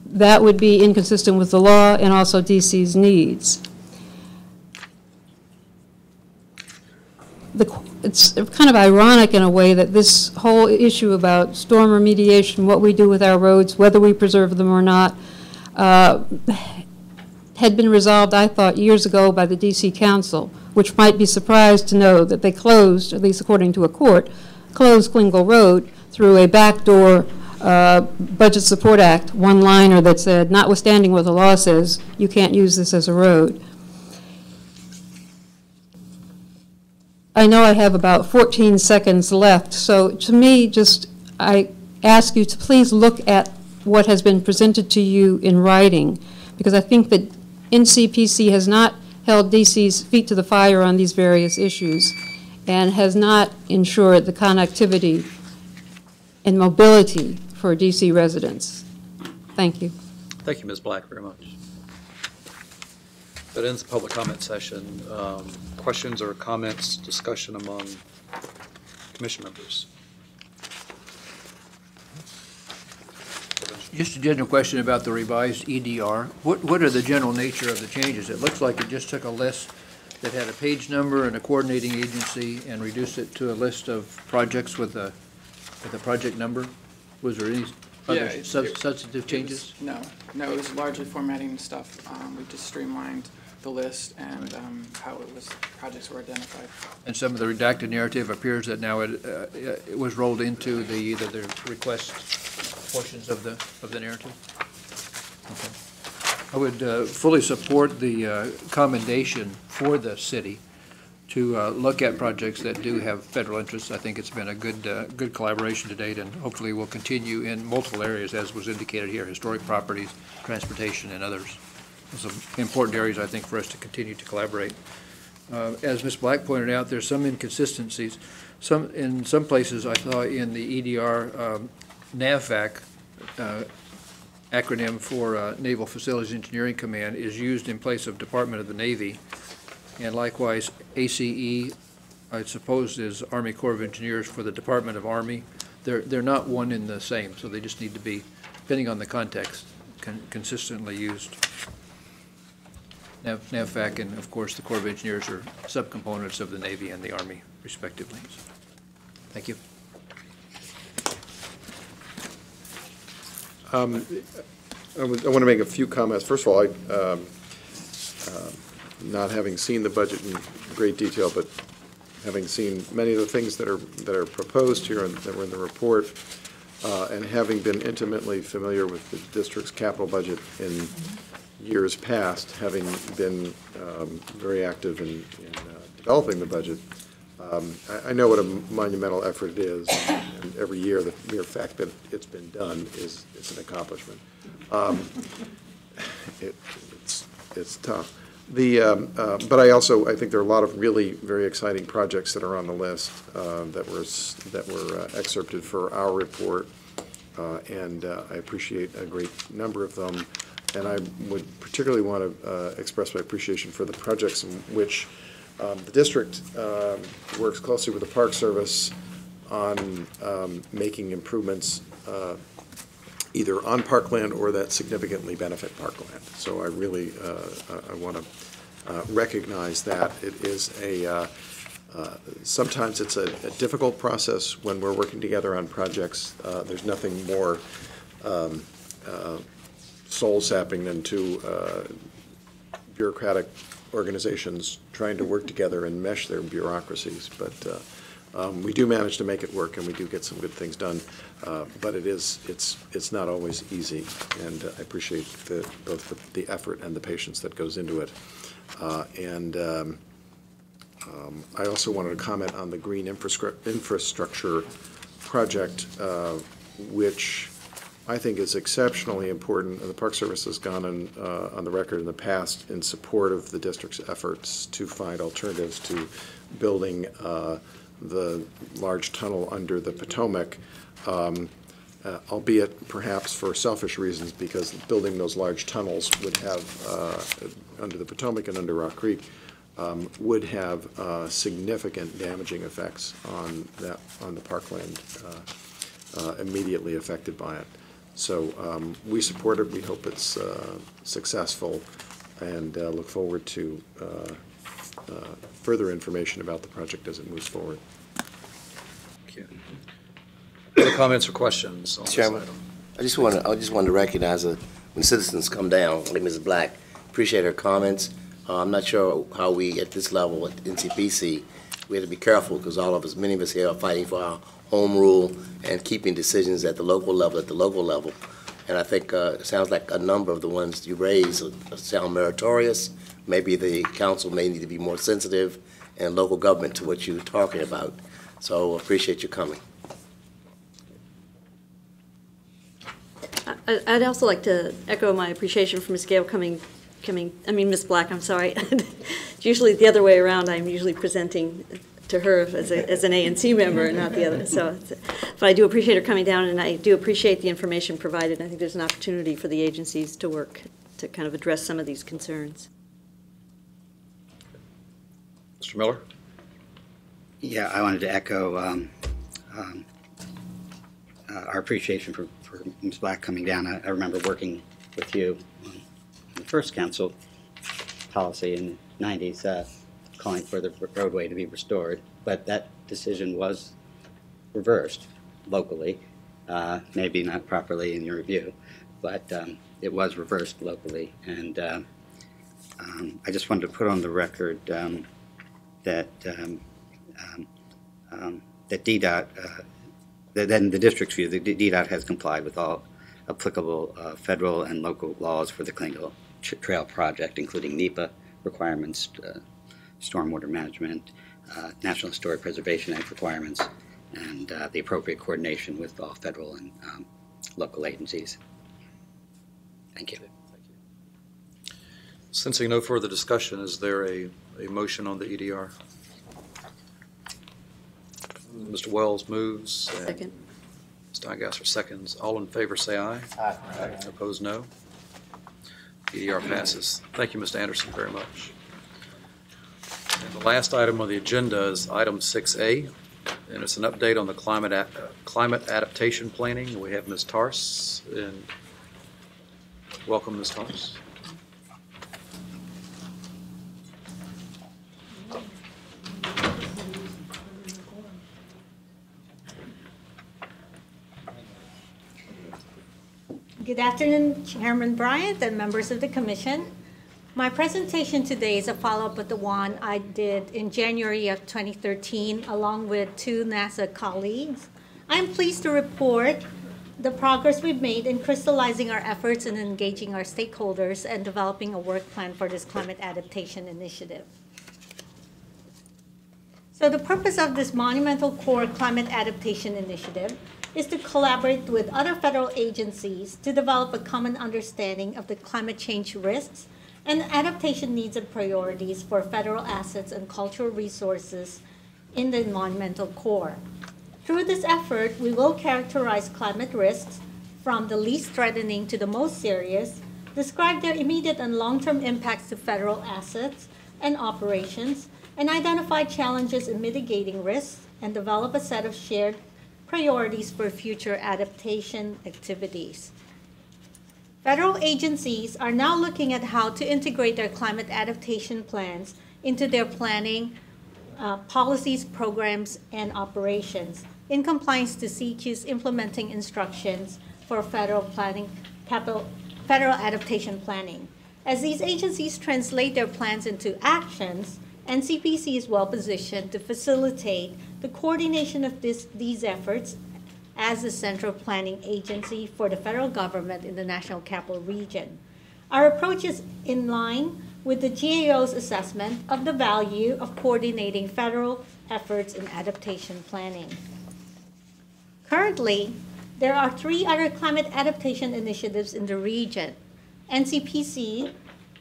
That would be inconsistent with the law and also DC's needs. It's kind of ironic in a way that this whole issue about storm remediation, what we do with our roads, whether we preserve them or not, had been resolved, I thought, years ago by the D.C. Council, which might be surprised to know that they closed, at least according to a court, closed Klingel Road through a backdoor Budget Support Act one-liner that said, notwithstanding what the law says, you can't use this as a road. I know I have about 14 seconds left, so to me, I ask you to please look at what has been presented to you in writing, because I think that NCPC has not held DC's feet to the fire on these various issues and has not ensured the connectivity and mobility for DC residents. Thank you. Thank you, Ms. Black, very much. That ends the public comment session. Questions or comments, discussion among commission members? Just a general question about the revised EDR. What are the general nature of the changes? It looks like it just took a list that had a page number and a coordinating agency and reduced it to a list of projects with a project number. Was there any other substantive changes? No, it was largely formatting stuff. We just streamlined the list and how projects were identified. And some of the redacted narrative appears that now it was rolled into either the request portions of the narrative. Okay. I would fully support the commendation for the city to look at projects that do have federal interests. I think it's been a good collaboration to date, and hopefully will continue in multiple areas, as was indicated here: historic properties, transportation, and others. Those are important areas, I think, for us to continue to collaborate. As Ms. Black pointed out, there's some inconsistencies. In some places, I saw in the EDR, NAVFAC, acronym for Naval Facilities Engineering Command, is used in place of Department of the Navy. And likewise, ACE, I suppose, is Army Corps of Engineers for the Department of Army. They're not one and the same, so they just need to be, depending on the context, consistently used. NAVFAC and, of course, the Corps of Engineers are subcomponents of the Navy and the Army, respectively. Thank you. I want to make a few comments. First of all, not having seen the budget in great detail, but having seen many of the things that are proposed here and that were in the report, and having been intimately familiar with the district's capital budget in years past, having been very active in developing the budget, I know what a monumental effort it is, and every year the mere fact that it's been done is an accomplishment. It's tough. But I think there are a lot of really very exciting projects that are on the list that were excerpted for our report, and I appreciate a great number of them. And I would particularly want to express my appreciation for the projects in which the district works closely with the Park Service on making improvements either on parkland or that significantly benefit parkland. So I really I want to recognize that. It is sometimes it's a difficult process when we're working together on projects. There's nothing more soul-sapping than two bureaucratic organizations trying to work together and mesh their bureaucracies. But we do manage to make it work, and we do get some good things done. But it's not always easy, and I appreciate both the effort and the patience that goes into it. I also wanted to comment on the green infrastructure project, which I think is exceptionally important. The Park Service has gone on the record in the past in support of the district's efforts to find alternatives to building the large tunnel under the Potomac, albeit perhaps for selfish reasons, because building those large tunnels would have, under the Potomac and under Rock Creek, would have significant damaging effects on the parkland immediately affected by it. So we support it. We hope it's successful, and look forward to further information about the project as it moves forward. Other comments or questions on this Chairman, item? I just want to recognize when citizens come down, like Ms. Black, appreciate her comments. I'm not sure how we, at this level at NCPC, we have to be careful because many of us here are fighting for our home rule and keeping decisions at the local level. And I think it sounds like a number of the ones you raised sound meritorious. Maybe the council may need to be more sensitive and local government to what you're talking about. So appreciate you coming. I'd also like to echo my appreciation for Ms. Gale Ms. Black, I'm sorry. It's usually the other way around. I'm usually presenting to her as an ANC member and not the other. But I do appreciate her coming down, and I do appreciate the information provided. I think there's an opportunity for the agencies to work to kind of address some of these concerns. Mr. Miller? Yeah, I wanted to echo our appreciation for Ms. Black coming down. I remember working with you on the first council policy in the 90s, calling for the roadway to be restored, but that decision was reversed locally, maybe not properly in your review, but it was reversed locally. And I just wanted to put on the record that DDOT, then the district's view, the DDOT has complied with all applicable federal and local laws for the Klingel Trail project, including NEPA requirements, stormwater management, National Historic Preservation Act requirements, and the appropriate coordination with all federal and local agencies. Thank you. Sensing no further discussion, is there a motion on the EDR? Mr. Wells moves. Second. Ms. Steigasser seconds. All in favor say aye. Aye. Opposed, no. EDR passes. Thank you, Mr. Anderson, very much. And the last item on the agenda is item 6A, and it's an update on the climate adaptation planning. We have Ms. Tarse, and welcome, Ms. Tarse. Good afternoon, Chairman Bryant and members of the Commission. My presentation today is a follow-up of the one I did in January of 2013 along with two NASA colleagues. I am pleased to report the progress we've made in crystallizing our efforts and engaging our stakeholders and developing a work plan for this climate adaptation initiative. So the purpose of this monumental core climate adaptation initiative is to collaborate with other federal agencies to develop a common understanding of the climate change risks and adaptation needs and priorities for federal assets and cultural resources in the monumental core. Through this effort, we will characterize climate risks from the least threatening to the most serious describe their immediate and long-term impacts to federal assets and operations, and identify challenges in mitigating risks, and develop a set of shared priorities for future adaptation activities. Federal agencies are now looking at how to integrate their climate adaptation plans into their planning, policies, programs, and operations in compliance to CEQ's implementing instructions for federal adaptation planning. As these agencies translate their plans into actions, NCPC is well positioned to facilitate the coordination of these efforts as the central planning agency for the federal government in the National Capital Region. Our approach is in line with the GAO's assessment of the value of coordinating federal efforts in adaptation planning. Currently, there are 3 other climate adaptation initiatives in the region. NCPC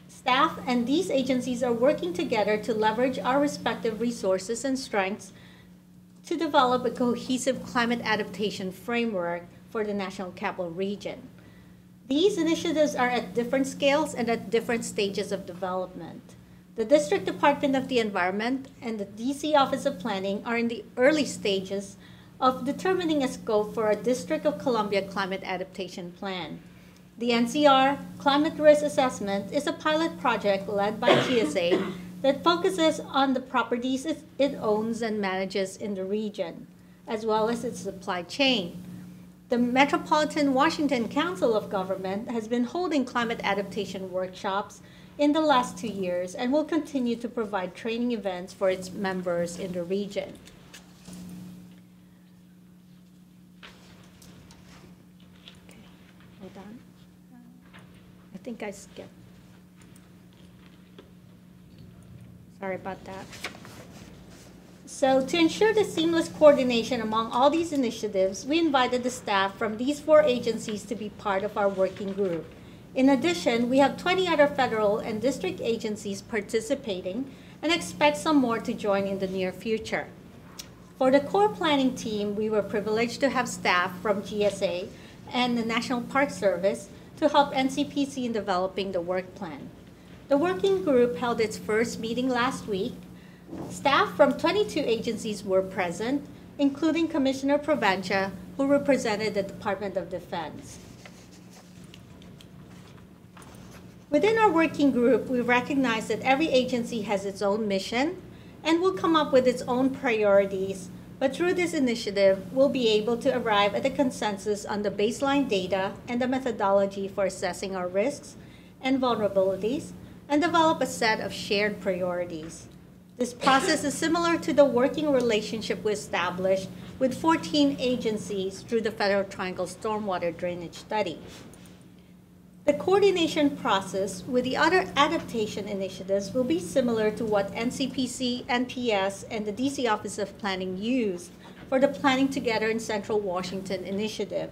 staff and these agencies are working together to leverage our respective resources and strengths to develop a cohesive climate adaptation framework for the National Capital Region. These initiatives are at different scales and at different stages of development. The District Department of the Environment and the DC Office of Planning are in the early stages of determining a scope for a District of Columbia Climate Adaptation Plan. The NCR Climate Risk Assessment is a pilot project led by GSA that focuses on the properties it owns and manages in the region, as well as its supply chain. The Metropolitan Washington Council of Government has been holding climate adaptation workshops in the last 2 years and will continue to provide training events for its members in the region. Okay, hold on. I think I skipped. Sorry about that. So to ensure the seamless coordination among all these initiatives, we invited the staff from these 4 agencies to be part of our working group. In addition, we have 20 other federal and district agencies participating and expect some more to join in the near future. For the core planning team, we were privileged to have staff from GSA and the National Park Service to help NCPC in developing the work plan. The working group held its first meeting last week. Staff from 22 agencies were present, including Commissioner Provenza, who represented the Department of Defense. Within our working group, we recognize that every agency has its own mission and will come up with its own priorities, but through this initiative, we'll be able to arrive at a consensus on the baseline data and the methodology for assessing our risks and vulnerabilities, and develop a set of shared priorities. This process is similar to the working relationship we established with 14 agencies through the Federal Triangle Stormwater Drainage Study. The coordination process with the other adaptation initiatives will be similar to what NCPC, NPS, and the DC Office of Planning used for the Planning Together in Central Washington initiative,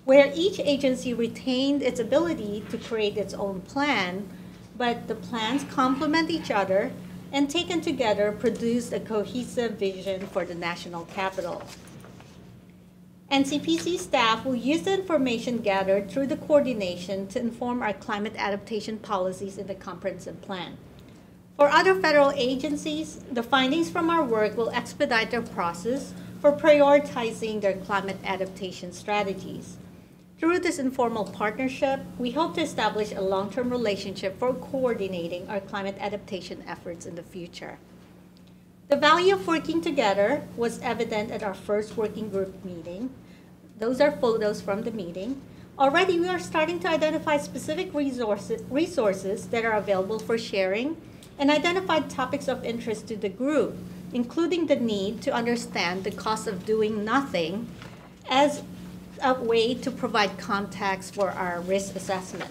where each agency retained its ability to create its own plan, but the plans complement each other and taken together produced a cohesive vision for the national capital. NCPC staff will use the information gathered through the coordination to inform our climate adaptation policies in the comprehensive plan. For other federal agencies, the findings from our work will expedite their process for prioritizing their climate adaptation strategies. Through this informal partnership, we hope to establish a long-term relationship for coordinating our climate adaptation efforts in the future. The value of working together was evident at our first working group meeting. Those are photos from the meeting. Already, we are starting to identify specific resources that are available for sharing and identified topics of interest to the group, including the need to understand the cost of doing nothing as a way to provide context for our risk assessment.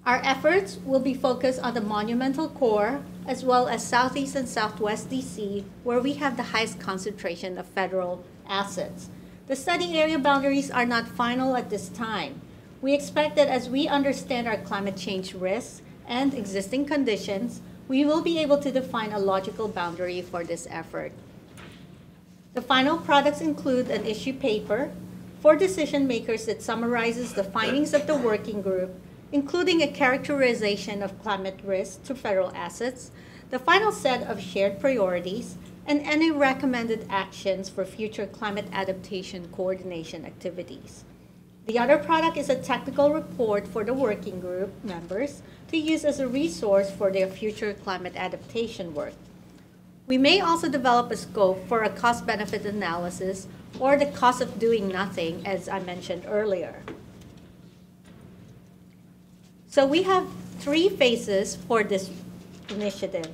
Our efforts will be focused on the monumental core as well as Southeast and Southwest DC, where we have the highest concentration of federal assets. The study area boundaries are not final at this time. We expect that as we understand our climate change risks and existing conditions, we will be able to define a logical boundary for this effort. The final products include an issue paper for decision makers that summarizes the findings of the working group, including a characterization of climate risk to federal assets, the final set of shared priorities, and any recommended actions for future climate adaptation coordination activities. The other product is a technical report for the working group members to use as a resource for their future climate adaptation work. We may also develop a scope for a cost-benefit analysis or the cost of doing nothing, as I mentioned earlier. So we have 3 phases for this initiative.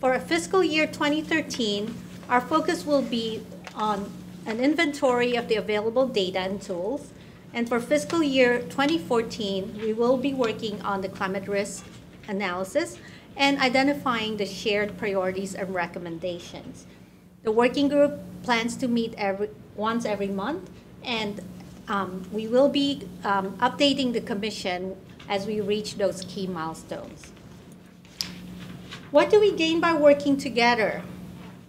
For a fiscal year 2013, our focus will be on an inventory of the available data and tools. And for fiscal year 2014, we will be working on the climate risk analysis and identifying the shared priorities and recommendations. The working group plans to meet once every month, and we will be updating the commission as we reach those key milestones. What do we gain by working together?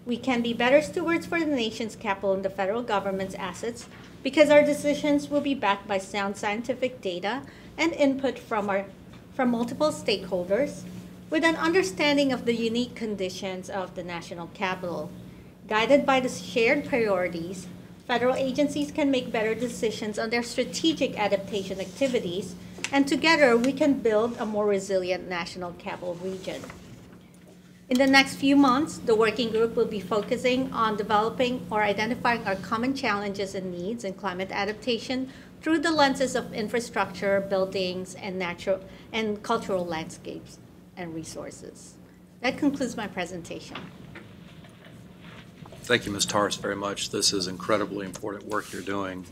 We can be better stewards for the nation's capital and the federal government's assets because our decisions will be backed by sound scientific data and input from multiple stakeholders with an understanding of the unique conditions of the national capital. Guided by the shared priorities, federal agencies can make better decisions on their strategic adaptation activities, and together we can build a more resilient national capital region. In the next few months, the working group will be focusing on developing or identifying our common challenges and needs in climate adaptation through the lenses of infrastructure, buildings, and natural and cultural landscapes and resources. That concludes my presentation. Thank you, Ms. Tarris, very much. This is incredibly important work you're doing.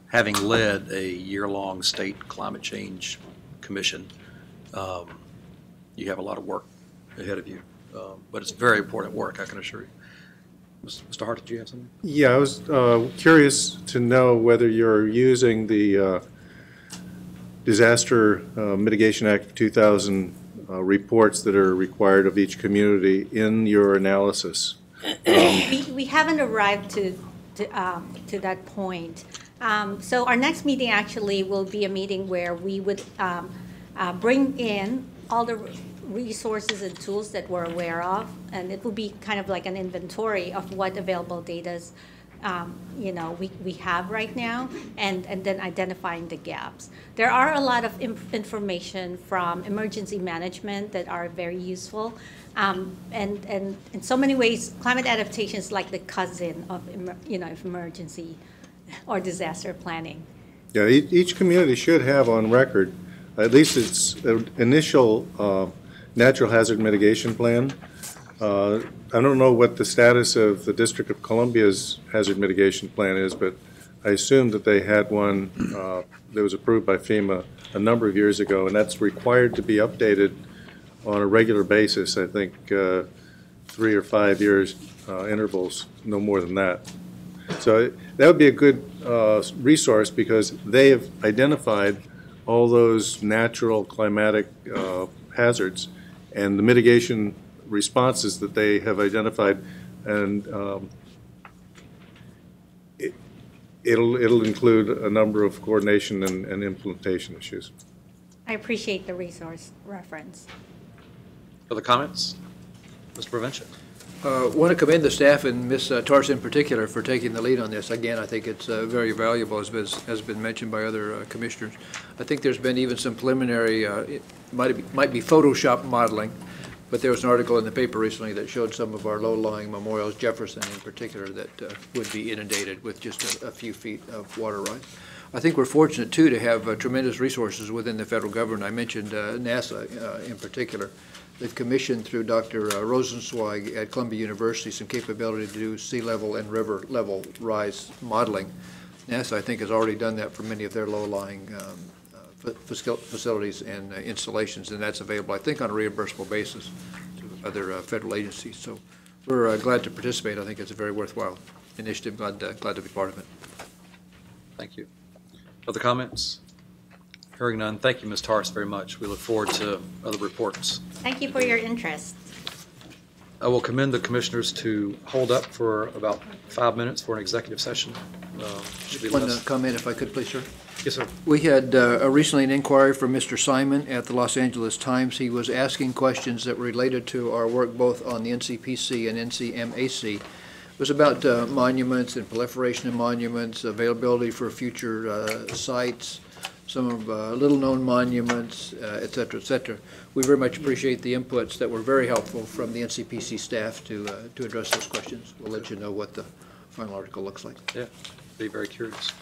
Having led a year-long state climate change commission, you have a lot of work ahead of you. But it's very important work, I can assure you. Mr. Hart, did you have something? Yeah, I was curious to know whether you're using the Disaster Mitigation Act of 2000 reports that are required of each community in your analysis. We haven't arrived to that point. So our next meeting actually will be a meeting where we would bring in all the resources and tools that we're aware of, and it will be kind of like an inventory of what available data we have right now, and then identifying the gaps. There are a lot of information from emergency management that are very useful, and in so many ways, climate adaptation is like the cousin of emergency or disaster planning. Yeah, each community should have on record at least its initial natural hazard mitigation plan. I don't know what the status of the District of Columbia's hazard mitigation plan is, but I assume that they had one that was approved by FEMA a number of years ago, and that's required to be updated on a regular basis, I think 3 or 5 years intervals, no more than that. So that would be a good resource because they have identified all those natural climatic hazards and the mitigation responses that they have identified, and it'll include a number of coordination and implementation issues. I appreciate the resource reference. Other comments? Mr. Prevention. Want to commend the staff and Ms. Tarse in particular for taking the lead on this. Again, I think it's very valuable, as has been mentioned by other commissioners. I think there's been even some preliminary, it might be Photoshop modeling, but there was an article in the paper recently that showed some of our low-lying memorials, Jefferson in particular, that would be inundated with just a few feet of water rise. I think we're fortunate, too, to have tremendous resources within the federal government. I mentioned NASA in particular. They've commissioned through Dr. Rosenzweig at Columbia University some capability to do sea level and river level rise modeling. NASA, I think, has already done that for many of their low-lying facilities and installations, and that's available, I think, on a reimbursable basis to other federal agencies. So we're glad to participate. I think it's a very worthwhile initiative. Glad to be part of it. Thank you. Other comments? Hearing none, thank you, Ms. Tarse, very much. We look forward to other reports. Thank you for your interest. I will commend the commissioners to hold up for about 5 minutes for an executive session. Should be One less. comment, if I could, please, sir. Yes, sir. We had recently an inquiry from Mr. Simon at the Los Angeles Times. He was asking questions that related to our work both on the NCPC and NCMAC. It was about monuments and proliferation of monuments, availability for future sites, some of little-known monuments, et cetera, et cetera. We very much appreciate the inputs that were very helpful from the NCPC staff to address those questions. We'll let you know what the final article looks like. Yeah, be very curious.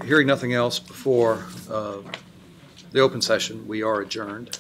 Hearing nothing else before the open session, we are adjourned.